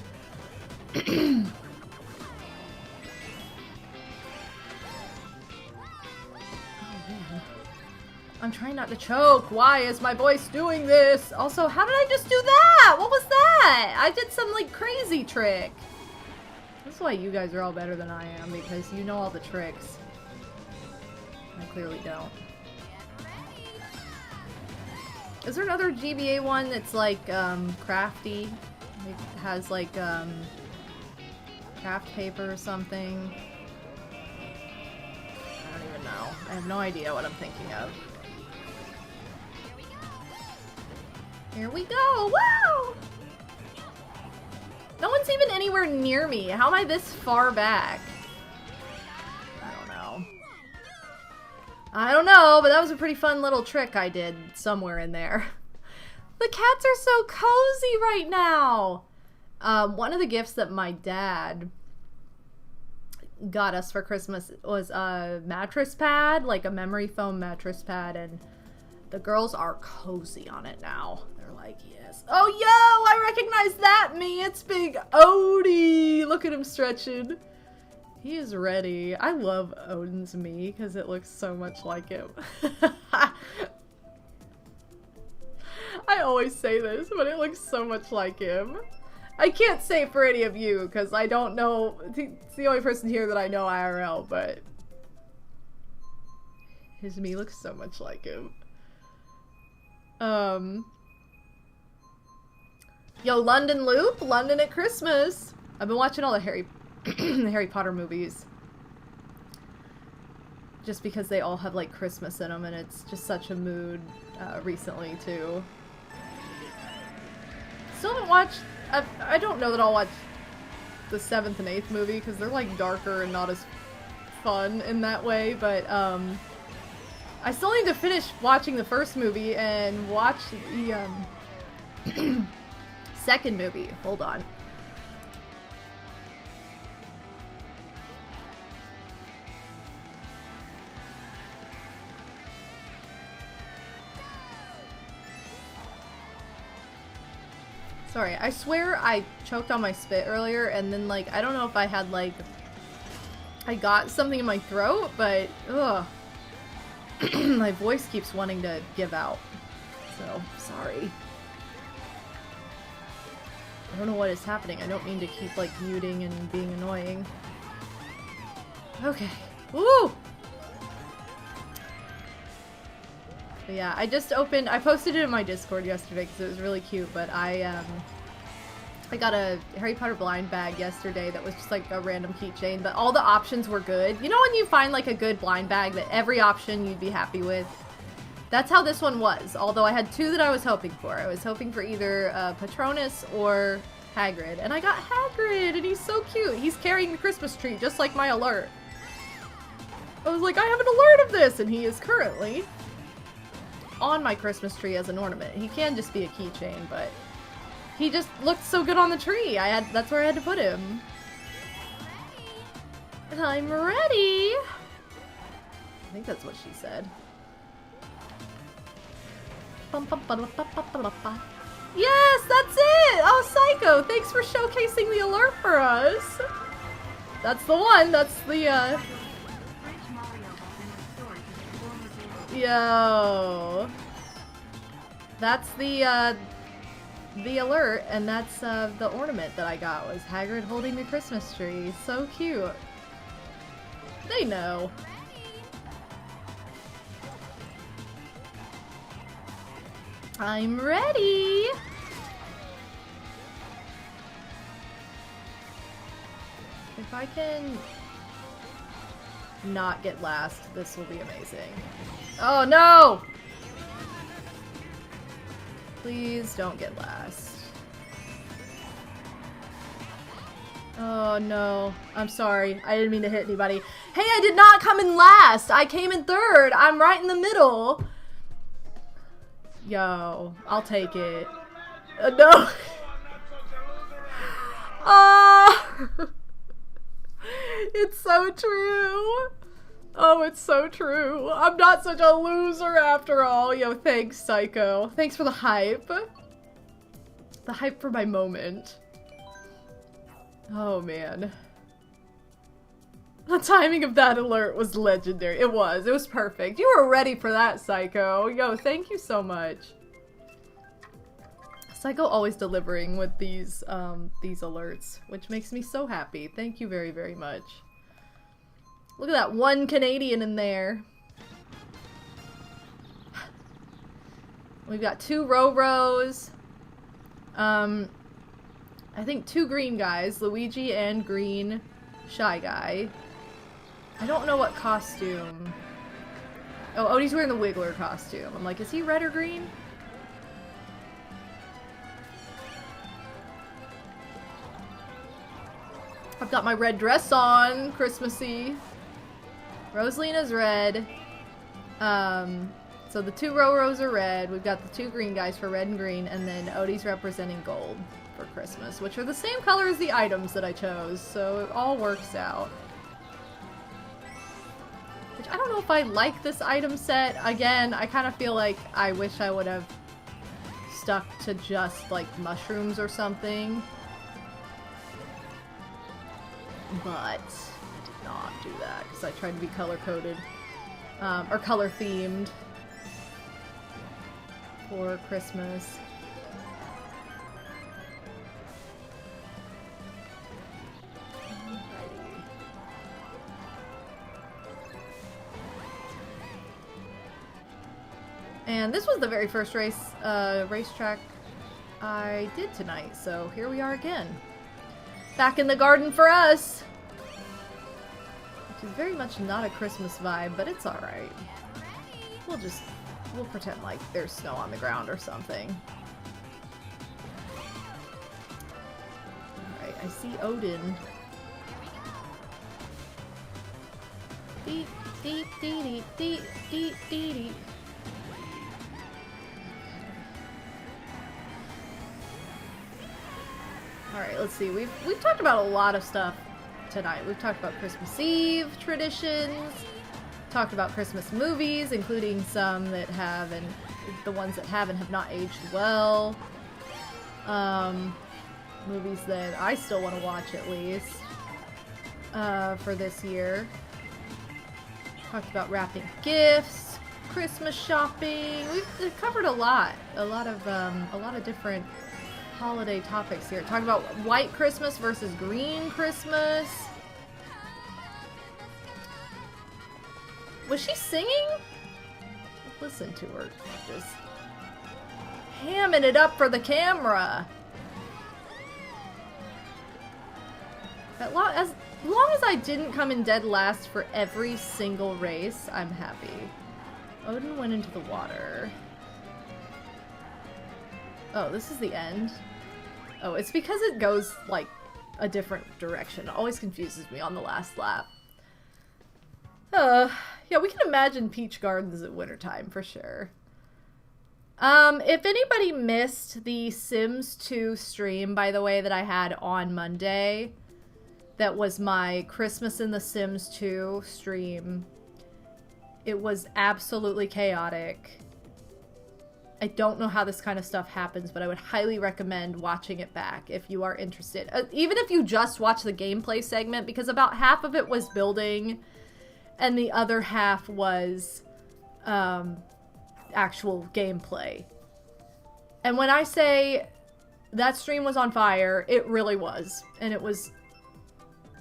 I'm trying not to choke. Why is my voice doing this? Also, how did I just do that? What was that? I did some, like, crazy trick. This is why you guys are all better than I am, because you know all the tricks. I clearly don't. Is there another GBA one that's, like, crafty? It has, like, craft paper or something? I don't even know. I have no idea what I'm thinking of. Here we go! Wow! No one's even anywhere near me. How am I this far back? I don't know. I don't know, but that was a pretty fun little trick I did somewhere in there. The cats are so cozy right now! One of the gifts that my dad got us for Christmas was a mattress pad, like a memory foam mattress pad, and the girls are cozy on it now. They're like, yes. Oh, yo! I recognize that me! It's Big Odie! Look at him stretching. He is ready. I love Odin's me because it looks so much like him. I always say this, but it looks so much like him. I can't say for any of you because I don't know. It's the only person here that I know IRL, but his me looks so much like him. Yo, London Loop, London at Christmas. I've been watching all the Harry Potter movies. Just because they all have, like, Christmas in them, and it's just such a mood, recently, too. Still haven't watched... I don't know that I'll watch the 7th and 8th movie, because they're, like, darker and not as fun in that way, but, I still need to finish watching the first movie and watch the, second movie. Hold on. Sorry, I swear I choked on my spit earlier, and then, like, I don't know if I had, like, I got something in my throat, but, ugh. My voice keeps wanting to give out. So, sorry. I don't know what is happening. I don't mean to keep, like, muting and being annoying. Okay. Woo! But yeah, I just opened... I posted it in my Discord yesterday because it was really cute, but I got a Harry Potter blind bag yesterday that was just like a random keychain, but all the options were good. You know when you find like a good blind bag that every option you'd be happy with? That's how this one was, although I had two that I was hoping for. I was hoping for either Patronus or Hagrid, and I got Hagrid, and he's so cute. He's carrying the Christmas tree, just like my alert. I was like, I have an alert of this, and he is currently on my Christmas tree as an ornament. He can just be a keychain, but he just looked so good on the tree. That's where I had to put him. And I'm ready. I think that's what she said. Yes, that's it! Oh, Psycho, thanks for showcasing the alert for us. That's the one, that's the, Yo. That's the alert, and that's, the ornament that I got was Hagrid holding the Christmas tree. So cute. They know. I'm ready! If I can not get last, this will be amazing. Oh no! Please don't get last. Oh no, I'm sorry. I didn't mean to hit anybody. Hey, I did not come in last. I came in third. I'm right in the middle. Yo, I'll take it. No. It's so true. Oh, it's so true. I'm not such a loser after all. Yo, thanks, Psycho. Thanks for the hype. The hype for my moment. Oh, man. The timing of that alert was legendary. It was. It was perfect. You were ready for that, Psycho. Yo, thank you so much. Psycho always delivering with these alerts, which makes me so happy. Thank you very, very much. Look at that one Canadian in there. We've got 2 Roros. I think 2 green guys, Luigi and green Shy Guy. I don't know what costume. Oh, Odie's wearing the Wiggler costume. I'm like, is he red or green? I've got my red dress on, Christmassy. Rosalina's red. So the 2 Roros are red. We've got the 2 green guys for red and green, and then Odie's representing gold for Christmas, which are the same color as the items that I chose, so it all works out. Which I don't know if I like this item set. Again, I kind of feel like I wish I would have stuck to just like mushrooms or something. But I did not do that because I tried to be color-coded. Or color-themed for Christmas. And this was the very first racetrack I did tonight, so here we are again. Back in the garden for us! Which is very much not a Christmas vibe, but it's alright. We'll pretend like there's snow on the ground or something. Alright, I see Odin. Deep, deep, deep, deep, deep, deep, deep. Alright, let's see. We've talked about a lot of stuff tonight. We've talked about Christmas Eve traditions, talked about Christmas movies, including some that have and the ones that have and have not aged well. Movies that I still want to watch at least for this year. Talked about wrapping gifts, Christmas shopping. We've covered a lot of different holiday topics here. Talking about white Christmas versus green Christmas. Was she singing? Listen to her just hamming it up for the camera. As long as I didn't come in dead last for every single race, I'm happy. Odin went into the water. Oh, this is the end? Oh, it's because it goes, like, a different direction. It always confuses me on the last lap. Yeah, we can imagine Peach Gardens at wintertime, for sure. If anybody missed the Sims 2 stream, by the way, that I had on Monday, that was my Christmas in the Sims 2 stream, it was absolutely chaotic. I don't know how this kind of stuff happens, but I would highly recommend watching it back if you are interested. Even if you just watch the gameplay segment, because about half of it was building, and the other half was actual gameplay. And when I say that stream was on fire, it really was. And it was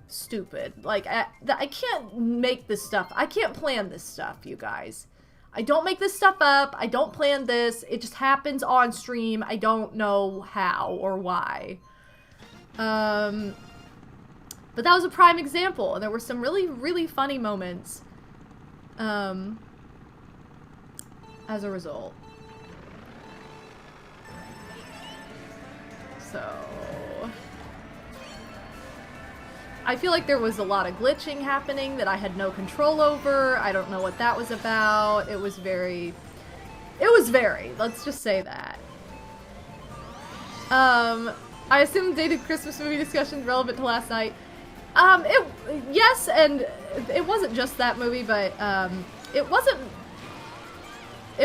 stupid. Like, I can't make this stuff. I can't plan this stuff, you guys. I don't make this stuff up. I don't plan this. It just happens on stream. I don't know how or why. But that was a prime example. And there were some really, really funny moments as a result. So... I feel like there was a lot of glitching happening that I had no control over. I don't know what that was about. It was very, let's just say that. I assume dated Christmas movie discussions relevant to last night. Yes, and it wasn't just that movie, but, it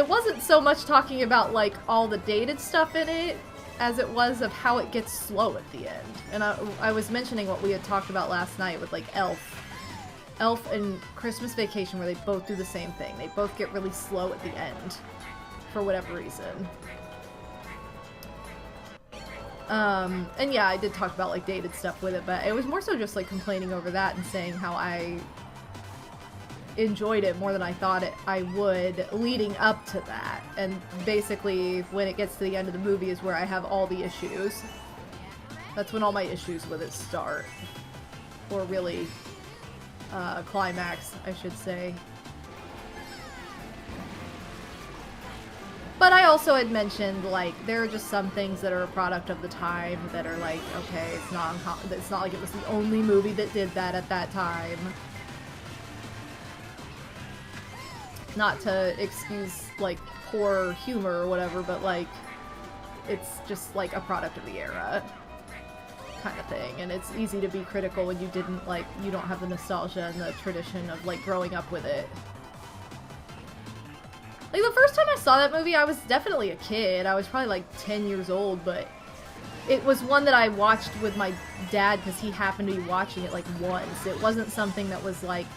wasn't so much talking about, like, all the dated stuff in it, as it was of how it gets slow at the end. And I was mentioning what we had talked about last night with, like, Elf and Christmas Vacation, where they both do the same thing. They both get really slow at the end, for whatever reason. And yeah, I did talk about, like, dated stuff with it, but it was more so just, like, complaining over that and saying how I enjoyed it more than I thought I would leading up to that. And basically, when it gets to the end of the movie is where I have all the issues. That's when all my issues with it start. Or really, climax, I should say. But I also had mentioned, like, there are just some things that are a product of the time that are like, okay, it's not like it was the only movie that did that at that time. Not to excuse, like, poor humor or whatever, but, like, it's just, like, a product of the era kind of thing. And it's easy to be critical when you didn't, like, you don't have the nostalgia and the tradition of, like, growing up with it. Like, the first time I saw that movie, I was definitely a kid. I was probably, like, 10 years old, but it was one that I watched with my dad because he happened to be watching it, like, once. It wasn't something that was, like,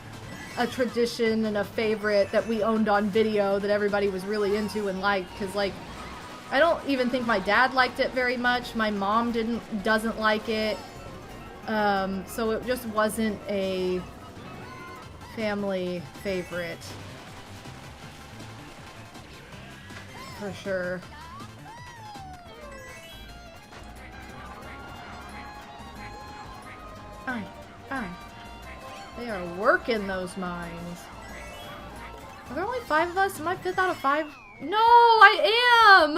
a tradition and a favorite that we owned on video that everybody was really into and liked, because, like, I don't even think my dad liked it very much. My mom doesn't like it. So it just wasn't a family favorite. For sure. Aye. They are working those mines. Are there only 5 of us? Am I 5th out of 5? No, I am!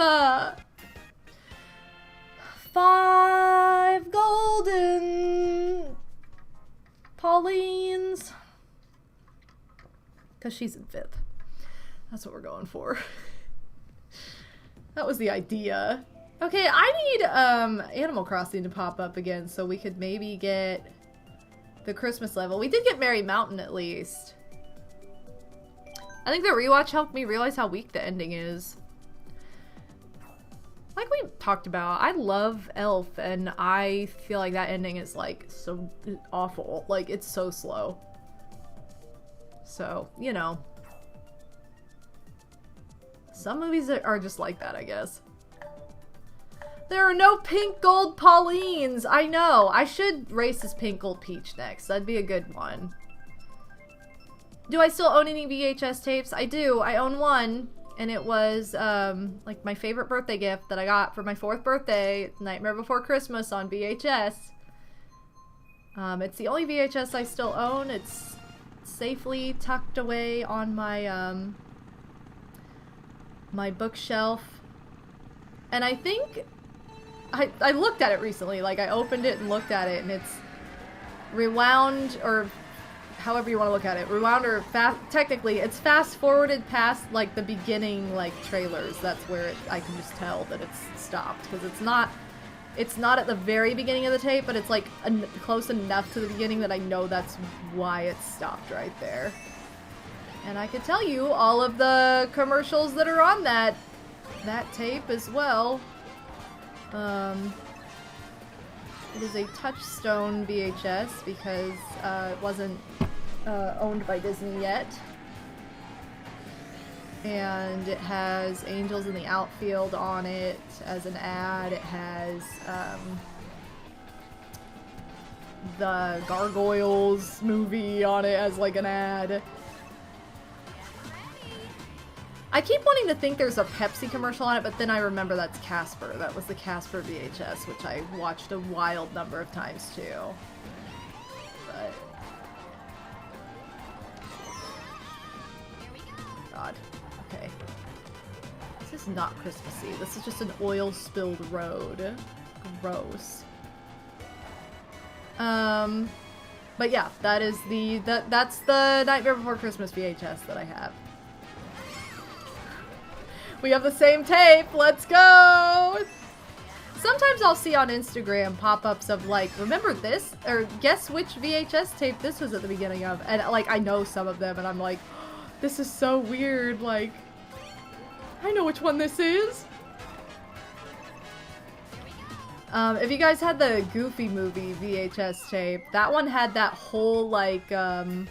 5 golden Paulines. Because she's in 5th. That's what we're going for. That was the idea. Okay, I need Animal Crossing to pop up again so we could maybe get the Christmas level. We did get Merry Mountain at least. I think the rewatch helped me realize how weak the ending is. Like we talked about, I love Elf, and I feel like that ending is, like, so awful. Like, it's so slow. So, you know. Some movies are just like that, I guess. There are no pink gold Paulines! I know! I should race this pink gold peach next. That'd be a good one. Do I still own any VHS tapes? I do. I own one. And it was, like, my favorite birthday gift that I got for my 4th birthday, Nightmare Before Christmas on VHS. It's the only VHS I still own. It's safely tucked away on my, my bookshelf. And I think I looked at it recently. Like, I opened it and looked at it, and it's rewound, or however you want to look at it. Rewound, or technically, it's fast-forwarded past, like, the beginning, like, trailers. That's where I can just tell that it's stopped. Because it's not at the very beginning of the tape, but it's, like, close enough to the beginning that I know that's why it stopped right there. And I could tell you all of the commercials that are on that tape as well. It is a Touchstone VHS because it wasn't owned by Disney yet. And it has Angels in the Outfield on it as an ad. It has the Gargoyles movie on it as, like, an ad. I keep wanting to think there's a Pepsi commercial on it, but then I remember that's Casper. That was the Casper VHS, which I watched a wild number of times too. But God. Okay. This is not Christmassy. This is just an oil-spilled road. Gross. But yeah, that is that's the Nightmare Before Christmas VHS that I have. We have the same tape. Let's go. Sometimes I'll see on Instagram pop-ups of like, remember this? Or guess which VHS tape this was at the beginning of. And like, I know some of them and I'm like, oh, this is so weird. Like, I know which one this is. If you guys had the Goofy movie VHS tape, that one had that whole like, that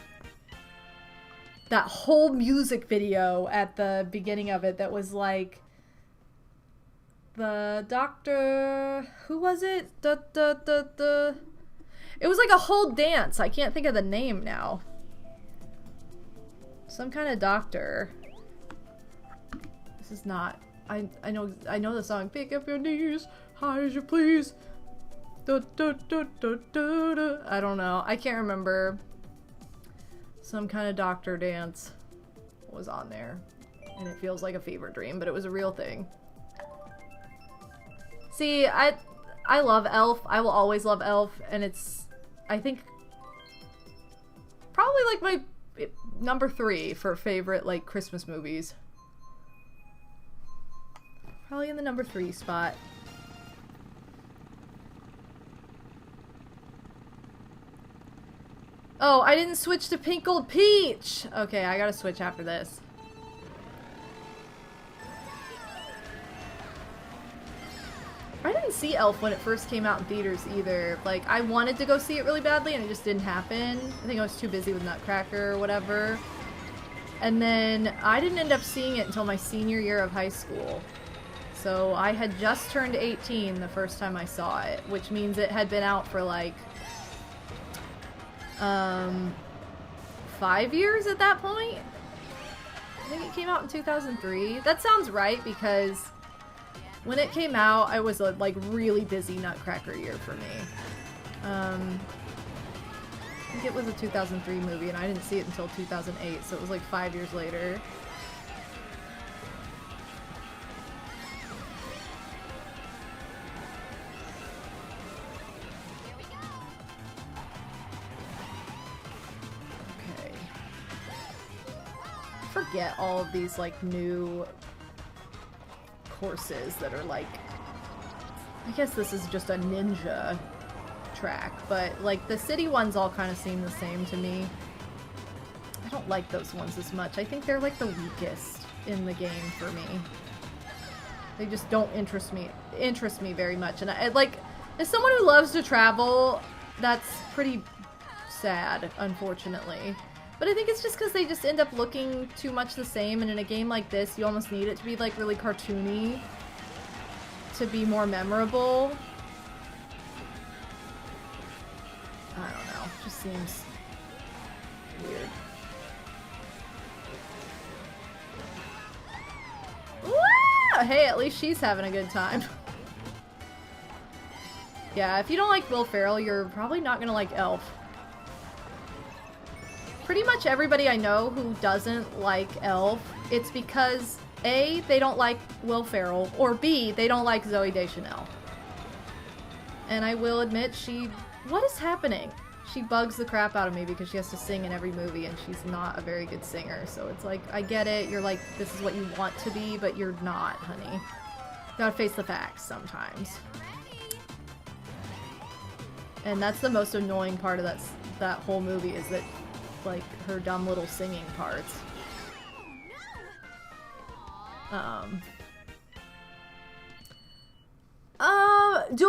whole music video at the beginning of it that was like, the doctor, who was it? It was like a whole dance. I can't think of the name now. Some kind of doctor. This is not. I know the song. Pick up your knees, high as you please. I don't know. I can't remember. Some kind of doctor dance was on there, and it feels like a fever dream, but it was a real thing. See, I love Elf. I will always love Elf, and it's, I think, probably like my number 3 for favorite like Christmas movies. Probably in the number 3 spot. Oh, I didn't switch to Pickled Peach! Okay, I gotta switch after this. I didn't see Elf when it first came out in theaters either. Like, I wanted to go see it really badly and it just didn't happen. I think I was too busy with Nutcracker or whatever. And then I didn't end up seeing it until my senior year of high school. So I had just turned 18 the first time I saw it, which means it had been out for like 5 years at that point. I think it came out in 2003. That sounds right because when it came out, I was a like really busy Nutcracker year for me. I think it was a 2003 movie and I didn't see it until 2008, so it was like 5 years later. Okay. Forget all of these like new courses that are like, I guess this is just a ninja track, but like the city ones all kind of seem the same to me. I don't like those ones as much. I think they're like the weakest in the game for me. They just don't interest me very much, and I like, as someone who loves to travel, that's pretty sad, unfortunately. But I think it's just because they just end up looking too much the same, and in a game like this, you almost need it to be like really cartoony to be more memorable. I don't know. It just seems weird. Woo! Hey, at least she's having a good time. Yeah, if you don't like Will Ferrell, you're probably not gonna like Elf. Pretty much everybody I know who doesn't like Elf, it's because A, they don't like Will Ferrell, or B, they don't like Zooey Deschanel. And I will admit, what is happening? She bugs the crap out of me because she has to sing in every movie and she's not a very good singer. So it's like, I get it, you're like, this is what you want to be, but you're not, honey. You gotta face the facts sometimes. And that's the most annoying part of that whole movie, is that like her dumb little singing parts. Do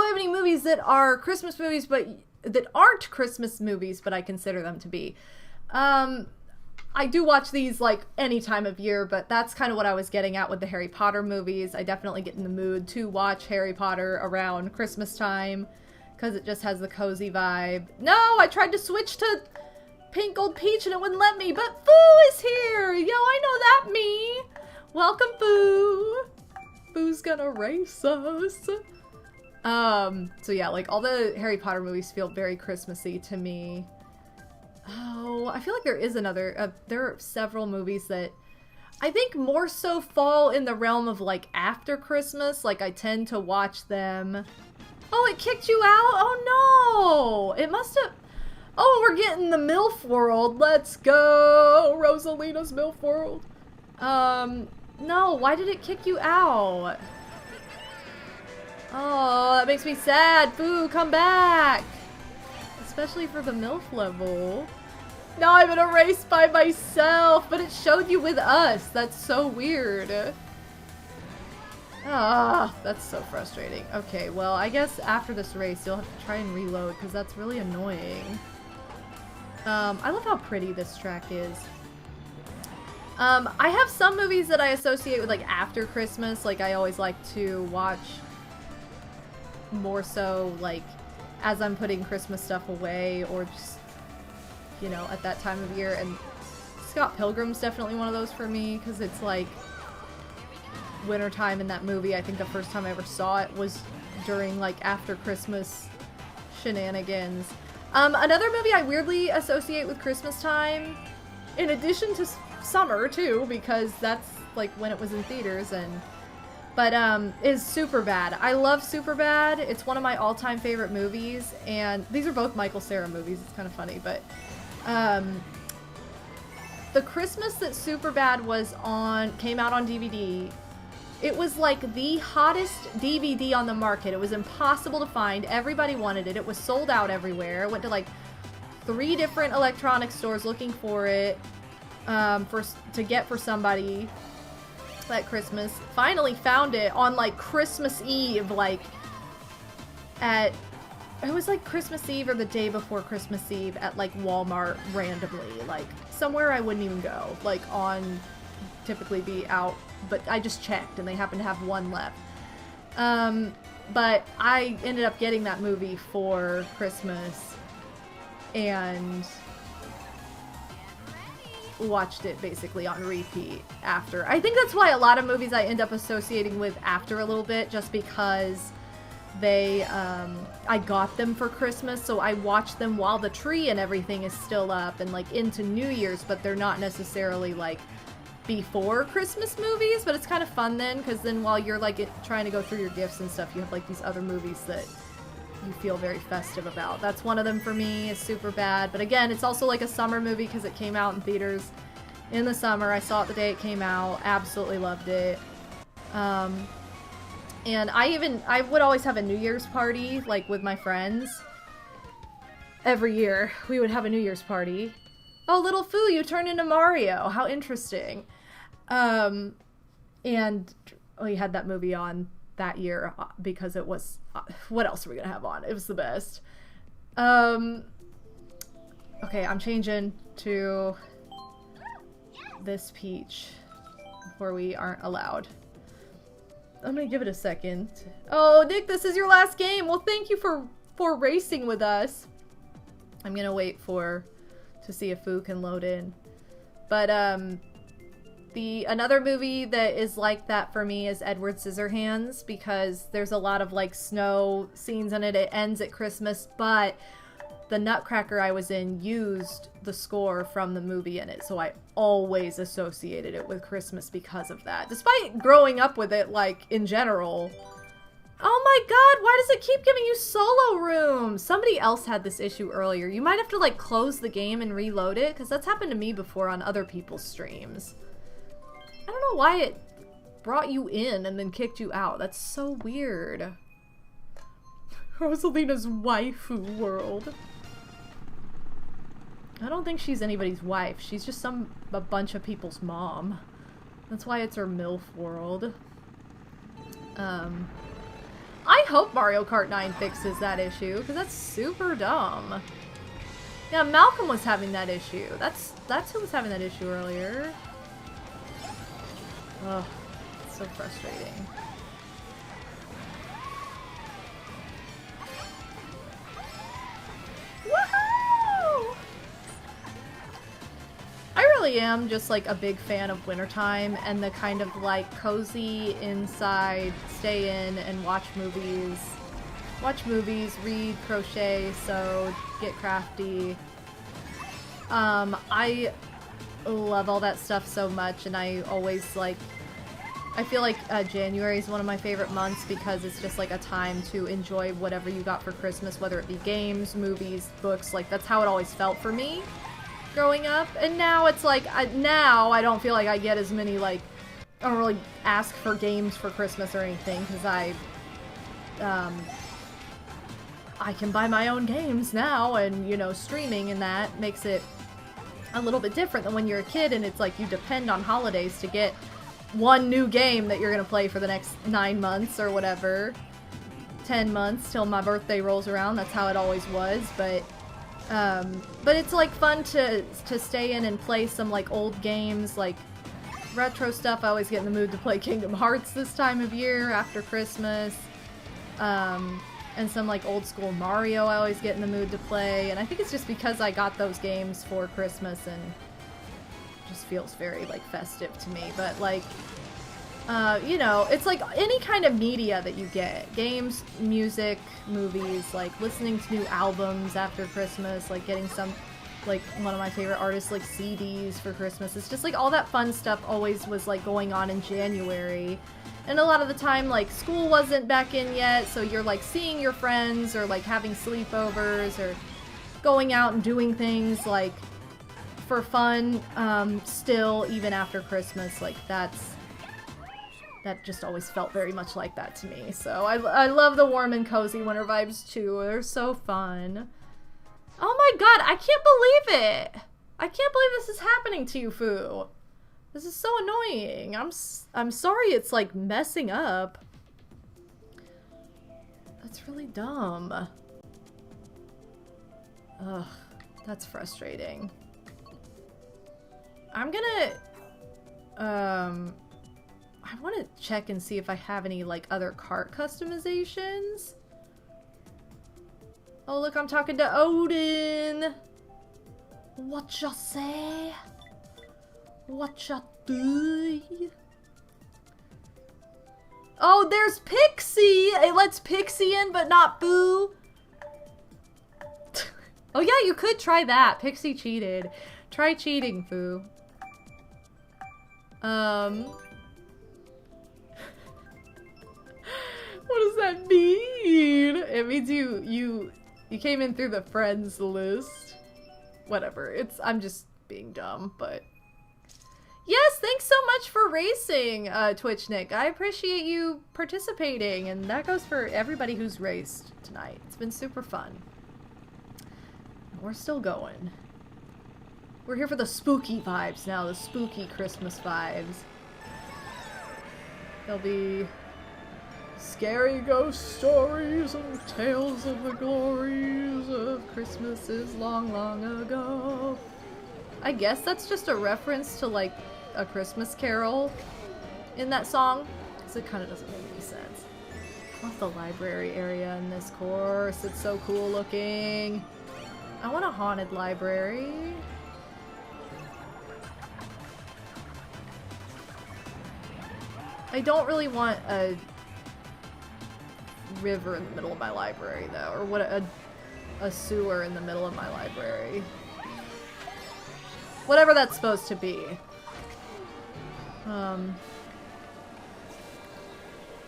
I have any movies that are Christmas movies but that aren't Christmas movies but I consider them to be? I do watch these like any time of year, but that's kind of what I was getting at with the Harry Potter movies. I definitely get in the mood to watch Harry Potter around Christmas time because it just has the cozy vibe. No, I tried to switch to Pickled Peach and it wouldn't let me, but Boo is here! Yo, I know that me! Welcome, Boo! Boo's gonna race us. So yeah, like all the Harry Potter movies feel very Christmassy to me. Oh, I feel like there is there are several movies that I think more so fall in the realm of like after Christmas. Like I tend to watch them. Oh, it kicked you out? Oh no! It must have... Oh, we're getting the MILF world. Let's go. Rosalina's MILF world. No, why did it kick you out? Oh, that makes me sad. Boo, come back. Especially for the MILF level. Now I'm in a race by myself, but it showed you with us. That's so weird. Ah, that's so frustrating. Okay, well, I guess after this race, you'll have to try and reload, because that's really annoying. I love how pretty this track is. I have some movies that I associate with, like, after Christmas. Like, I always like to watch more so, like, as I'm putting Christmas stuff away, or just, you know, at that time of year. And Scott Pilgrim's definitely one of those for me, because it's, like, wintertime in that movie. I think the first time I ever saw it was during, like, after Christmas shenanigans. Another movie I weirdly associate with Christmas time, in addition to summer, too, because that's, like, when it was in theaters, but is Superbad. I love Superbad. It's one of my all-time favorite movies, and these are both Michael Cera movies. It's kind of funny, but the Christmas that Superbad came out on DVD, it was like the hottest DVD on the market. It was impossible to find. Everybody wanted it. It was sold out everywhere. I went to like 3 different electronics stores looking for it to get for somebody at Christmas. Finally found it on like Christmas Eve, like it was like Christmas Eve or the day before Christmas Eve at like Walmart randomly, like somewhere I wouldn't even go, like on typically be out, but I just checked and they happened to have one left. But I ended up getting that movie for Christmas and watched it basically on repeat after. I think that's why a lot of movies I end up associating with after a little bit, just because I got them for Christmas, so I watch them while the tree and everything is still up and like into New Year's, but they're not necessarily like before Christmas movies. But it's kind of fun then, because then while you're like trying to go through your gifts and stuff, you have like these other movies that you feel very festive about. That's one of them for me, is Superbad. But again, it's also like a summer movie because it came out in theaters in the summer. I saw it the day it came out. Absolutely loved it. And I would always have a New Year's party, like with my friends. Every year we would have a New Year's party. Oh, little Foo, you turned into Mario. How interesting. And we had that movie on that year because it was, what else are we gonna have on? It was the best. Okay, I'm changing to this Peach where we aren't allowed. I'm gonna give it a second. Oh, Nick, this is your last game. Well, thank you for racing with us. I'm gonna wait to see if Foo can load in. But another movie that is like that for me is Edward Scissorhands, because there's a lot of like snow scenes in it. It ends at Christmas, but the Nutcracker I was in used the score from the movie in it, so I always associated it with Christmas because of that. Despite growing up with it, like, in general. Oh my god, why does it keep giving you solo rooms? Somebody else had this issue earlier. You might have to, like, close the game and reload it, because that's happened to me before on other people's streams. I don't know why it brought you in and then kicked you out. That's so weird. Rosalina's waifu world. I don't think she's anybody's wife. She's just a bunch of people's mom. That's why it's her MILF world. I hope Mario Kart 9 fixes that issue, because that's super dumb. Yeah, Malcolm was having that issue. That's who was having that issue earlier. Ugh, it's so frustrating. Woohoo! I really am just like a big fan of wintertime and the kind of like cozy inside, stay in and watch movies, read, crochet, sew, get crafty. I love all that stuff so much, and I always like I feel like January is one of my favorite months because it's just like a time to enjoy whatever you got for Christmas, whether it be games, movies, books. Like, that's how it always felt for me growing up. And now it's like, now I don't feel like I get as many, like, I don't really ask for games for Christmas or anything because I can buy my own games now, and, you know, streaming and that makes it a little bit different than when you're a kid and it's like you depend on holidays to get one new game that you're gonna play for the next 9 months or whatever. 10 months till my birthday rolls around. That's how it always was, but it's like fun to stay in and play some like old games, like retro stuff. I always get in the mood to play Kingdom Hearts this time of year after Christmas. And some like old school Mario I always get in the mood to play, and I think it's just because I got those games for Christmas and it just feels very like festive to me. But like, you know, it's like any kind of media that you get, games, music, movies, like listening to new albums after Christmas, like getting some, like one of my favorite artists like CDs for Christmas. It's just like all that fun stuff always was like going on in January. And a lot of the time, like, school wasn't back in yet, so you're, like, seeing your friends or, like, having sleepovers or going out and doing things, like, for fun, still, even after Christmas. Like, that just always felt very much like that to me. So I love the warm and cozy winter vibes, too. They're so fun. Oh my god, I can't believe it! I can't believe this is happening to you, Foo. This is so annoying. I'm sorry it's like messing up. That's really dumb. Ugh, that's frustrating. I'm gonna I want to check and see if I have any like other cart customizations. Oh look, I'm talking to Odin. What ya say? What ya do? Oh, there's Pixie! It lets Pixie in, but not Boo. Oh yeah, you could try that. Pixie cheated. Try cheating, Foo. What does that mean? It means you came in through the friends list. Whatever. I'm just being dumb, but... Yes, thanks so much for racing, Twitch Nick. I appreciate you participating, and that goes for everybody who's raced tonight. It's been super fun. We're still going. We're here for the spooky vibes now, the spooky Christmas vibes. There'll be scary ghost stories and tales of the glories of Christmases long, long ago. I guess that's just a reference to, like, a Christmas Carol in that song, because it kind of doesn't make any sense. I love the library area in this course. It's so cool looking. I want a haunted library. I don't really want a river in the middle of my library, though, or what a sewer in the middle of my library. Whatever that's supposed to be.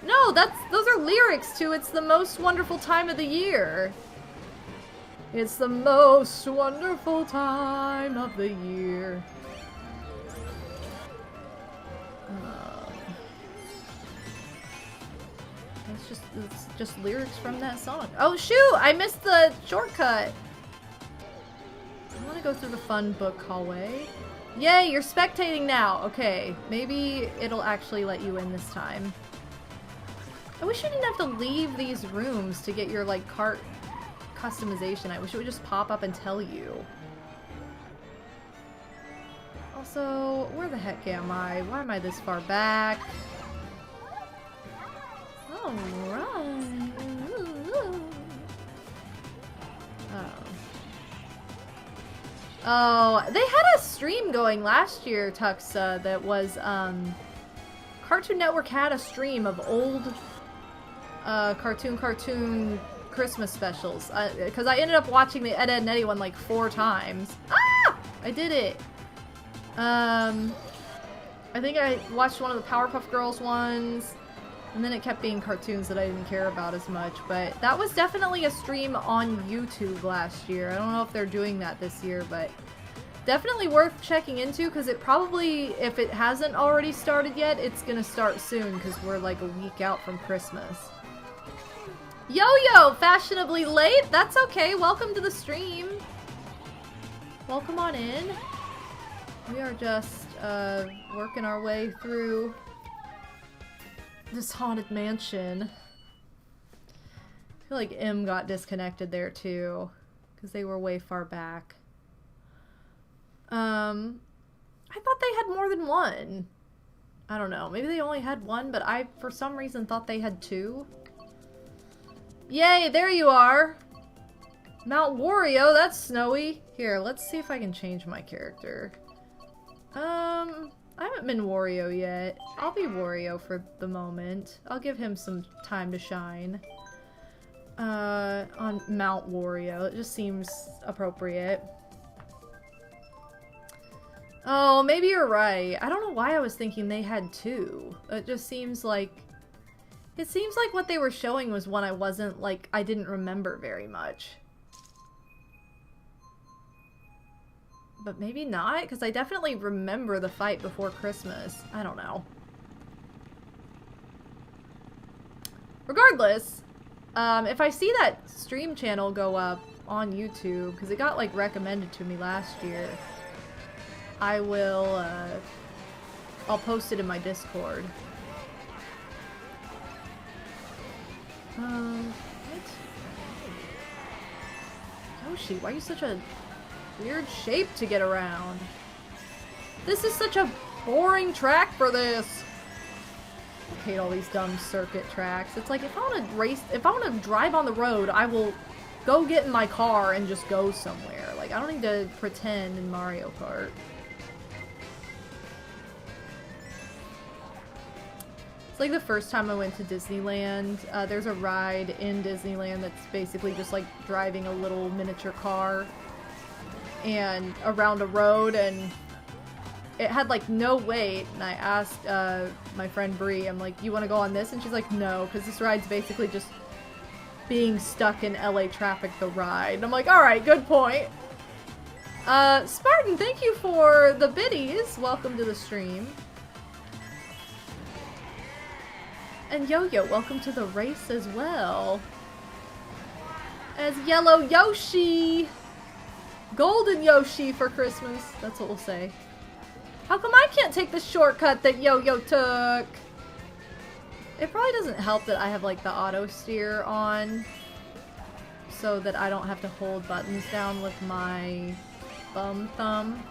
No, those are lyrics to It's the Most Wonderful Time of the Year. It's the most wonderful time of the year. It's just lyrics from that song. Oh shoot! I missed the shortcut! I want to go through the fun book hallway. Yay, you're spectating now! Okay, maybe it'll actually let you in this time. I wish you didn't have to leave these rooms to get your, like, cart customization. I wish it would just pop up and tell you. Also, where the heck am I? Why am I this far back? Alright. Oh, they had a stream going last year, Tuxa, that was, Cartoon Network had a stream of old, cartoon Christmas specials. Because I ended up watching the Ed, Edd n Eddy one like 4 times. Ah! I did it! I think I watched one of the Powerpuff Girls ones, and then it kept being cartoons that I didn't care about as much, but that was definitely a stream on YouTube last year. I don't know if they're doing that this year, but definitely worth checking into, because it probably, if it hasn't already started yet, it's gonna start soon, because we're like a week out from Christmas. Yo-Yo! Fashionably late? That's okay, welcome to the stream. Welcome on in. We are just, working our way through this haunted mansion. I feel like M got disconnected there too, because they were way far back. I thought they had more than one. I don't know, maybe they only had one, but I, for some reason, thought they had two. Yay, there you are! MadameWario, that's snowy. Here, let's see if I can change my character. I haven't been Wario yet. I'll be Wario for the moment. I'll give him some time to shine. On MadameWario. It just seems appropriate. Oh, maybe you're right. I don't know why I was thinking they had two. It just seems like... It seems like what they were showing was one I wasn't, like, I didn't remember very much. But maybe not, because I definitely remember the fight before Christmas. I don't know. Regardless, if I see that stream channel go up on YouTube, because it got, like, recommended to me last year, I will, I'll post it in my Discord. What? Yoshi, why are you such a weird shape to get around? This is such a boring track for this. I hate all these dumb circuit tracks. It's like, if I want to race, if I want to drive on the road, I will go get in my car and just go somewhere. Like, I don't need to pretend in Mario Kart. It's like the first time I went to Disneyland. There's a ride in Disneyland that's basically just like driving a little miniature car and around a road, and it had like no weight, and I asked my friend Bree, I'm like, you want to go on this? And she's like, no, because this ride's basically just being stuck in LA traffic, the ride. And I'm like, alright, good point. Spartan, thank you for the biddies. Welcome to the stream. And Yo-Yo, welcome to the race as well. As Yellow Yoshi! Golden Yoshi for Christmas. That's what we'll say. How come I can't take the shortcut that Yo-Yo took? It probably doesn't help that I have like the auto steer on, so that I don't have to hold buttons down with my thumb.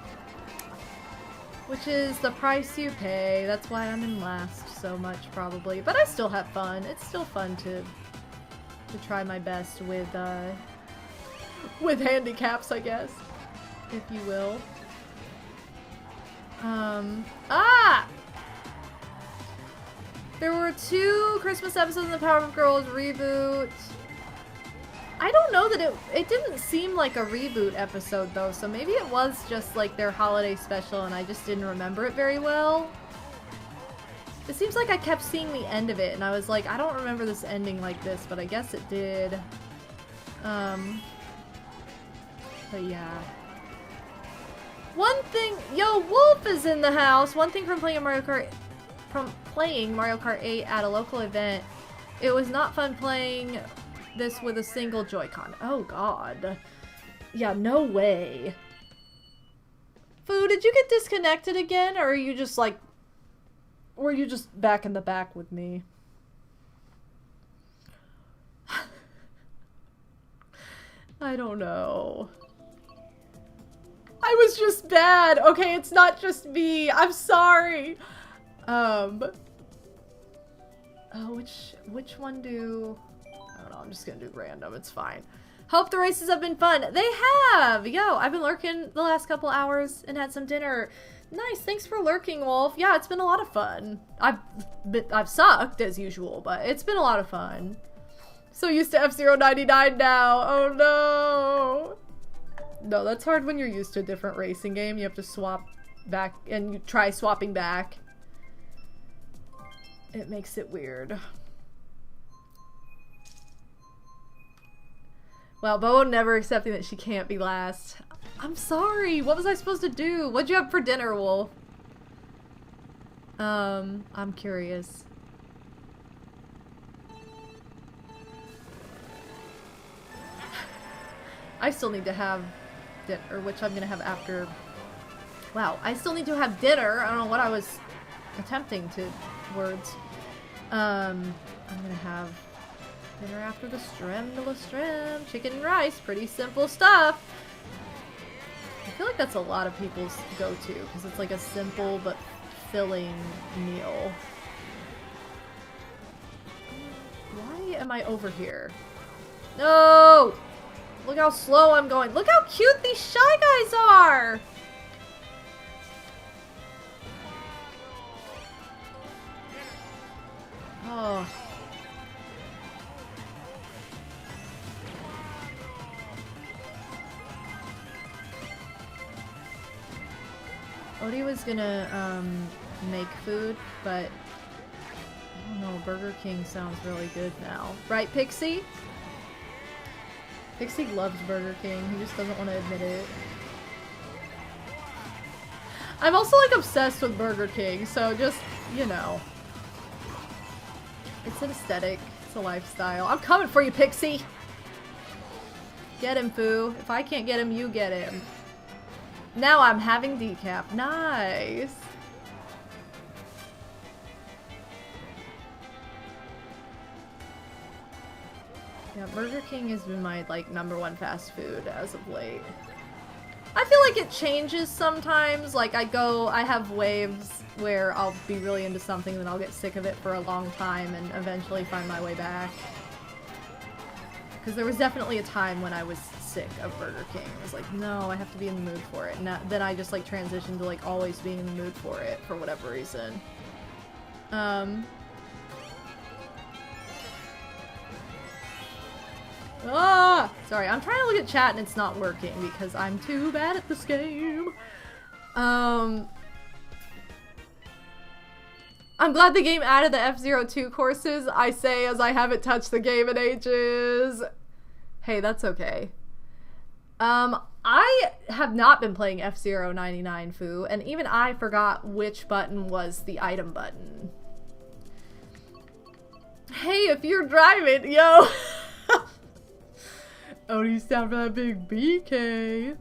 Which is the price you pay. That's why I'm in last so much, probably. But I still have fun. It's still fun to try my best with handicaps, I guess, if you will. There were 2 Christmas episodes in the Powerpuff Girls reboot. I don't know that it didn't seem like a reboot episode though, so maybe it was just like their holiday special and I just didn't remember it very well. It seems like I kept seeing the end of it and I was like, I don't remember this ending like this, but I guess it did. But yeah. One thing, yo, Wolf is in the house. One thing from playing Mario Kart 8 at a local event, it was not fun playing this with a single Joy-Con. Oh god. Yeah, no way. Foo, did you get disconnected again, or are you just like, were you just back in the back with me? I don't know. I was just bad. Okay, it's not just me. I'm sorry. Oh, which one do... I don't know, I'm just gonna do random, it's fine. Hope the races have been fun. They have! Yo, I've been lurking the last couple hours and had some dinner. Nice, thanks for lurking, Wolf. Yeah, it's been a lot of fun. I've sucked, as usual, but it's been a lot of fun. So used to F-099 now. Oh no! No, that's hard when you're used to a different racing game. You have to swap back, and you try swapping back, It makes it weird. Wow, Bo never accepting that she can't be last. I'm sorry. What was I supposed to do? What'd you have for dinner, Wolf? I'm curious. I still need to have dinner, which I'm gonna have after. Wow, I still need to have dinner. I don't know what I was attempting to words. I'm gonna have dinner after the stream. Chicken and rice, pretty simple stuff. I feel like that's a lot of people's go-to because it's like a simple but filling meal. Why am I over here? No! Look how slow I'm going. Look how cute these Shy Guys are! Oh. Odie was gonna, make food, but I don't know, Burger King sounds really good now. Right, Pixie? Pixie loves Burger King, he just doesn't want to admit it. I'm also, like, obsessed with Burger King, so just, you know. It's an aesthetic, it's a lifestyle. I'm coming for you, Pixie! Get him, Foo. If I can't get him, you get him. Now I'm having decaf. Nice! Yeah, Burger King has been my, like, #1 fast food as of late. I feel like it changes sometimes. Like, I have waves where I'll be really into something and then I'll get sick of it for a long time and eventually find my way back. Because there was definitely a time when I was sick of Burger King. I was like, no, I have to be in the mood for it. And then I just, like, transitioned to, like, always being in the mood for it for whatever reason. Ah! Sorry, I'm trying to look at chat and it's not working because I'm too bad at this game. I'm glad the game added the F-Zero 2 courses, I say as I haven't touched the game in ages. Hey, that's okay. I have not been playing F-Zero 99 Foo, and even I forgot which button was the item button. Hey, if you're driving, yo! Odie's down for that big BK.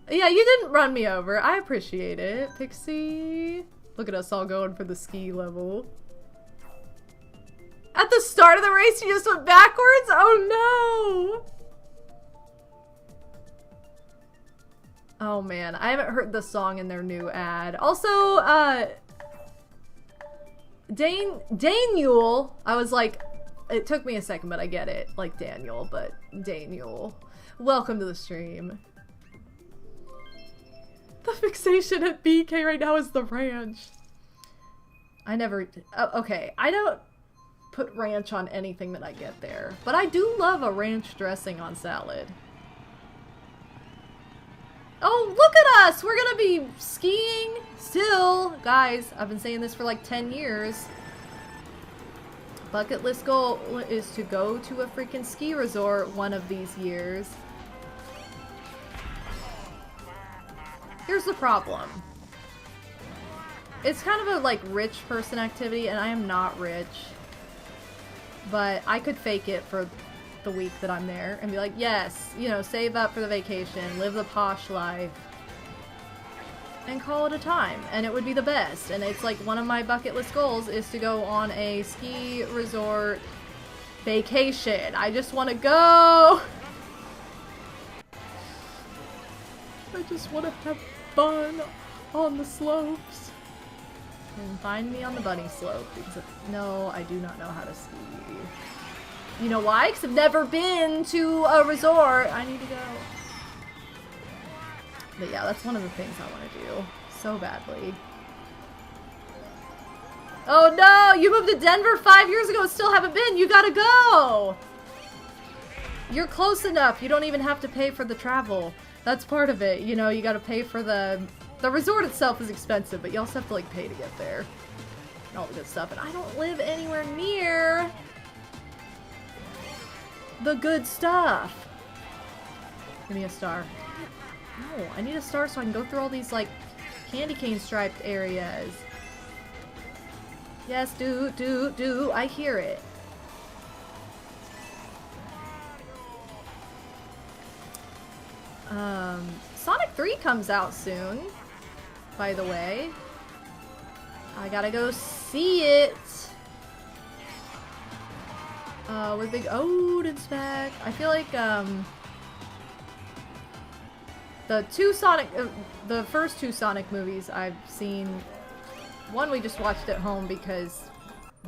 Yeah, you didn't run me over. I appreciate it, Pixie. Look at us all going for the ski level. At the start of the race, you just went backwards? Oh no! Oh man, I haven't heard the song in their new ad. Also, Daniel, I was like, it took me a second, but I get it. Like Daniel, but Daniel. Welcome to the stream. The fixation at BK right now is the ranch. I never... okay, I don't put ranch on anything that I get there. But I do love a ranch dressing on salad. Oh, look at us! We're gonna be skiing still. Guys, I've been saying this for like 10 years. Bucket list goal is to go to a freaking ski resort one of these years. Here's the problem. It's kind of a, like, rich person activity, and I am not rich. But I could fake it for the week that I'm there and be like, yes, you know, save up for the vacation, live the posh life, and call it a time. And it would be the best. And it's like one of my bucket list goals is to go on a ski resort vacation. I just want to go. I just want to have fun on the slopes. And find me on the bunny slope because no, I do not know how to ski. You know why? Because I've never been to a resort. I need to go. But yeah, that's one of the things I want to do so badly. Oh no! You moved to Denver 5 years ago and still haven't been! You gotta go! You're close enough. You don't even have to pay for the travel. That's part of it. You know, you gotta pay for the resort itself is expensive, but you also have to, like, pay to get there. all the good stuff, and I don't live anywhere near the good stuff. Give me a star. No, I need a star so I can go through all these, like, candy cane striped areas. Yes, do. I hear it. Sonic 3 comes out soon, by the way. I gotta go see it. With Big Odin's back. I feel like, the first two Sonic movies I've seen, one we just watched at home because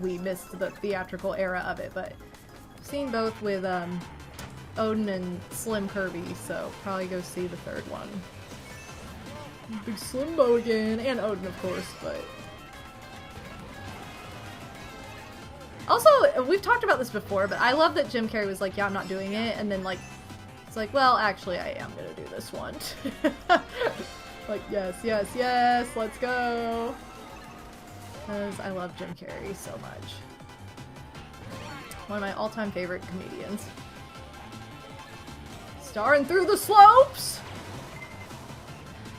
we missed the theatrical era of it, but I've seen both with, Odin and Slim Kirby, so probably go see the third one. Big Slimbo again, and Odin of course, but... Also, we've talked about this before, but I love that Jim Carrey was like, yeah, I'm not doing it, and then like, it's like, well, actually I am gonna do this one. Like, yes, let's go. Because I love Jim Carrey so much. One of my all-time favorite comedians. Starring through the slopes!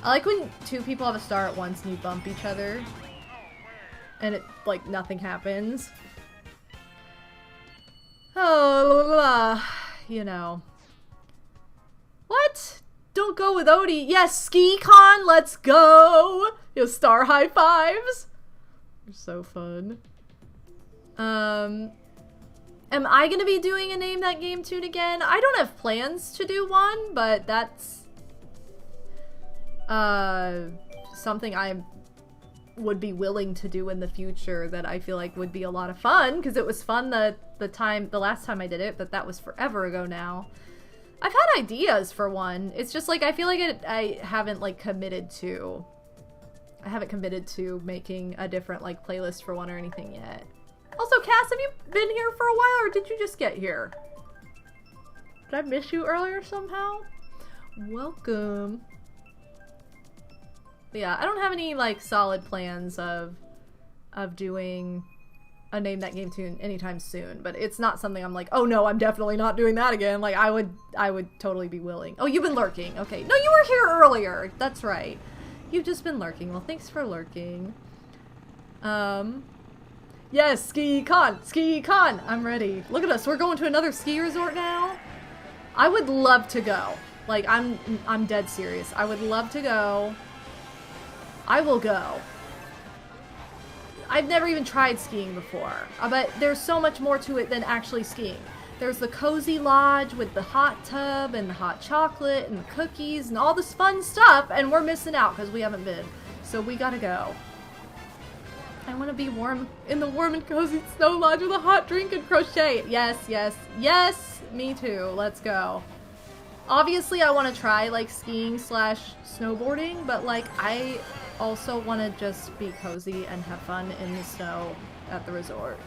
I like when two people have a star at once and you bump each other. And it, like, nothing happens. Oh, you know. What? Don't go with Odie. Yes, SkiCon, let's go! You know, star high fives. They're so fun. Am I gonna be doing a Name That Game Tune again? I don't have plans to do one, but that's something I would be willing to do in the future that I feel like would be a lot of fun, because it was fun the last time I did it, but that was forever ago now. I've had ideas for one. It's just like I feel like I haven't like committed to making a different like playlist for one or anything yet. Also, Cass, have you been here for a while, or did you just get here? Did I miss you earlier somehow? Welcome. But yeah, I don't have any, like, solid plans of doing a Name That Game Tune anytime soon, but it's not something I'm like, oh no, I'm definitely not doing that again. Like, I would totally be willing. Oh, you've been lurking. Okay. No, you were here earlier. That's right. You've just been lurking. Well, thanks for lurking. Yes, SkiCon! I'm ready. Look at us, we're going to another ski resort now? I would love to go. Like, I'm dead serious. I would love to go. I will go. I've never even tried skiing before, but there's so much more to it than actually skiing. There's the cozy lodge with the hot tub and the hot chocolate and the cookies and all this fun stuff, and we're missing out because we haven't been. So we gotta go. I want to be warm in the warm and cozy snow lodge with a hot drink and crochet. Yes, me too. Let's go. Obviously, I want to try, like, skiing / snowboarding, but, like, I also want to just be cozy and have fun in the snow at the resort.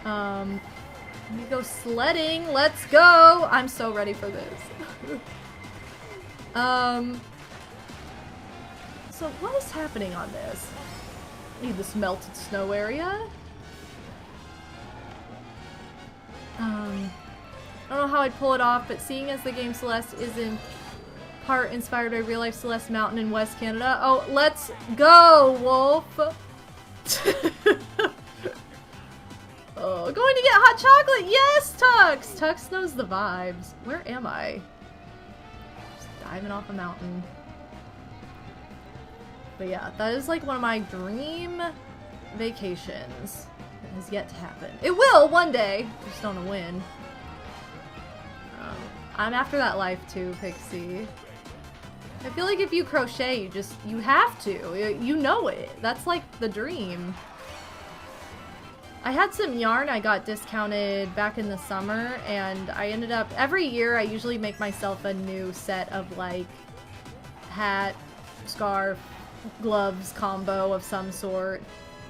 We go sledding. Let's go! I'm so ready for this. So what is happening on this? Need this melted snow area. I don't know how I'd pull it off, but seeing as the game Celeste is in part inspired by real-life Celeste Mountain in West Canada. Oh, let's go, Wolf! Oh, going to get hot chocolate! Yes, Tux! Tux knows the vibes. Where am I? Just diving off a mountain. But yeah, that is like one of my dream vacations. It has yet to happen. It will one day. Just don't know when. I'm after that life too, Pixie. I feel like if you crochet, you have to. You know it. That's like the dream. I had some yarn I got discounted back in the summer, and I ended up, every year I usually make myself a new set of like hat, scarf, gloves combo of some sort.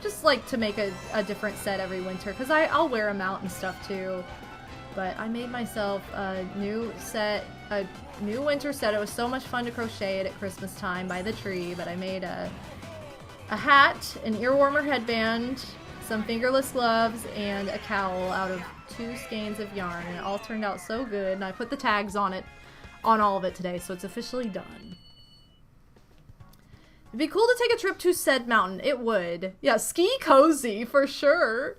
Just like to make a different set every winter, because I'll wear them out and stuff too. But I made myself a new set, a new winter set. It was so much fun to crochet it at Christmas time by the tree, but I made a a hat, an ear warmer headband, some fingerless gloves, and a cowl out of 2 skeins of yarn. And it all turned out so good. And I put the tags on it, on all of it today, so it's officially done. It'd be cool to take a trip to said mountain. It would. Yeah, ski cozy for sure.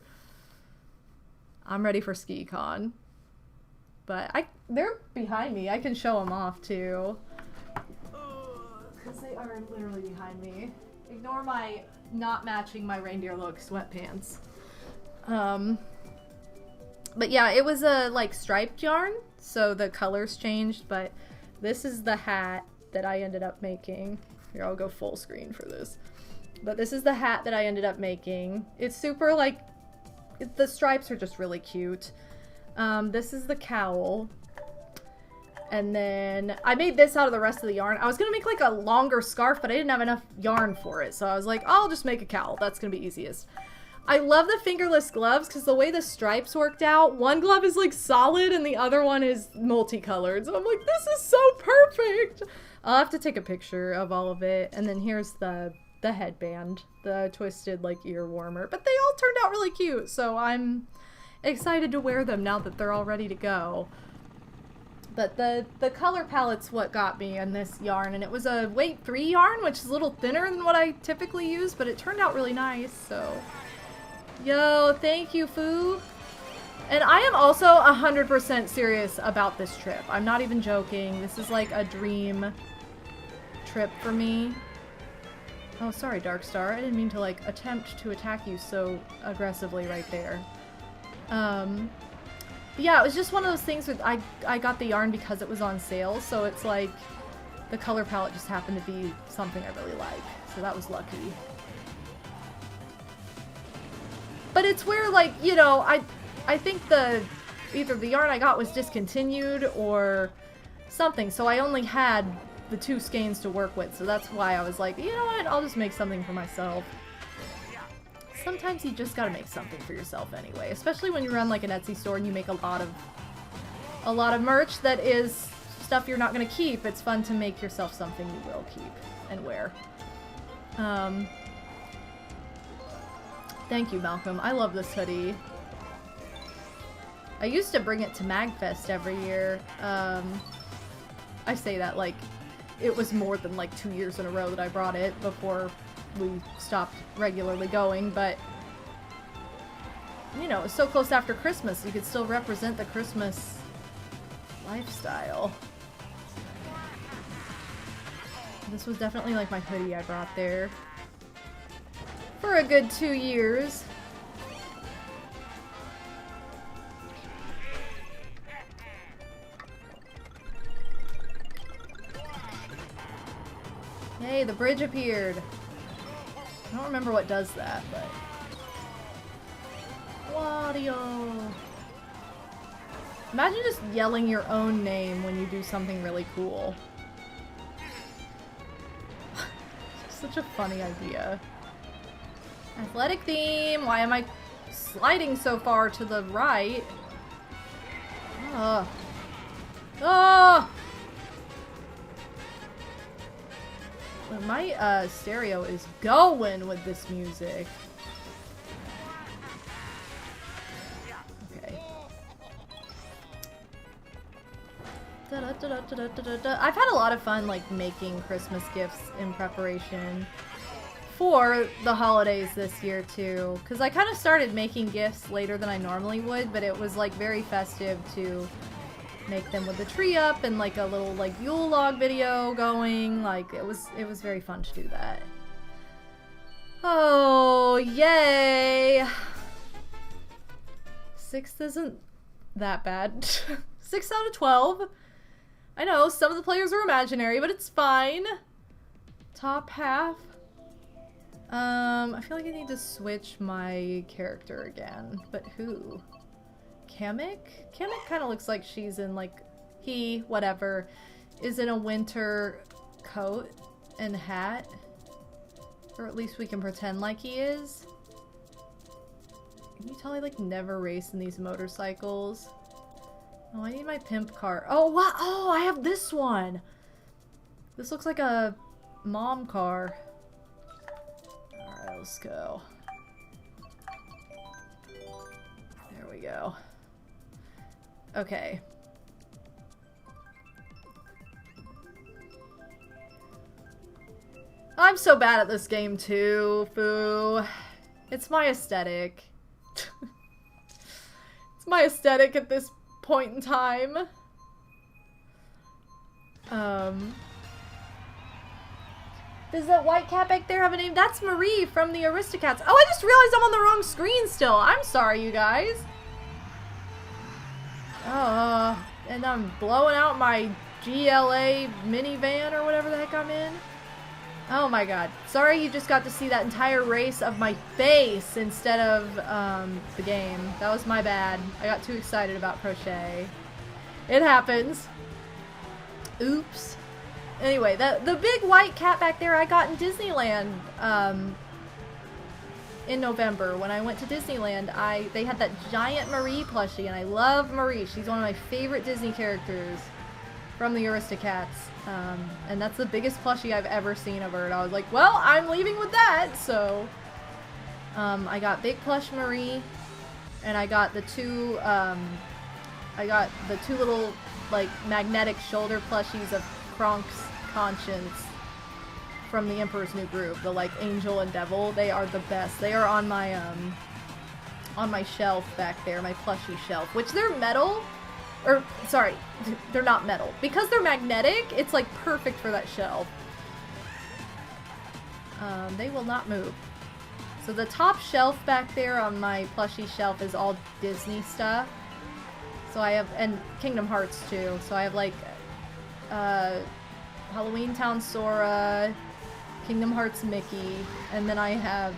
I'm ready for ski con. But they're behind me. I can show them off too. Because they are literally behind me. Ignore my not matching my reindeer look sweatpants. But yeah, it was a like striped yarn, so the colors changed, but this is the hat that I ended up making. Here, I'll go full screen for this. But this is the hat that I ended up making. It's super like, the stripes are just really cute. This is the cowl. And then I made this out of the rest of the yarn. I was gonna make like a longer scarf, but I didn't have enough yarn for it. So I was like, I'll just make a cowl. That's gonna be easiest. I love the fingerless gloves because the way the stripes worked out, one glove is like solid and the other one is multicolored. So I'm like, this is so perfect. I'll have to take a picture of all of it. And then here's the headband, the twisted like ear warmer. But they all turned out really cute. So I'm excited to wear them now that they're all ready to go. But the color palette's what got me in this yarn, and it was a weight 3 yarn, which is a little thinner than what I typically use, but it turned out really nice, so. Yo, thank you, Foo. And I am also 100% serious about this trip. I'm not even joking. This is like a dream trip for me. Oh, sorry, Darkstar. I didn't mean to like attempt to attack you so aggressively right there. Yeah, it was just one of those things with I got the yarn because it was on sale, so it's like the color palette just happened to be something I really like. So that was lucky. But it's where like, you know, I think either the yarn I got was discontinued or something, so I only had the 2 skeins to work with, so that's why I was like, you know what, I'll just make something for myself. Sometimes you just gotta make something for yourself anyway, especially when you run like an Etsy store and you make a lot of merch that is stuff you're not gonna keep. It's fun to make yourself something you will keep and wear. Thank you, Malcolm. I love this hoodie. I used to bring it to MagFest every year. I say that like it was more than like 2 years in a row that I brought it before we stopped regularly going, but you know, it's so close after Christmas, you could still represent the Christmas lifestyle. This was definitely like my hoodie I brought there for a good 2 years. Hey, the bridge appeared. I don't remember what does that, but... Wario! Imagine just yelling your own name when you do something really cool. Such a funny idea. Athletic theme! Why am I sliding so far to the right? Ugh. Oh! My stereo is going with this music. Okay. I've had a lot of fun like making Christmas gifts in preparation for the holidays this year too, because I kind of started making gifts later than I normally would, but it was like very festive to make them with the tree up and like a little like Yule log video going. Like it was very fun to do that. Oh, yay! 6th isn't that bad. 6 out of 12. I know, some of the players are imaginary, but it's fine. Top half. I feel like I need to switch my character again, but who? Kamek? Kamek kind of looks like she's in like, whatever, is in a winter coat and hat. Or at least we can pretend like he is. Can you tell I like never race in these motorcycles? Oh, I need my pimp car. Oh, what? Oh, I have this one! This looks like a mom car. Let's go. There we go. Okay. I'm so bad at this game too, Foo. It's my aesthetic. It's my aesthetic at this point in time. Does that white cat back there have a name? That's Marie from the Aristocats. Oh, I just realized I'm on the wrong screen still. I'm sorry, you guys. And I'm blowing out my GLA minivan or whatever the heck I'm in. Oh my god. Sorry you just got to see that entire race of my face instead of the game. That was my bad. I got too excited about crochet. It happens. Oops. Anyway, the big white cat back there I got in Disneyland in November. When I went to Disneyland, they had that giant Marie plushie, and I love Marie. She's one of my favorite Disney characters from the Aristocats. And that's the biggest plushie I've ever seen of her. And I was like, well, I'm leaving with that. So I got big plush Marie, and I got the two little like magnetic shoulder plushies of Kronk's Conscience from the Emperor's New Groove. The like angel and devil. They are the best. They are on my shelf back there, my plushie shelf, which they're metal. Or, sorry, they're not metal. Because they're magnetic, it's like perfect for that shelf. They will not move. So the top shelf back there on my plushie shelf is all Disney stuff. So I have, and Kingdom Hearts too. So I have like, Halloween Town Sora, Kingdom Hearts Mickey, and then I have,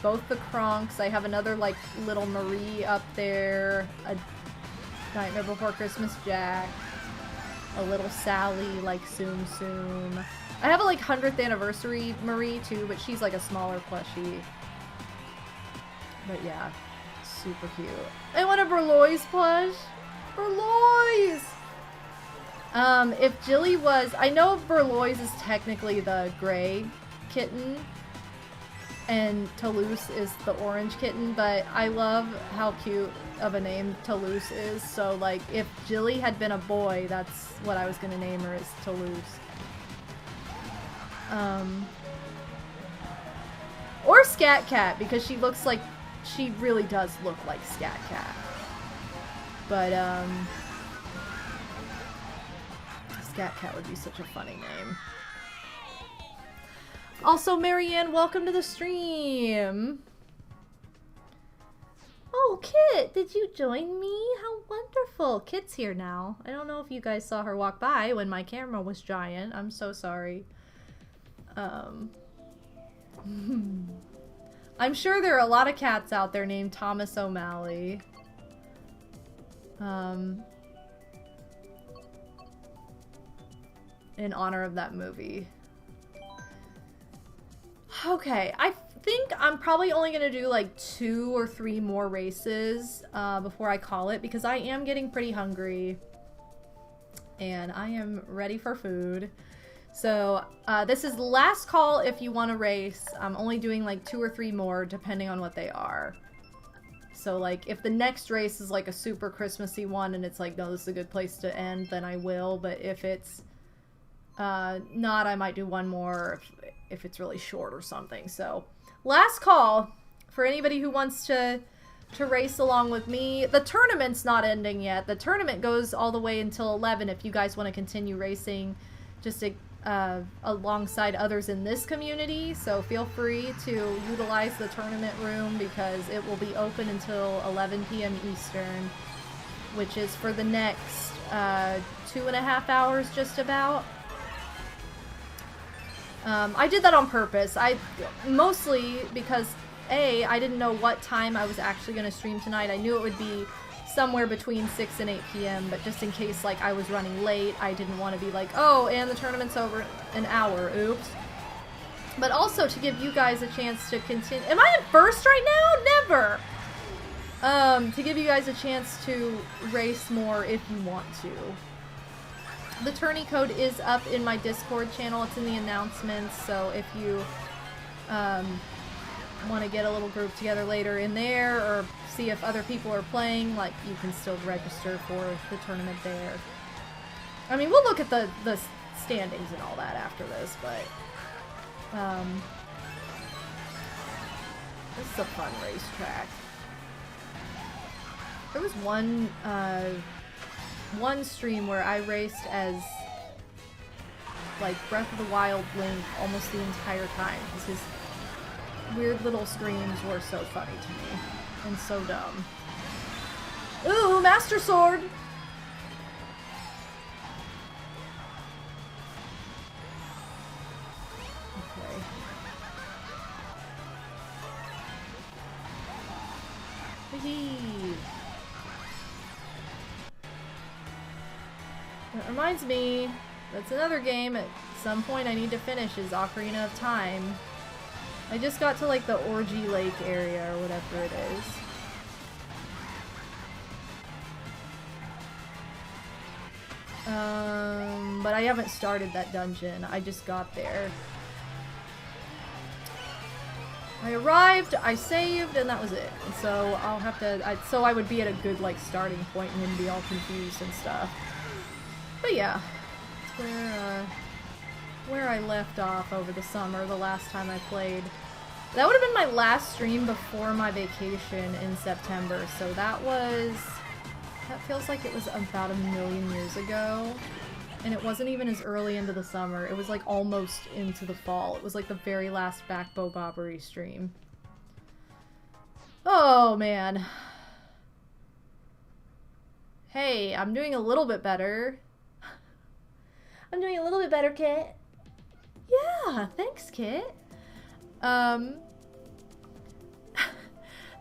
both the Kronks. I have another like little Marie up there, a Nightmare Before Christmas Jack, a little Sally, like Tsum Tsum. I have a like 100th anniversary Marie too, but she's like a smaller plushie. But yeah, super cute. I want a Berlois plush! Berlois! If Jilly was, I know Berlois is technically the gray kitten, and Toulouse is the orange kitten, but I love how cute of a name Toulouse is, so like if Jilly had been a boy, that's what I was gonna name her, is Toulouse. Or Scat Cat, because she looks like, she really does look like Scat Cat. But Scat Cat would be such a funny name. Also, Marianne, welcome to the stream! Oh, Kit! Did you join me? How wonderful! Kit's here now. I don't know if you guys saw her walk by when my camera was giant. I'm so sorry. I'm sure there are a lot of cats out there named Thomas O'Malley. In honor of that movie. Okay, I think I'm probably only gonna do like 2 or 3 more races before I call it, because I am getting pretty hungry and I am ready for food. So this is the last call if you want to race. I'm only doing like 2 or 3 more depending on what they are. So like if the next race is like a super Christmassy one and it's like, no, this is a good place to end, then I will. But if it's not, I might do 1 more if it's really short or something. So last call for anybody who wants to race along with me. The tournament's not ending yet. The tournament goes all the way until 11 if you guys want to continue racing just alongside others in this community. So feel free to utilize the tournament room because it will be open until 11 p.m. Eastern, which is for the next 2.5 hours just about. I did that on purpose. Mostly because I didn't know what time I was actually going to stream tonight. I knew it would be somewhere between 6 and 8 p.m. But just in case like I was running late, I didn't want to be like, oh, and the tournament's over an hour. Oops. But also to give you guys a chance to continue. Am I in first right now? Never. To give you guys a chance to race more if you want to. The Tourney code is up in my Discord channel. It's in the announcements, so if you want to get a little group together later in there, or see if other people are playing, like, you can still register for the tournament there. I mean, we'll look at the standings and all that after this, but this is a fun racetrack. There was one stream where I raced as like Breath of the Wild Link almost the entire time, because his weird little screams were so funny to me and so dumb. Ooh, Master Sword! Okay. That reminds me, that's another game at some point I need to finish, is Ocarina of Time. I just got to like the Orgy Lake area or whatever it is. But I haven't started that dungeon. I just got there. I arrived, I saved, and that was it. And so I'll have to, so I would be at a good like starting point and then be all confused and stuff. But yeah, it's where I left off over the summer, the last time I played. That would have been my last stream before my vacation in September, so that feels like it was about 1,000,000 years ago. And it wasn't even as early into the summer, it was like almost into the fall. It was like the very last Backbow Bobbery stream. Oh man. Hey, I'm doing a little bit better. I'm doing a little bit better, Kit. Yeah, thanks, Kit. The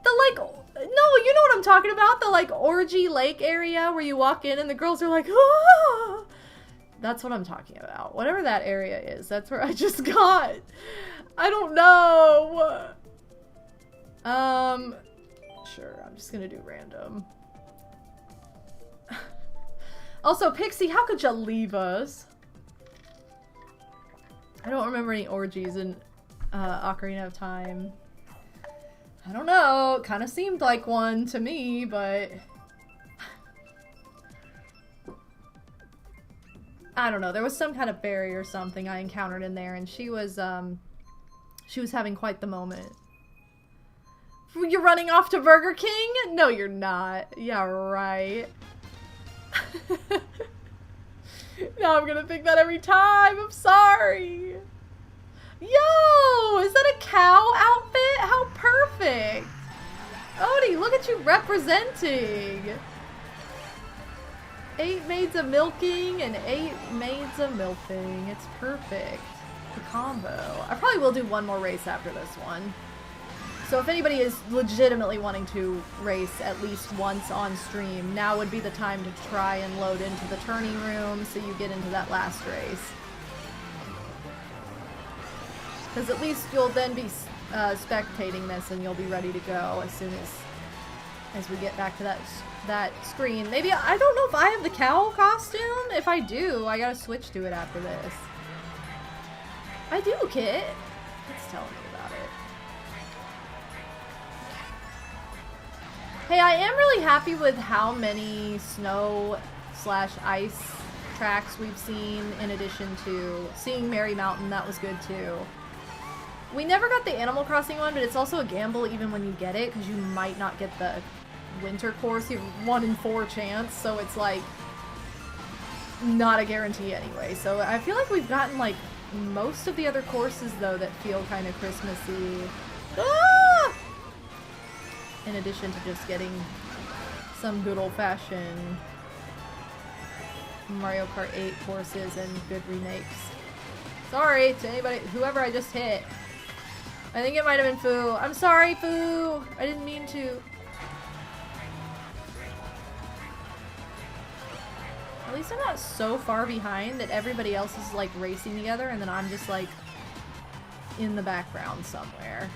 like, no, you know what I'm talking about? The like Orgy Lake area where you walk in and the girls are like, ah! That's what I'm talking about. Whatever that area is, that's where I just got. I don't know. Sure, I'm just gonna do random. Also, Pixie, how could you leave us? I don't remember any orgies in Ocarina of Time. I don't know, it kind of seemed like one to me, but I don't know, there was some kind of fairy or something I encountered in there, and she was having quite the moment. You're running off to Burger King? No, you're not. Yeah, right. Now I'm gonna think that every time. I'm sorry. Yo, is that a cow outfit? How perfect. Odie, look at you representing. 8 Maids-a-Milking and 8 Maids-a-Milking. It's perfect. The combo. I probably will do one more race after this one. So if anybody is legitimately wanting to race at least once on stream, now would be the time to try and load into the Tourney room so you get into that last race. Because at least you'll then be spectating this and you'll be ready to go as soon as we get back to that screen. Maybe, I don't know if I have the cowl costume. If I do, I gotta switch to it after this. I do, Kit. It's telling me about it. Hey, I am really happy with how many snow/ice tracks we've seen, in addition to seeing Merry Mountain. That was good too. We never got the Animal Crossing one, but it's also a gamble even when you get it, because you might not get the winter course. You have 1 in 4 chance, so it's like not a guarantee anyway. So I feel like we've gotten like most of the other courses though that feel kind of Christmassy. Ah! In addition to just getting some good old-fashioned Mario Kart 8 courses and good remakes. Sorry to anybody, whoever I just hit. I think it might have been Foo. I'm sorry, Foo! I didn't mean to. At least I'm not so far behind that everybody else is like racing together and then I'm just like in the background somewhere.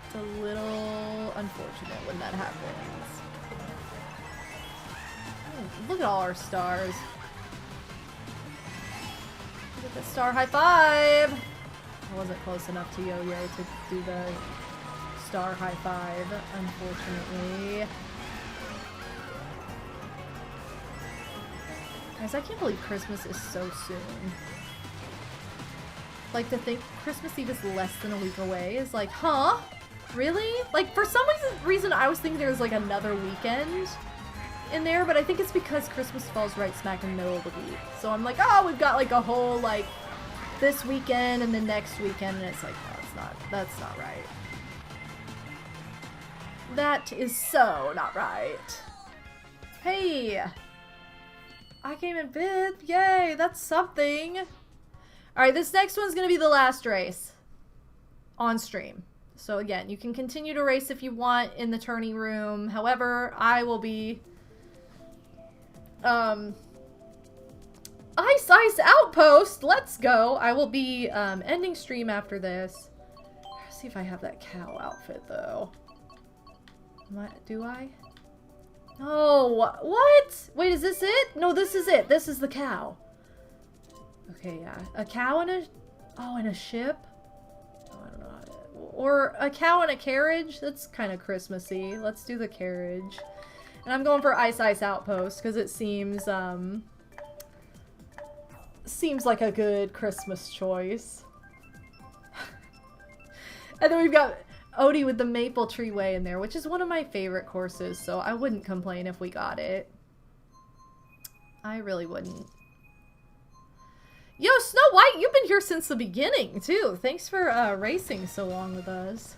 It's a little unfortunate when that happens. Oh, look at all our stars. Look at the star high five! I wasn't close enough to Yo-Yo to do the star high five, unfortunately. Guys, I can't believe Christmas is so soon. Like, to think Christmas Eve is less than a week away is like, huh? Really? Like, for some reason I was thinking there was like another weekend in there, but I think it's because Christmas falls right smack in the middle of the week. So I'm like, oh, we've got like a whole, like, this weekend and the next weekend, and it's like, no, that's not right. That is so not right. Hey! I came in 5th. Yay, that's something. Alright, this next one's gonna be the last race on stream. So again, you can continue to race if you want in the tourney room. However, I will be Ice Outpost, let's go. I will be ending stream after this. Let's see if I have that cow outfit though. Do I? Oh, what? Wait, is this it? No, this is it. This is the cow. Okay, yeah. A cow and a... Oh, and a ship? Oh, I don't know how to... Or a cow and a carriage? That's kind of Christmassy. Let's do the carriage. And I'm going for Ice Outpost because it seems, seems like a good Christmas choice. And then we've got Odie with the Maple Tree Way in there, which is one of my favorite courses, so I wouldn't complain if we got it. I really wouldn't. Yo, Snow White, you've been here since the beginning, too. Thanks for racing so long with us.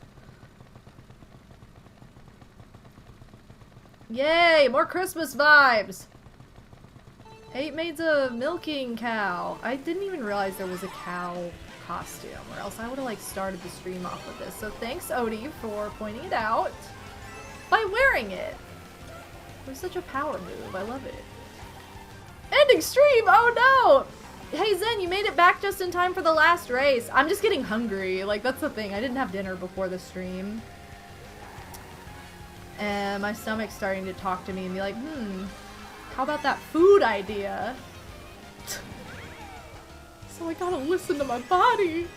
Yay, more Christmas vibes. 8 Maids-a-Milking cow. I didn't even realize there was a cow costume, or else I would have like started the stream off with this. So thanks, Odie, for pointing it out by wearing it. It was such a power move. I love it. Ending stream! Oh no! Hey Zen, you made it back just in time for the last race. I'm just getting hungry. Like, that's the thing. I didn't have dinner before the stream. And my stomach's starting to talk to me and be like, how about that food idea? So I gotta listen to my body.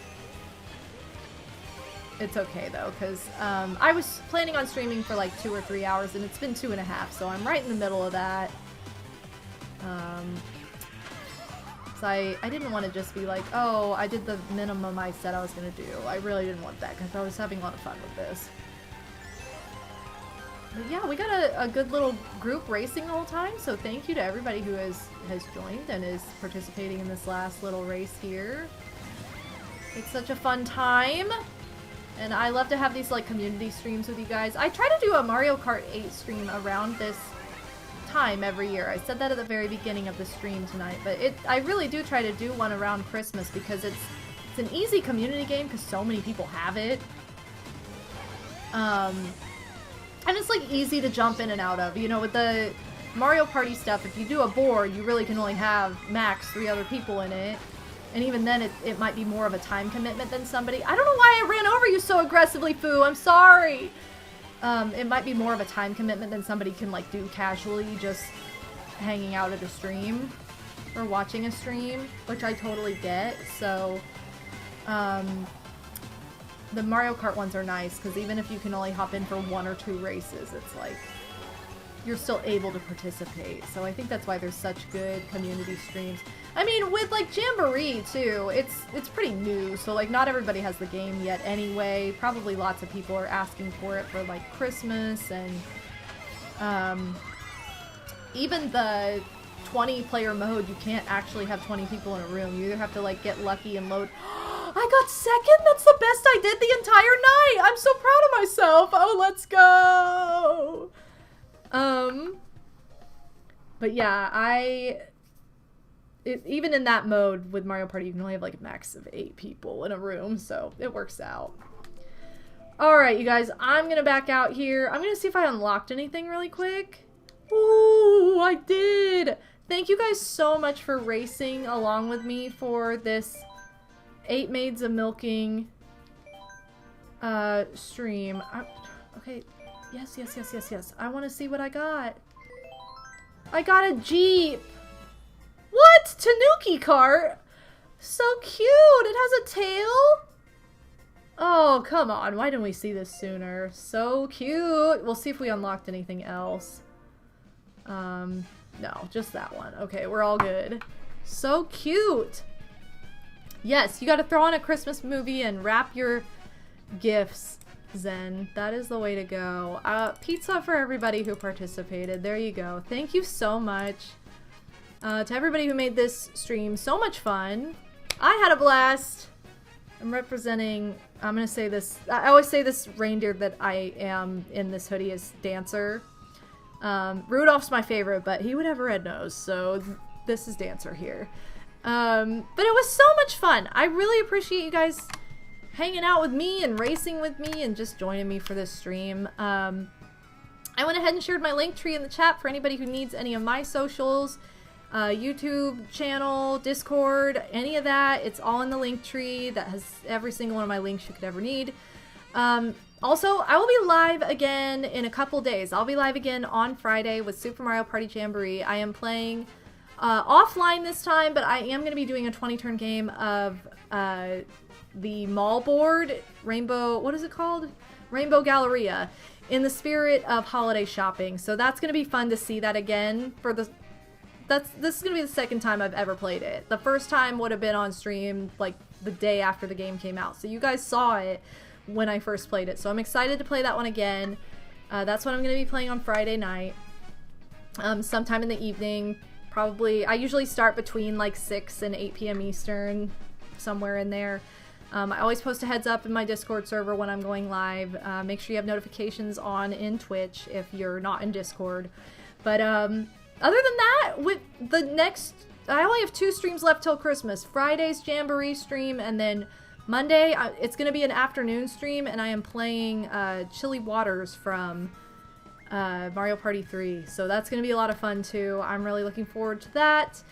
It's okay though, because I was planning on streaming for like 2 or 3 hours and it's been 2.5, so I'm right in the middle of that. So I didn't want to just be like, oh, I did the minimum I said I was gonna do. I really didn't want that because I was having a lot of fun with this. But yeah, we got a good little group racing the whole time, so thank you to everybody who has joined and is participating in this last little race here. It's such a fun time, and I love to have these like community streams with you guys. I try to do a Mario Kart 8 stream around this time every year. I said that at the very beginning of the stream tonight, but I really do try to do one around Christmas because it's an easy community game because so many people have it. And it's like easy to jump in and out of. You know, with the Mario Party stuff, if you do a board, you really can only have max 3 other people in it. And even then, it might be more of a time commitment than somebody. I don't know why I ran over you so aggressively, Foo. I'm sorry. It might be more of a time commitment than somebody can like do casually, just hanging out at a stream or watching a stream, which I totally get. So, the Mario Kart ones are nice, because even if you can only hop in for 1 or 2 races, it's like, you're still able to participate. So I think that's why there's such good community streams. I mean, with like Jamboree too, it's pretty new, so like not everybody has the game yet anyway. Probably lots of people are asking for it for like Christmas, and even the 20 player mode, you can't actually have 20 people in a room. You either have to like get lucky and load. I got second? That's the best I did the entire night! I'm so proud of myself! Oh, let's go! But yeah, even in that mode with Mario Party, you can only have like a max of 8 people in a room, so it works out. Alright, you guys, I'm gonna back out here. I'm gonna see if I unlocked anything really quick. Ooh, I did! Thank you guys so much for racing along with me for this 8 Maids-a-Milking stream. Okay, yes. I want to see what I got. I got a Jeep! What? Tanuki Kart? So cute! It has a tail? Oh, come on. Why didn't we see this sooner? So cute. We'll see if we unlocked anything else. No, just that one. Okay, we're all good. So cute. Yes, you gotta throw on a Christmas movie and wrap your gifts, Zen. That is the way to go. Pizza for everybody who participated. There you go. Thank you so much. To everybody who made this stream so much fun. I had a blast. I'm representing, I'm gonna say this, I always say this reindeer that I am in this hoodie is Dancer. Rudolph's my favorite, but he would have a red nose, so this is Dancer here. But it was so much fun. I really appreciate you guys hanging out with me and racing with me and just joining me for this stream. I went ahead and shared my link tree in the chat for anybody who needs any of my socials. YouTube channel, Discord, any of that. It's all in the link tree that has every single one of my links you could ever need. Also, I will be live again in a couple days. I'll be live again on Friday with Super Mario Party Jamboree. I am playing offline this time, but I am going to be doing a 20-turn game of the mall board, Rainbow, what is it called? Rainbow Galleria, in the spirit of holiday shopping. So that's going to be fun to see that again for the... This is going to be the second time I've ever played it. The first time would have been on stream like the day after the game came out. So you guys saw it when I first played it. So I'm excited to play that one again. That's what I'm going to be playing on Friday night. Sometime in the evening. Probably, I usually start between like 6 and 8 p.m. Eastern. Somewhere in there. I always post a heads up in my Discord server when I'm going live. Make sure you have notifications on in Twitch if you're not in Discord. But, other than that, with the next, I only have 2 streams left till Christmas. Friday's Jamboree stream, and then Monday, it's going to be an afternoon stream, and I am playing Chilly Waters from Mario Party 3. So that's going to be a lot of fun, too. I'm really looking forward to that.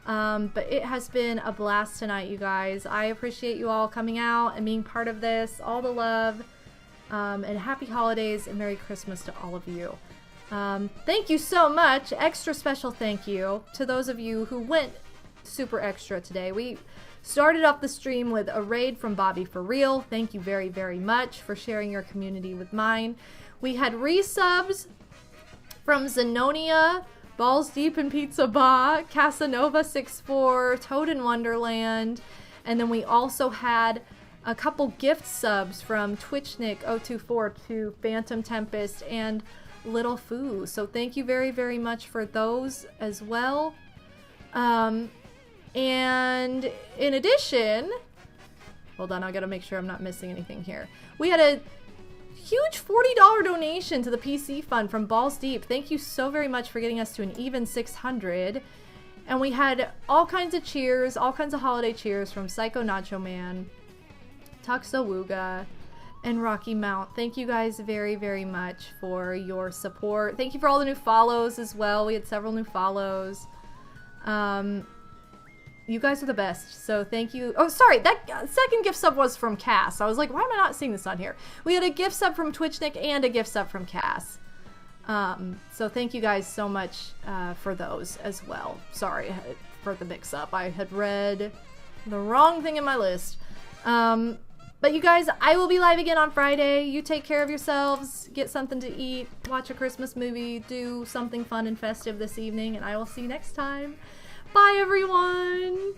But it has been a blast tonight, you guys. I appreciate you all coming out and being part of this. All the love, and happy holidays, and Merry Christmas to all of you. Thank you so much. Extra special thank you to those of you who went super extra today. We started off the stream with a raid from Bobby for Real. Thank you very, very much for sharing your community with mine. We had resubs from Zenonia, Balls Deep in Pizza Ba, Casanova64, Toad in Wonderland, and then we also had a couple gift subs from TwitchNick024 to Phantom Tempest and Little Foo. So thank you very, very much for those as well. And in addition, hold on, I gotta make sure I'm not missing anything here. We had a huge $40 donation to the PC fund from Balls Deep. Thank you so very much for getting us to an even 600. And we had all kinds of cheers, all kinds of holiday cheers from Psycho Nacho Man, Tuxawooga, and Rocky Mount. Thank you guys very, very much for your support. Thank you for all the new follows as well. We had several new follows. You guys are the best, so thank you. Oh, sorry, that second gift sub was from Cass. I was like, why am I not seeing this on here? We had a gift sub from TwitchNick and a gift sub from Cass. So thank you guys so much for those as well. Sorry for the mix-up. I had read the wrong thing in my list. But you guys, I will be live again on Friday. You take care of yourselves, get something to eat, watch a Christmas movie, do something fun and festive this evening, and I will see you next time. Bye, everyone!